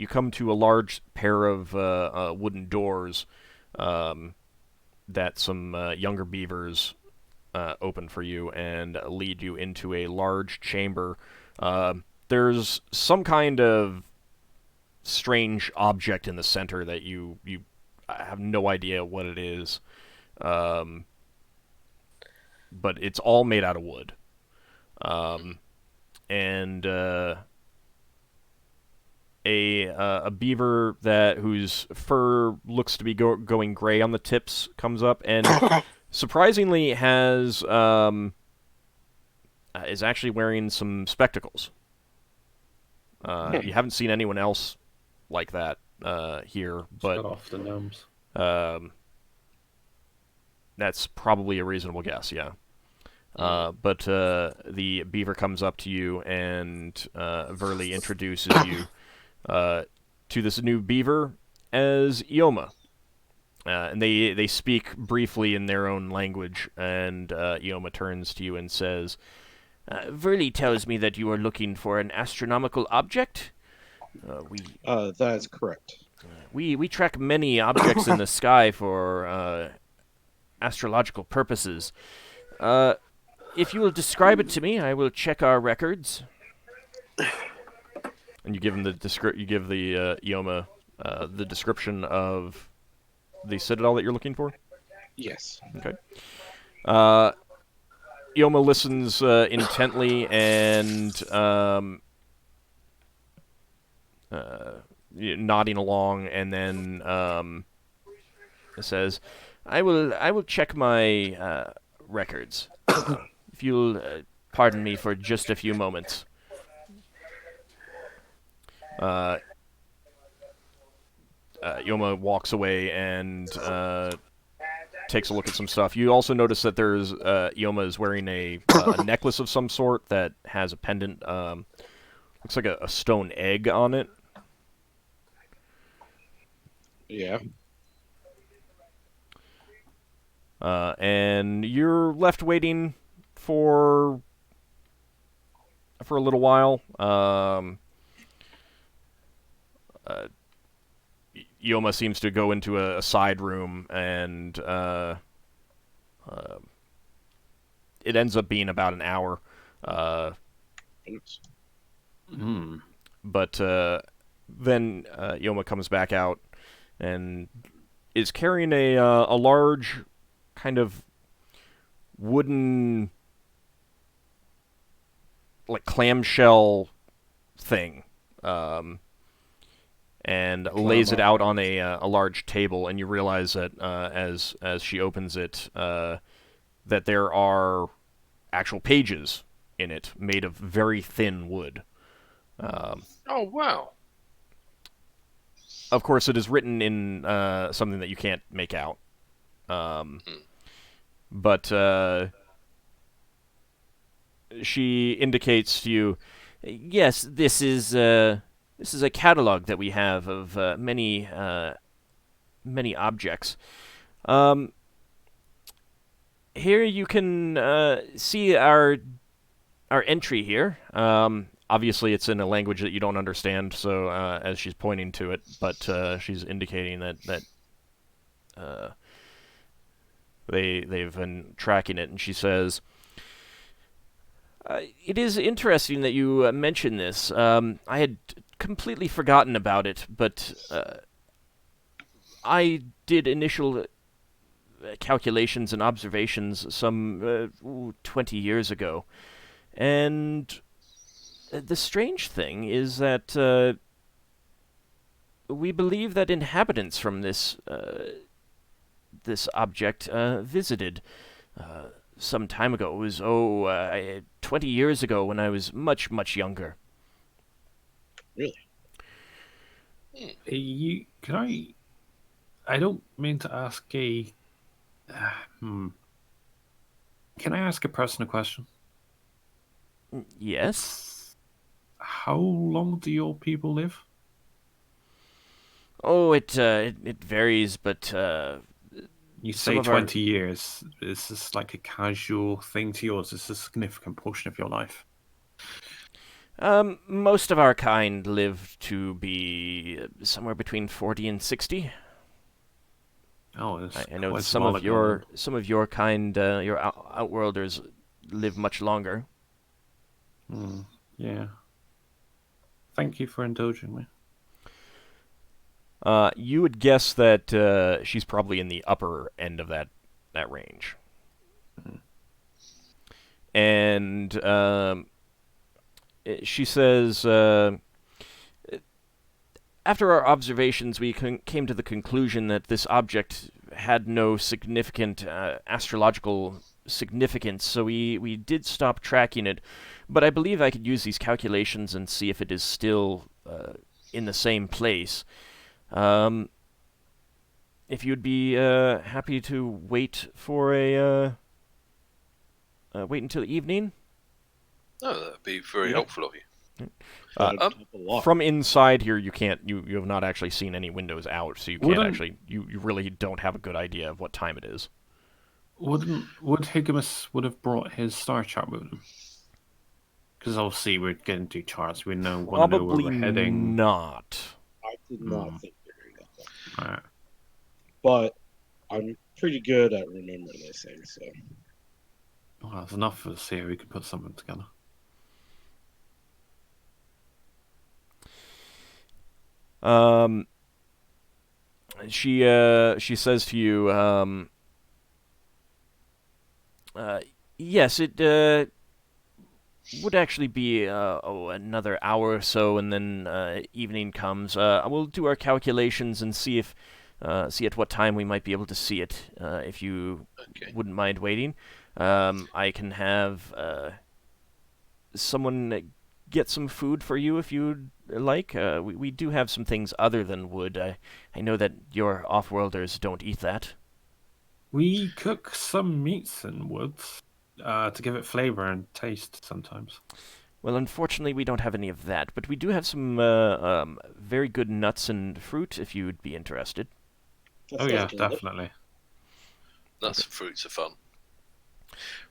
come to a large pair of wooden doors that some younger beavers open for you and lead you into a large chamber. There's some kind of strange object in the center that you have no idea what it is. But it's all made out of wood. And a beaver whose fur looks to be going gray on the tips comes up and surprisingly is actually wearing some spectacles. You haven't seen anyone else like that here, but Shut off the gnomes. that's probably a reasonable guess, yeah. But the beaver comes up to you and Verley introduces you to this new beaver as Ioma. And they speak briefly in their own language, and Ioma turns to you and says, Verley tells me that you are looking for an astronomical object. That is correct. We track many objects in the sky for astrological purposes. If you will describe it to me, I will check our records. And you give him the Ioma the description of the citadel that you're looking for. Yes. Okay. Ioma listens intently and nodding along, and then says, "I will check my records. If you'll pardon me for just a few moments." Ioma walks away and takes a look at some stuff. You also notice that there's Ioma is wearing a necklace of some sort that has a pendant. Looks like a stone egg on it. Yeah. And you're left waiting for a little while. Ioma seems to go into a side room, and it ends up being about an hour. But then Ioma comes back out and is carrying a large kind of wooden, like, clamshell thing. And lays it out on a large table, and you realize that as she opens it, that there are actual pages in it made of very thin wood. Oh, wow. Of course, it is written in something that you can't make out. But she indicates to you, yes, this is a catalog that we have of many objects. Here you can see our entry here. obviously it's in a language that you don't understand, so as she's pointing to it, but she's indicating that they've been tracking it, and she says, it is interesting that you mention this. I had completely forgotten about it, but I did initial calculations and observations some 20 years ago, and the strange thing is that we believe that inhabitants from this object visited some time ago. It was 20 years ago when I was much, much younger. Really? Can I don't mean to ask a... Can I ask a personal question? Yes? How long do your people live? Oh, it varies, but You some say of our- 20 years. Is this like a casual thing to yours? Is this a significant portion of your life? most of our kind live to be somewhere between 40 and 60. Oh, it's I know quite that small ago some of your kind, your outworlders, live much longer. then. Yeah. Thank you for indulging me. You would guess that she's probably in the upper end of that range. And she says, after our observations, we came to the conclusion that this object had no significant astrological significance, so we did stop tracking it. But I believe I could use these calculations and see if it is still in the same place. If you'd be happy to wait for wait until evening. No, that'd be very helpful of you. From inside here, you can't. You have not actually seen any windows out, so you can't actually. You really don't have a good idea of what time it is. Would Higgimus would have brought his star chart with him? Because obviously we're getting two charts. We know where Probably we're heading. not. I did not think they were that. Alright. But I'm pretty good at remembering these things, so. Well, that's enough for us here. We could put something together. She says to you, yes, it would actually be another hour or so, and then evening comes. We'll do our calculations and see at what time we might be able to see it. If you wouldn't mind waiting, I can have someone get some food for you if you'd like. We do have some things other than wood. I know that your off-worlders don't eat that. We cook some meats in woods to give it flavor and taste sometimes. Well, unfortunately, we don't have any of that, but we do have some very good nuts and fruit if you'd be interested. Oh yeah, definitely. Nuts and fruits are fun.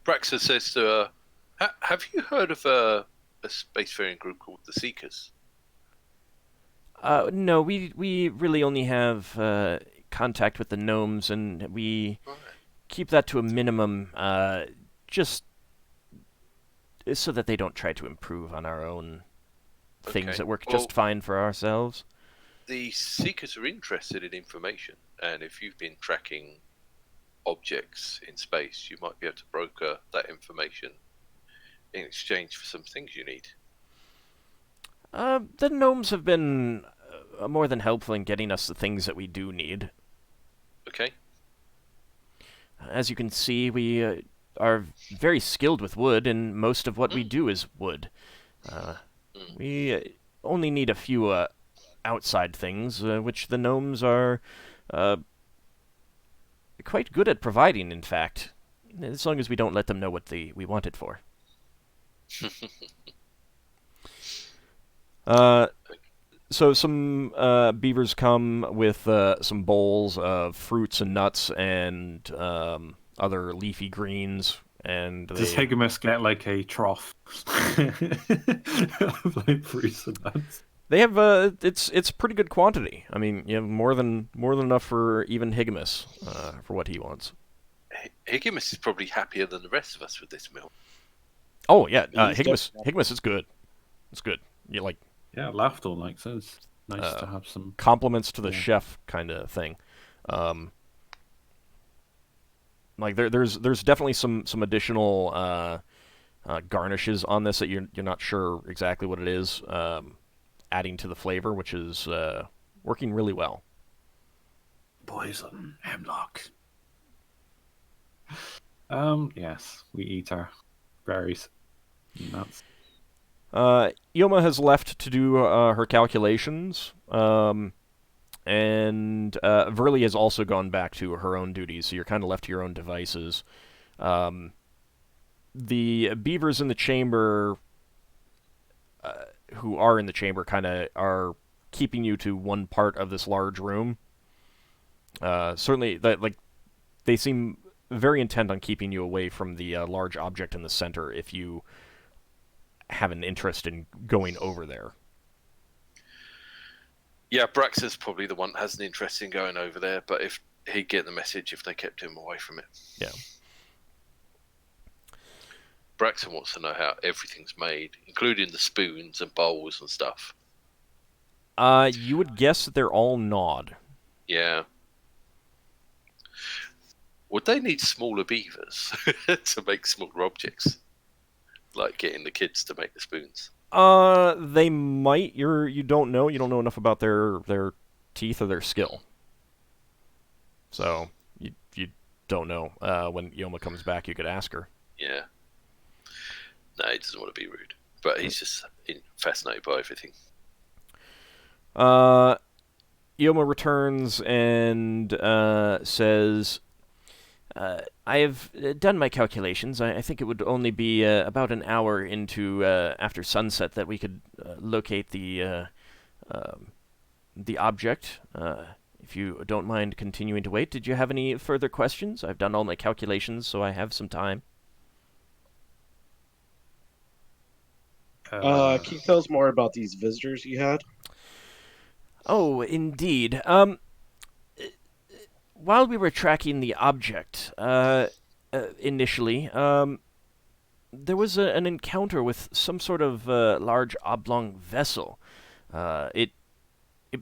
Braxon says to her, have you heard of a spacefaring group called the Seekers? No, we really only have contact with the gnomes, and we keep that to a minimum, just so that they don't try to improve on our own things that work just fine for ourselves. The Seekers are interested in information, and if you've been tracking objects in space, you might be able to broker that information in exchange for some things you need. The gnomes have been more than helpful in getting us the things that we do need. Okay. As you can see, we are very skilled with wood, and most of what we do is wood. We only need a few outside things, which the gnomes are quite good at providing, in fact. As long as we don't let them know what we want it for. So some beavers come with some bowls of fruits and nuts and other leafy greens, and Does they Higgimus get like a trough? Like fruits and nuts. they have it's pretty good quantity. I mean, you have more than enough for even Higgimus for what he wants. Higgimus is probably happier than the rest of us with this meal. Oh yeah, He's Higgimus is good. It's good. You like Yeah, Lafdul likes it. It's nice to have some. compliments to the Yeah. chef kind of thing. Like there's definitely some additional garnishes on this that you're not sure exactly what it is, adding to the flavor, which is working really well. Poison hemlock. Yes, we eat our berries. Nuts. Yoma has left to do her calculations, and Verli has also gone back to her own duties, so you're kind of left to your own devices. The beavers in the chamber, who are in the chamber, kind of are keeping you to one part of this large room. Certainly, they seem very intent on keeping you away from the large object in the center if you have an interest in going over there. Yeah, Braxon's probably the one that has an interest in going over there, but if he'd get the message if they kept him away from it. Yeah. Braxon wants to know how everything's made, including the spoons and bowls and stuff. You would guess that they're all gnawed. Yeah. Would they need smaller beavers to make smaller objects? Like getting the kids to make the spoons? They might. You don't know. You don't know enough about their teeth or their skill. So you don't know. When Yoma comes back, you could ask her. Yeah. No, he doesn't want to be rude, but he's just fascinated by everything. Yoma returns and says, I have done my calculations. I think it would only be about an hour into after sunset that we could locate the object. If you don't mind continuing to wait, did you have any further questions? I've done all my calculations, so I have some time. Can you tell us more about these visitors you had? Oh, indeed. While we were tracking the object, initially, there was an encounter with some sort of large oblong vessel. It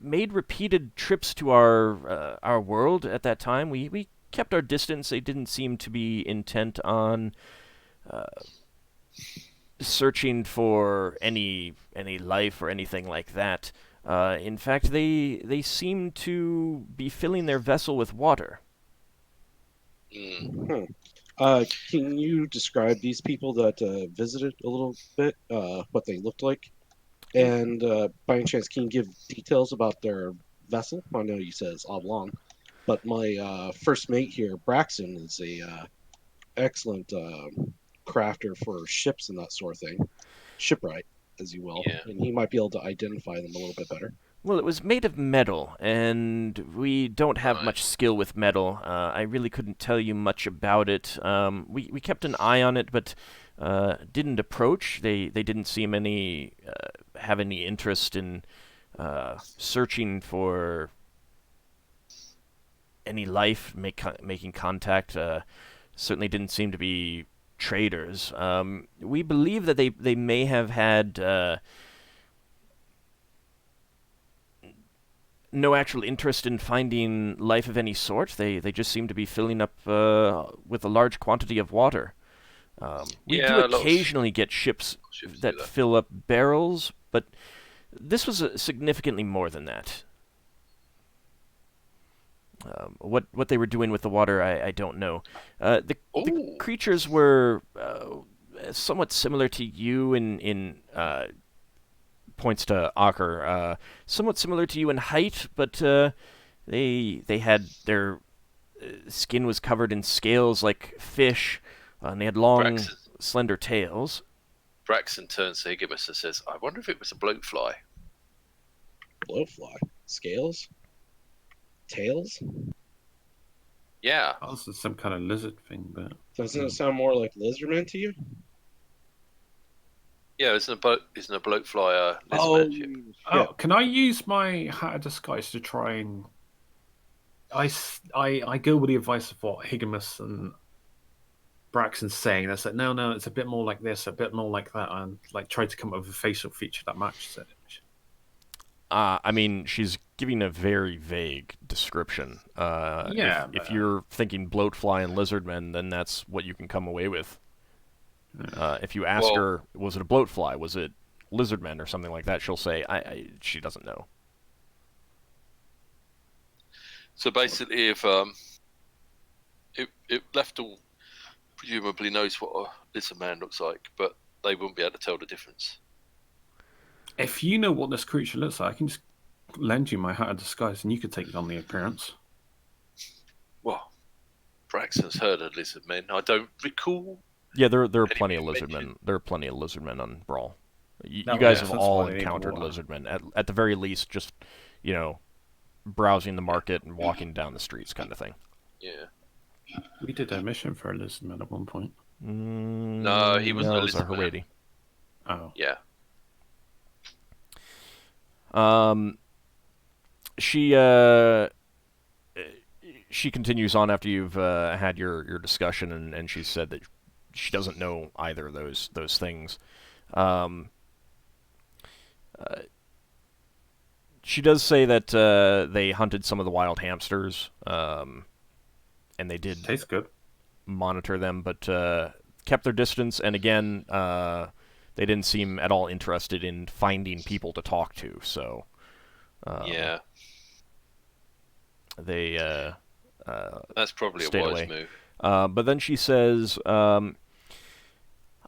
made repeated trips to our world at that time. We kept our distance. They didn't seem to be intent on searching for any life or anything like that. In fact, they seem to be filling their vessel with water. Mm. Can you describe these people that visited a little bit, what they looked like? And by any chance, can you give details about their vessel? I know you said it's oblong, but my first mate here, Braxon, is a excellent crafter for ships and that sort of thing. Shipwright, as you will. Yeah. And he might be able to identify them a little bit better. Well, it was made of metal, and we don't have Right. much skill with metal. I really couldn't tell you much about it. We kept an eye on it, but didn't approach. They didn't seem have any interest in searching for any life, making contact. Certainly didn't seem to be traders. We believe that they may have had no actual interest in finding life of any sort. They just seem to be filling up with a large quantity of water. We Yeah, do a lot of occasionally get ships ships do that that. fill up barrels, but this was significantly more than that. What they were doing with the water, I don't know. The Ooh. creatures were somewhat similar to you in points to Ockar, somewhat similar to you in height, but they had their skin was covered in scales like fish, and they had long, Braxon. slender tails. Braxon turns to Higgimus and says, I wonder if it was a bloatfly. Blowfly. Scales? Tails? Yeah. Also some kind of lizard thing, but Doesn't it sound more like lizardman to you? Yeah, isn't a bloat fly a lizardman ship? yeah. Oh, can I use my hat of disguise to try and... I go with the advice of what Higgimus and Braxon's saying. That's like, no, it's a bit more like this, a bit more like that, and like try to come up with a facial feature that matches it. I mean, she's giving a very vague description. Yeah, if you're thinking bloatfly and lizardmen, then that's what you can come away with. If you ask her, was it a bloatfly? Was it lizardmen or something like that? She'll say, she doesn't know. So basically, if Lafdul presumably knows what a lizardman looks like, but they wouldn't be able to tell the difference. If you know what this creature looks like, I can just lend you my hat of disguise, and you could take it on the appearance. Well, Braxon's heard of lizardmen. I don't recall. Yeah, there are plenty of Anything lizardmen. mentioned? There are plenty of lizardmen on Brawl. You Oh, guys yes, have that's all why they need encountered water. lizardmen. At the very least, just, browsing the market and walking down the streets kind of thing. Yeah. We did a mission for a lizardman at one point. No, he wasn't a it was a lizardman. Haredi. Oh. Yeah. She continues on after you've had your discussion, and she said that she doesn't know either of those things. She does say that they hunted some of the wild hamsters, and they did Tastes good. monitor them, but kept their distance. And again, they didn't seem at all interested in finding people to talk to. So Yeah. they That's probably a stayed wise away. move. But then she says, on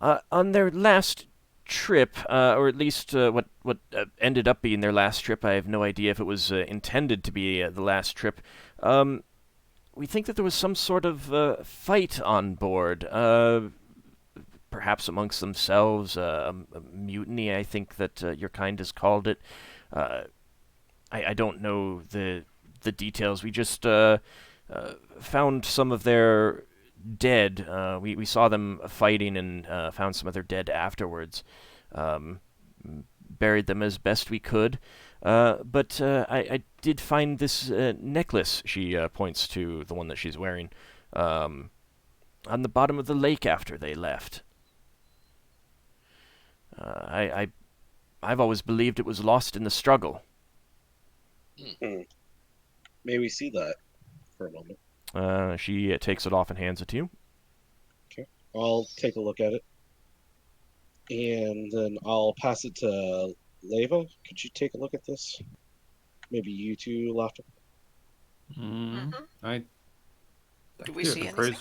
their last trip, or at least what ended up being their last trip, I have no idea if it was intended to be the last trip. We think that there was some sort of fight on board, perhaps amongst themselves, a mutiny, I think that your kind has called it. I don't know the details. We just found some of their dead. We saw them fighting and found some of their dead afterwards. Buried them as best we could. But I did find this necklace, she points to the one that she's wearing, on the bottom of the lake after they left. I've always believed it was lost in the struggle. May we see that for a moment? She takes it off and hands it to you. Okay. I'll take a look at it. And then I'll pass it to Leva. Could you take a look at this? Maybe you two, Lafdul. Do we see anything?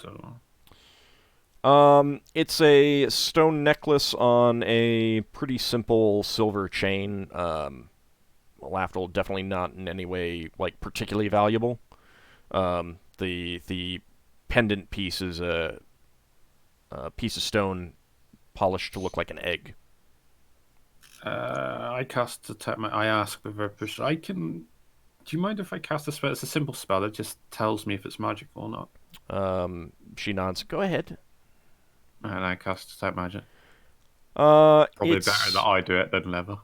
It's a stone necklace on a pretty simple silver chain. Lafdul, definitely not in any way particularly valuable. The pendant piece is a piece of stone polished to look like an egg. I cast detect. I ask with very push. I can. Do you mind if I cast a spell? It's a simple spell. It just tells me if it's magic or not. She nods. Go ahead. And I cast detect magic. Probably better that I do it than Leva.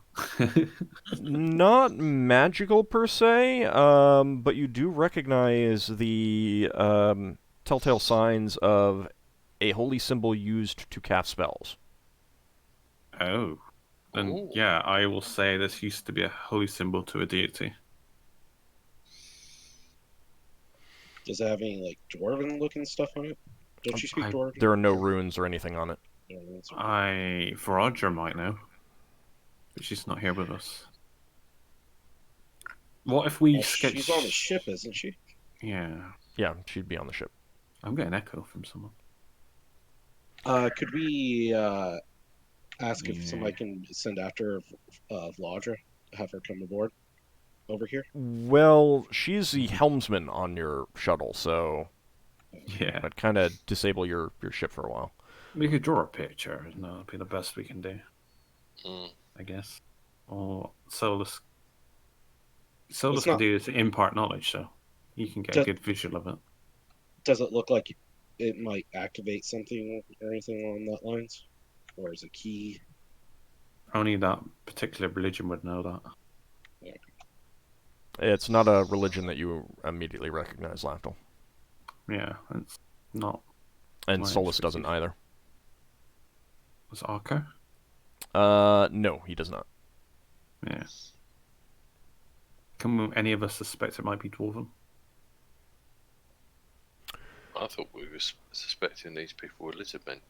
Not magical per se, but you do recognize the telltale signs of a holy symbol used to cast spells. Oh. Then, Ooh. yeah, I will say this used to be a holy symbol to a deity. Does it have any dwarven-looking stuff on it? Don't you speak dwarven? There are no runes or anything on it. Veronica might know, but she's not here with us. What if we sketch? She's on a ship, isn't she? Yeah. Yeah, she'd be on the ship. I'm getting an echo from someone. Could we ask if somebody can send after Vladra, have her come aboard over here? Well, she's the helmsman on your shuttle, so Yeah. I'd kind of disable your ship for a while. We could draw a picture, and that'll be the best we can do, I guess. Or Solas. Solas can do is impart knowledge, so you can get a good visual of it. Does it look like it might activate something or anything along that lines? Or is a key? Only that particular religion would know that. It's not a religion that you immediately recognize, Lafdul. Yeah, it's not. And My Solas doesn't expertise. either. Was Ockar? No, he does not. Yeah. Can any of us suspect it might be dwarven? I thought we were suspecting these people were lizardmen.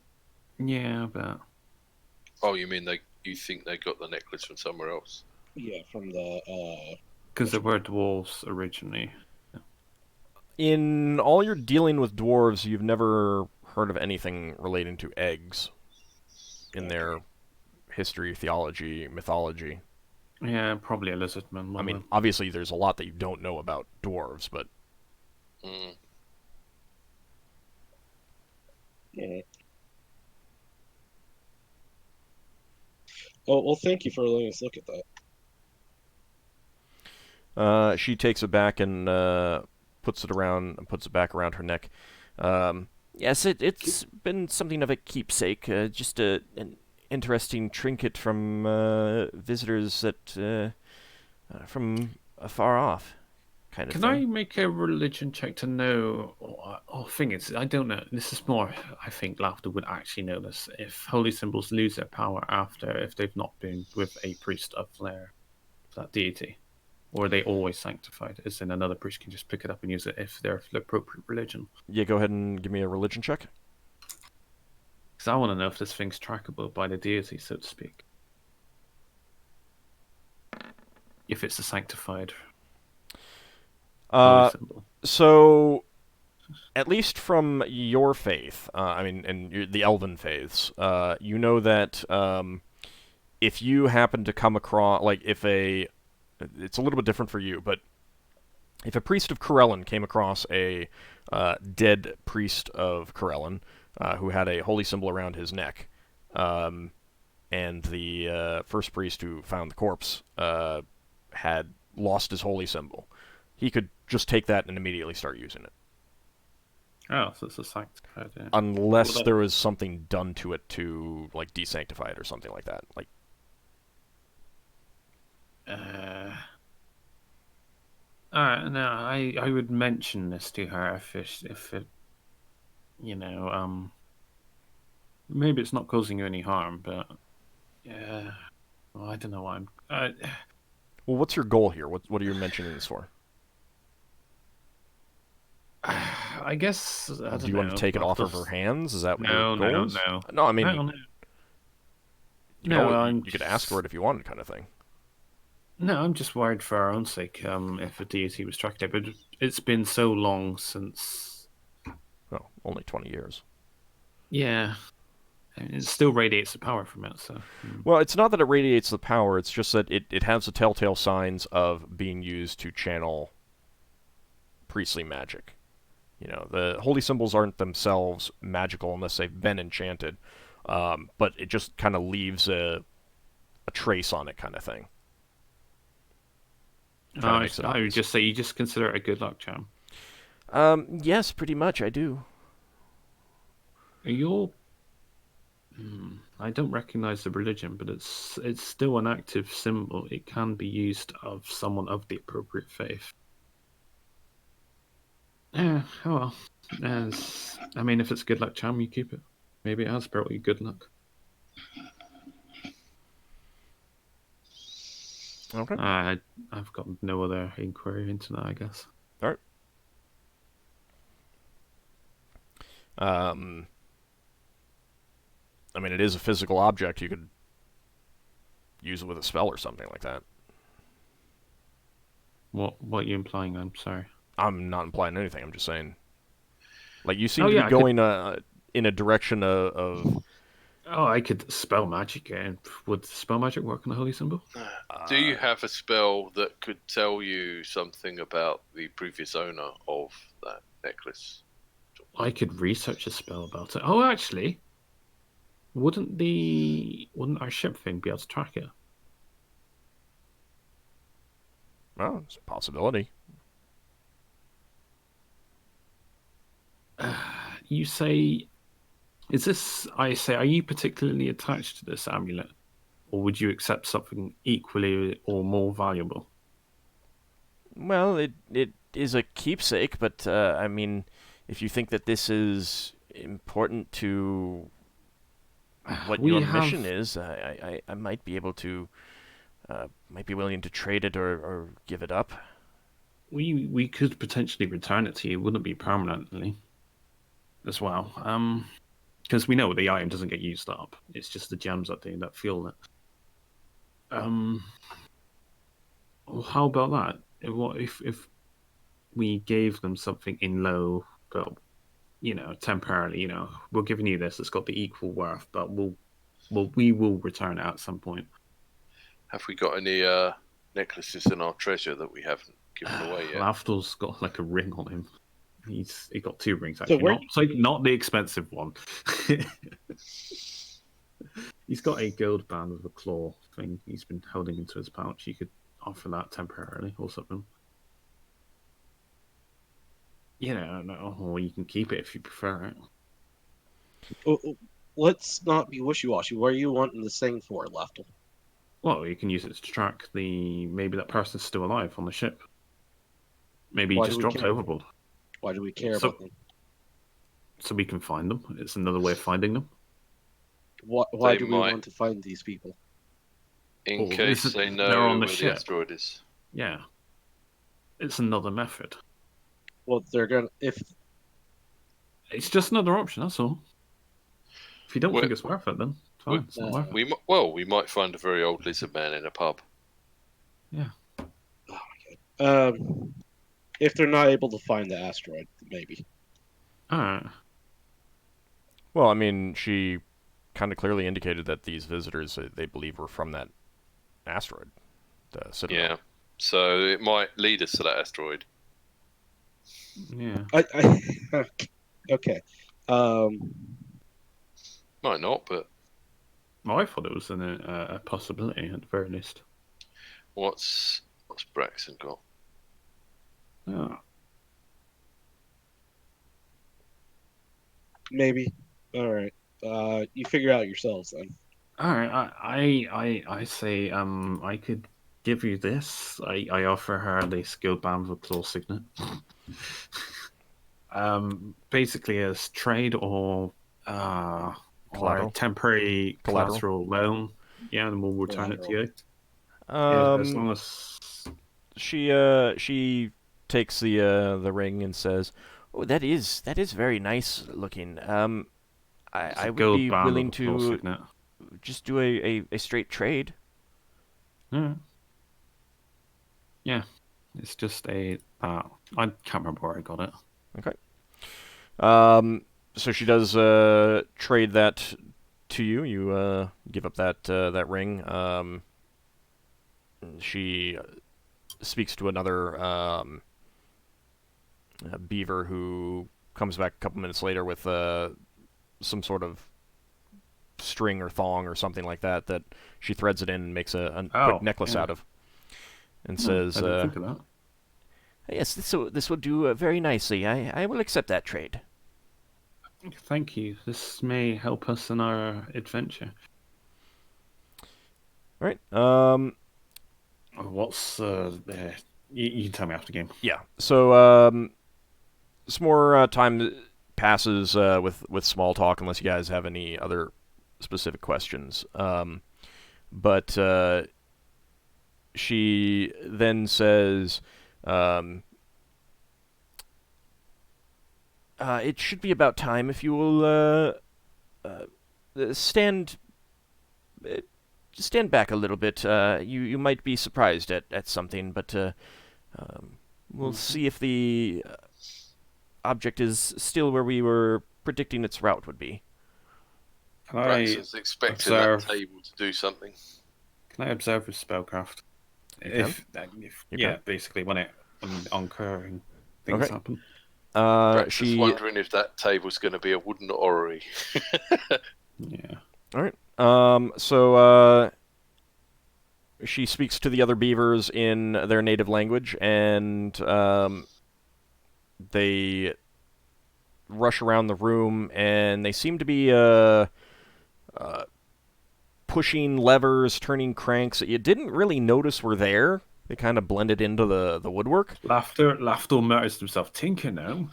Yeah, but Oh, you mean you think they got the necklace from somewhere else? Yeah, from the because there were dwarves originally. In all your dealing with dwarves, you've never heard of anything relating to eggs in their history, theology, mythology. Yeah, probably a lizardman. I mean, obviously there's a lot that you don't know about dwarves, but Mm. Yeah. Oh, well, thank you for letting us look at that. she takes it back and puts it back around her neck. Yes, it's been something of a keepsake, just an interesting trinket from visitors that from afar off, kind of Can thing. I make a religion check to know? Thing is, I don't know. This is more. I think Lafdul would actually know this. If holy symbols lose their power if they've not been with a priest of that deity, or are they always sanctified? As in another priest can just pick it up and use it if they're the appropriate religion. Yeah, go ahead and give me a religion check. Because I want to know if this thing's trackable by the deity, so to speak. If it's a sanctified holy symbol. So, at least from your faith, and the elven faiths, you know that if you happen to come across, it's a little bit different for you, but if a priest of Corellon came across a dead priest of Corellon who had a holy symbol around his neck, and the first priest who found the corpse had lost his holy symbol, he could just take that and immediately start using it. Oh, so it's a sanctified. Yeah. Unless there was something done to it to desanctify it or something like that. Alright, no, I would mention this to her if it maybe it's not causing you any harm, but yeah, well, I don't know why I'm. Well, what's your goal here? What are you mentioning this for? I guess I don't Do you want to take it off of her hands? Is that what your goal is? No, I mean, you could ask for it if you wanted, kind of thing. No, I'm just worried for our own sake. If a deity was tracked down, but it's been so long since. Oh, only 20 years. Yeah, and it still radiates the power from it. So. Well, it's not that it radiates the power. It's just that it has the telltale signs of being used to channel priestly magic. You know, the holy symbols aren't themselves magical unless they've been enchanted, but it just kind of leaves a trace on it, kind of thing. I would just say you just consider it a good luck charm. Yes, pretty much, I do. I don't recognize the religion, but it's still an active symbol. It can be used of someone of the appropriate faith. Yeah, oh well. I mean, if it's a good luck charm, you keep it. Maybe it has brought you good luck. Okay. I've got no other inquiry into that, I guess. All right. I mean, it is a physical object. You could use it with a spell or something like that. What are you implying? I'm sorry. I'm not implying anything. I'm just saying. You seem to be going in a direction of... Oh, I could spell magic. Would spell magic work on a holy symbol? Do you have a spell that could tell you something about the previous owner of that necklace? I could research a spell about it. Oh, actually, wouldn't our ship thing be able to track it? Well, it's a possibility. you say, is this? I say, are you particularly attached to this amulet, or would you accept something equally or more valuable? Well, it is a keepsake, but I mean, if you think that this is important to what We your have mission is, I might be able to, might be willing to trade it or give it up. we could potentially return it to you. It wouldn't be permanently, as well. Because we know the item doesn't get used up. It's just the gems that fuel it. Well, how about that? What if we gave them something in low, but temporarily, we're giving you this. It's got the equal worth, but we will return it at some point. Have we got any necklaces in our treasure that we haven't given away yet? Lafdul's got like a ring on him. He got 2 rings So actually. where- Not the expensive one. He's got a gold band with a claw thing. He's been holding into his pouch. You could offer that temporarily or something. No, or you can keep it if you prefer it. Let's not be wishy-washy. What are you wanting this thing for, Lafdul? Well, you can use it to track maybe that person's still alive on the ship. Maybe he Why do just we dropped care? overboard. Why do we care So- about them? So we can find them. It's another way of finding them. Why They do we might- want to find these people? In Oh, case this is- they know they're on the where ship. the asteroid is. Yeah. It's another method. Well, they're gonna if It's just another option, that's all. If you don't Well- think it's worth it, then fine. It's not worth it. We might find a very old lizard man in a pub. if they're not able to find the asteroid, maybe. Alright. Well, I mean, she kind of clearly indicated that these visitors they believe were from that asteroid, the Citadel. Yeah. So it might lead us to that asteroid. Yeah. Okay. Might not, but Well, I thought it was a possibility at the very least. what's Braxon got? Yeah. Maybe. All right. You figure out yourselves then. Alright, I say I could give you this. I offer her the skill band with claw signet. Basically as trade or Collateral. temporary Collateral. collateral loan. Yeah, and we'll return it to you. Um, As long as she takes the ring and says, "Oh, that is very nice looking. it's I a would gold be band willing with a claw to signet. just do a straight trade." Yeah, it's just I can't remember where I got it. So she does trade that to you. You give up that ring. She speaks to another beaver who comes back a couple minutes later with some sort of string or thong or something like that she threads it in and makes a quick necklace out of, and says, I didn't think of that. "Yes, this will do very nicely. I will accept that trade." Thank you. This may help us in our adventure. All right. What's you can tell me after game. Yeah. So some more time passes with small talk, unless you guys have any other specific questions. But she then says, "It should be about time if you will stand back a little bit. You might be surprised at something, but we'll see if the object is still where we were predicting its route would be." Can I Braxon's expecting observe? that table to do something. Can I observe his spellcraft? If You yeah, can. basically when occurring things Okay. happen. Braxon's She wondering if that table's going to be a wooden orrery. Yeah. All right. So she speaks to the other beavers in their native language, and they rush around the room, and they seem to be pushing levers, turning cranks that you didn't really notice were there. They kind of blended into the woodwork. Lafdul noticed himself tinker now.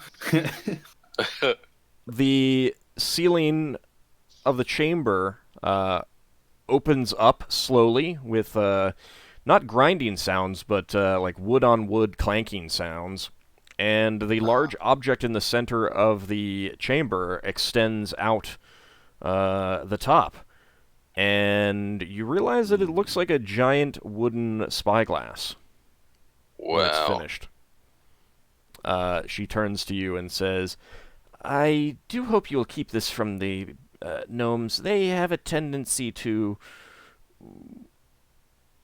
The ceiling of the chamber opens up slowly with not grinding sounds, but like wood-on-wood clanking sounds. And the large object in the center of the chamber extends out the top. And you realize that it looks like a giant wooden spyglass. When it's Wow. finished. She turns to you and says, I do hope you'll keep this from the gnomes. They have a tendency to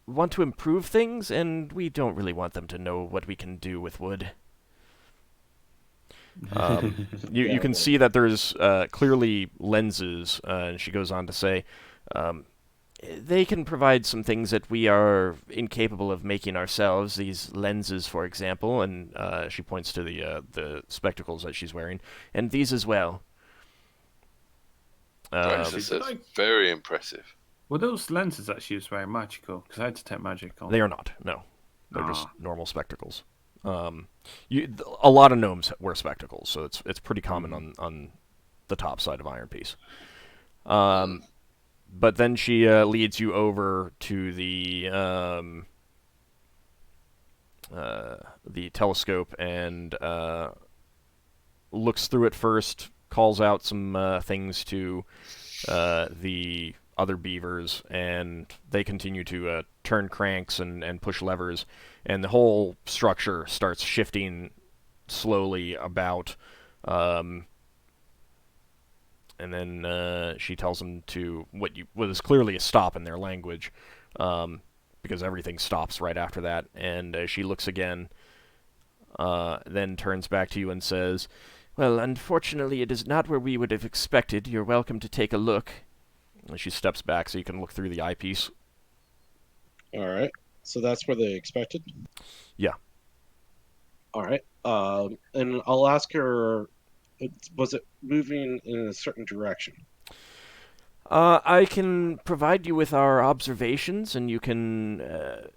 want to improve things, and we don't really want them to know what we can do with wood. You can see that there's clearly lenses, and she goes on to say, they can provide some things that we are incapable of making ourselves, these lenses, for example, and she points to the spectacles that she's wearing, and these as well. Braxon says, very impressive. Were those lenses that she was wearing magical? Because I had to take magic on. They are not, no. They're just normal spectacles. A lot of gnomes wear spectacles, so it's pretty common on the top side of Iron Piece. But then she leads you over to the telescope and looks through it first, calls out some things to the other beavers, and they continue to turn cranks and push levers, and the whole structure starts shifting slowly about. And then she tells them to what is clearly a stop in their language, because everything stops right after that. And she looks again, then turns back to you and says, well, unfortunately, it is not where we would have expected. You're welcome to take a look. And she steps back so you can look through the eyepiece. All right. So that's where they expected? Yeah. All right. And I'll ask her, was it moving in a certain direction? I can provide you with our observations, and you can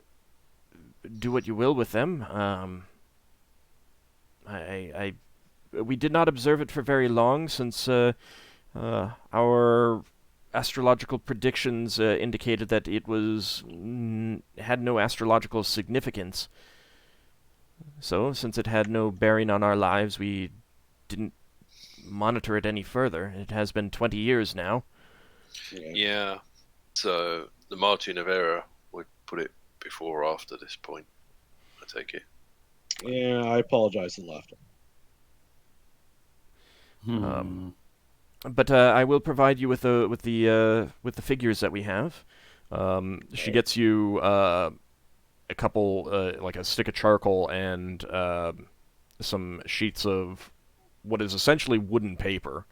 do what you will with them. We did not observe it for very long, since our astrological predictions indicated that it had no astrological significance. So, since it had no bearing on our lives, we didn't monitor it any further. It has been 20 years now. Yeah. So the margin of error would put it before or after this point, I take it. Yeah, I apologize to Lafdul. But I will provide you with the figures that we have. She gets you a couple, like a stick of charcoal and some sheets of what is essentially wooden paper.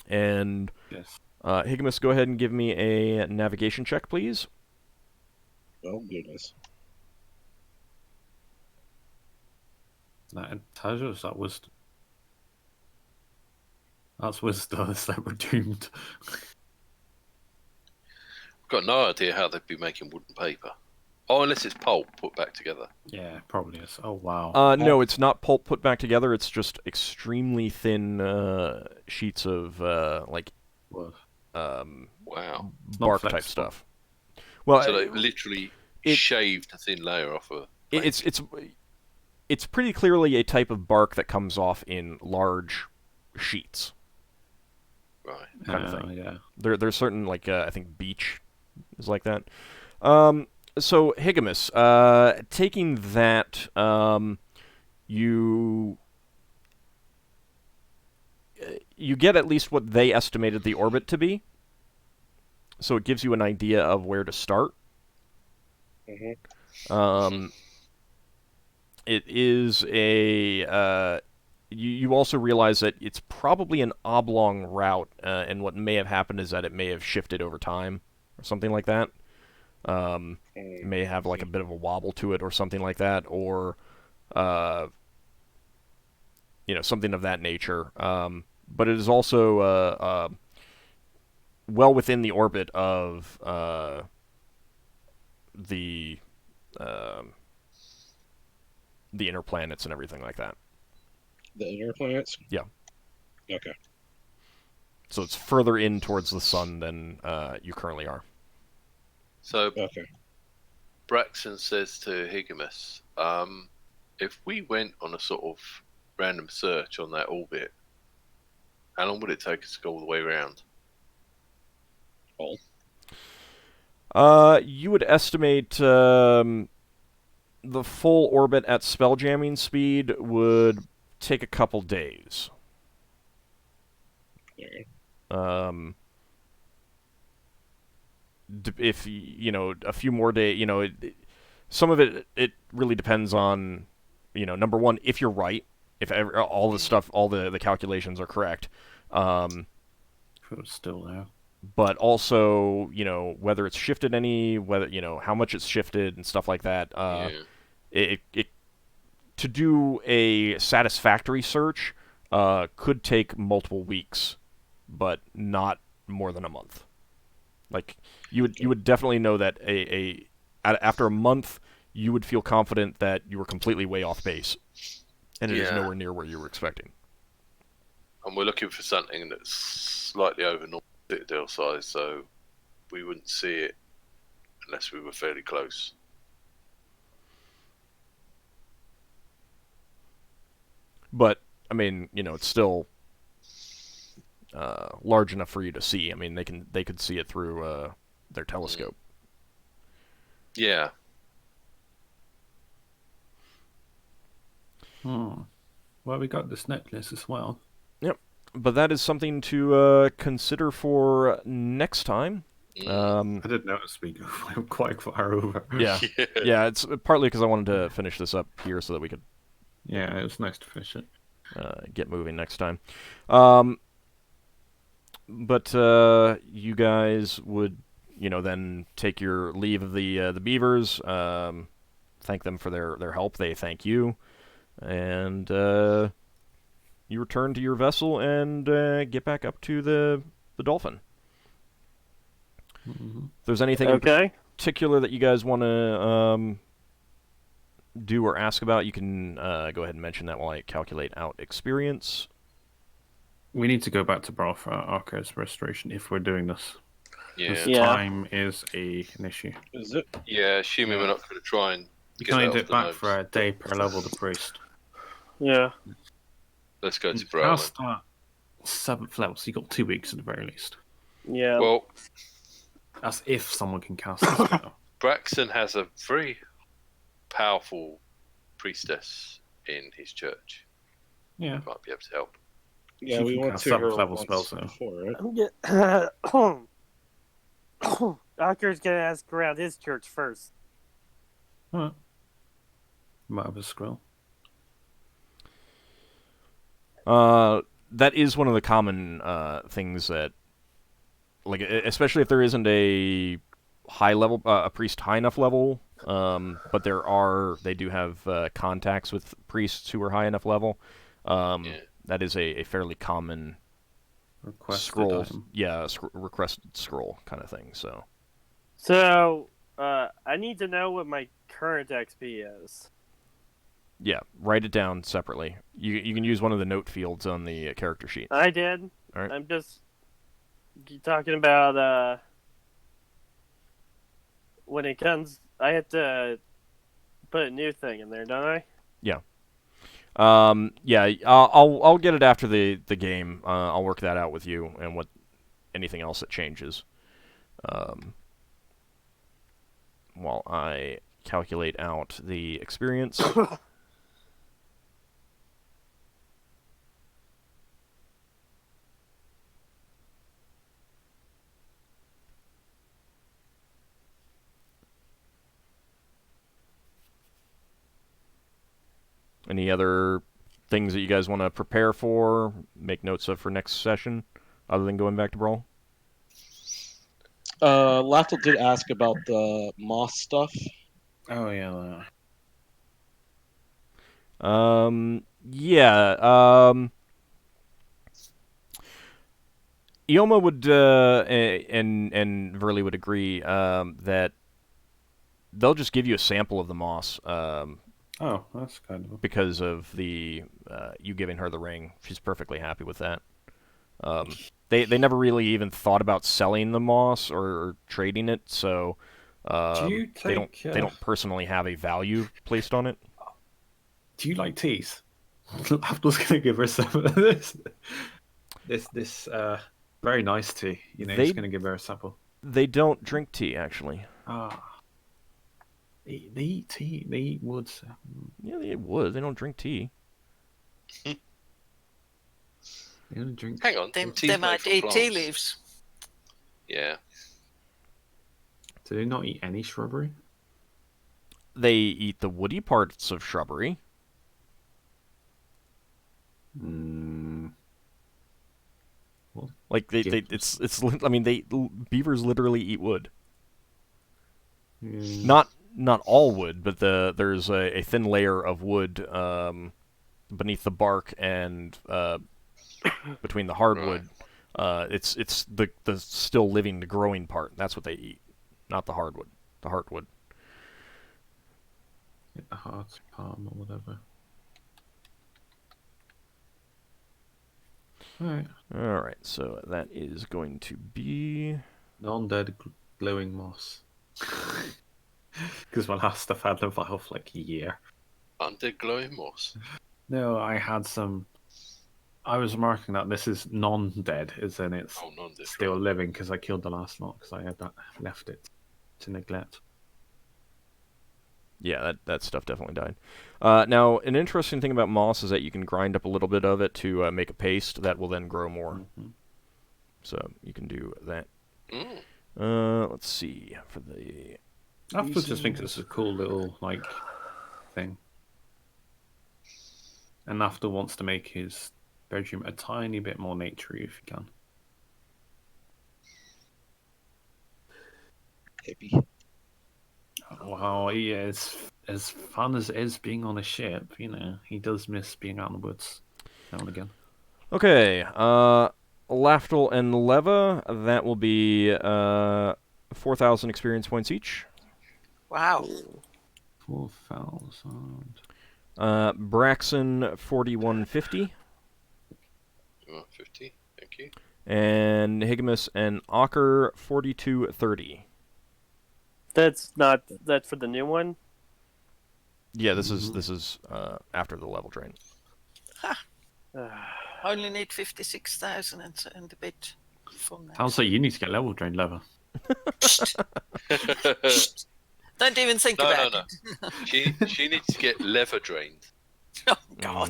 And Yes. Higgimus, go ahead and give me a navigation check, please. Oh, goodness. Is that intelligence or is that wisdom? That's wisdom. It's like we're doomed. I've got no idea how they'd be making wooden paper. Oh, unless it's pulp put back together. Yeah, probably is. Oh, wow. No, it's not pulp put back together. It's just extremely thin sheets of What? Wow. bark type flexible. stuff. Well, So they've literally shaved a thin layer off a plank. it's pretty clearly a type of bark that comes off in large sheets. Right. Kind of thing. Yeah. There's certain, like, I think beech is like that. So, Higgimus, taking that, you get at least what they estimated the orbit to be. So it gives you an idea of where to start. Mm-hmm. It is a... You also realize that it's probably an oblong route, and what may have happened is that it may have shifted over time, or something like that. It may have like a bit of a wobble to it, or something like that, or something of that nature. But it is also well within the orbit of the inner planets and everything like that. The inner planets? Yeah. Okay. So it's further in towards the sun than you currently are. So Okay. Braxon says to Higgimus, if we went on a sort of random search on that orbit, how long would it take us to go all the way around? You would estimate the full orbit at spelljamming speed would take a couple days. Okay. If a few more days, some of it really depends on, number one, if you're right, if all the stuff, all the calculations are correct. If it was still there. But also, whether it's shifted any, whether how much it's shifted and stuff like that. It to do a satisfactory search could take multiple weeks, but not more than a month. Like you would definitely know that after a month you would feel confident that you were completely way off base, and it is nowhere near where you were expecting. And we're looking for something that's slightly over normal citadel size, so we wouldn't see it unless we were fairly close. But I mean, it's still large enough for you to see. I mean, they could see it through their telescope. Yeah. Well, we got this necklace as well. Yep. But that is something to consider for next time. I did notice we go quite far over. Yeah. Yeah, it's partly because I wanted to finish this up here so that we could. Yeah, it was nice to finish it. Get moving next time. But you guys would, then take your leave of the beavers. Thank them for their help. They thank you, and you return to your vessel and get back up to the dolphin. Mm-hmm. If there's anything in particular that you guys want to do or ask about, you can go ahead and mention that while I calculate out experience. We need to go back to Brawl for Arca's restoration if we're doing this. Yeah. Time is an issue. Is it? Yeah, assuming we're not going to try and You get can that only do off it the back notes. for a day per level the priest. Yeah. Let's go to I'll Brawl. start 7th level, so you got 2 weeks at the very least. Yeah. Well, That's if someone can cast the spell. Braxon has a very powerful priestess in his church. Yeah. Might be able to help. Yeah, She we can went cast to her seventh level once spells, though. before, right? Ockar's gonna ask around his church first. Alright. Might have a scroll. That is one of the common things that, like, especially if there isn't a high level, a priest high enough level, but they do have contacts with priests who are high enough level. That is a fairly common Requested scroll, item. requested scroll kind of thing. So, I need to know what my current XP is. Yeah, write it down separately. You can use one of the note fields on the character sheet. I did. All right. I'm just talking about when it comes. I have to put a new thing in there, don't I? Yeah. I'll get it after the game. I'll work that out with you and anything else that changes. While I calculate out the experience. Any other things that you guys want to prepare for, make notes of for next session, other than going back to Brawl? Lafdul did ask about the moss stuff. Oh, yeah. Yeah. Ioma would and Verley would agree that they'll just give you a sample of the moss Oh, that's kind of. because of the you giving her the ring. She's perfectly happy with that. They never really even thought about selling the moss or trading it, so Do you they don't take, they don't personally have a value placed on it. Do you like teas? Lafdul's gonna give her some of this. This very nice tea. You know, he's gonna give her a sample. They don't drink tea, actually. Ah. They eat tea. They eat wood. Yeah, they would. They don't drink tea. They only drink. Hang on. They tea's made might from eat tea plants. leaves. Yeah. Do they not eat any shrubbery? They eat the woody parts of shrubbery. Mm. Well, Like it's I mean beavers literally eat wood. Not all wood, but there's a thin layer of wood beneath the bark and between the hardwood. It's the still living, the growing part. That's what they eat, not the hardwood. The heartwood. Get the heart palm or whatever. Alright. Alright, so that is going to be... Non-dead glowing moss. Because my last stuff had them for like a year. Undead glowing moss. No, I had some... I was remarking that this is non-dead, as in it's non-dead. still living, because I killed the last lot, because I had left it to neglect. Yeah, that stuff definitely died. Now, an interesting thing about moss is that you can grind up a little bit of it to make a paste that will then grow more. Mm-hmm. So you can do that. Mm. Let's see. For the... I just think it's a cool little, like, thing. And Lafdul wants to make his bedroom a tiny bit more naturey if he can. Hippie. Wow, he is as fun as it is being on a ship. You know, he does miss being out in the woods now and again. Okay, Lafdul and Leva, that will be 4,000 experience points each. Wow. 4,000. Braxon, 4150. 50, thank you. And Higgimus and Ockar, 4230. That's for the new one. Yeah, this is after the level drain. Only need 56,000 and a bit from that. Sounds like you need to get level drained, Leva. Don't even think about it. She needs to get lever drained. Oh, God.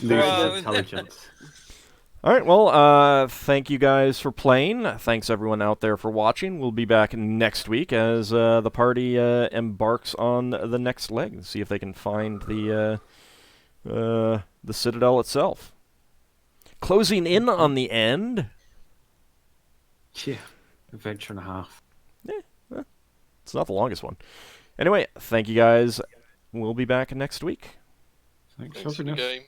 Lose intelligence. All right, well, thank you guys for playing. Thanks everyone out there for watching. We'll be back next week as the party embarks on the next leg. See if they can find the citadel itself. Closing in on the end. Yeah, adventure and a half. It's not the longest one. Anyway, thank you guys. We'll be back next week. Thanks Thanks for the game.